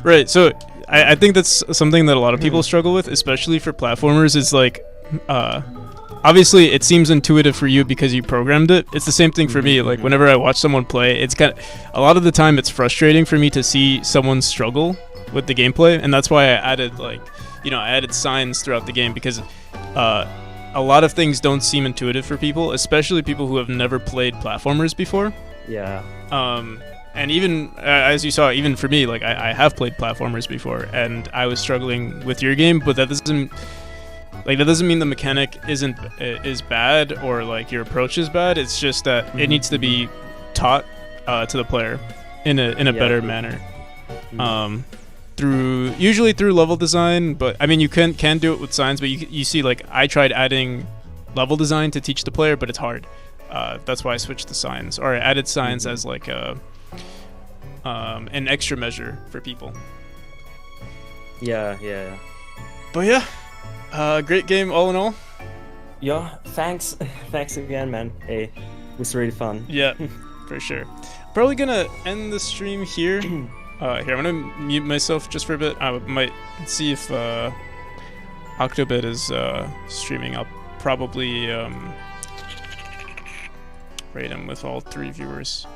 Right. So I think that's something that a lot of people struggle with, especially for platformers. Is like, obviously it seems intuitive for you because you programmed it. It's the same thing for me. Like whenever I watch someone play, it's kind of a lot of the time it's frustrating for me to see someone struggle with the gameplay, and that's why I added I added signs throughout the game because a lot of things don't seem intuitive for people, especially people who have never played platformers before. Yeah. And even as you saw, even for me, like I have played platformers before, and I was struggling with your game, but that doesn't mean the mechanic is bad or like your approach is bad. It's just that it needs to be taught to the player in a better manner. Usually through level design, but I mean you can do it with signs, but you see, like I tried adding level design to teach the player, but it's hard. That's why I switched to signs, or I added signs as like an extra measure for people. Yeah. But yeah, great game all in all. Yeah, thanks again, man. Hey, it was really fun. Yeah, for sure. Probably gonna end the stream here. Here, I'm gonna mute myself just for a bit. I might see if Octobit is streaming. I'll probably rate him with all 3 viewers.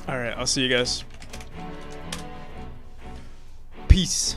Alright, I'll see you guys. Peace.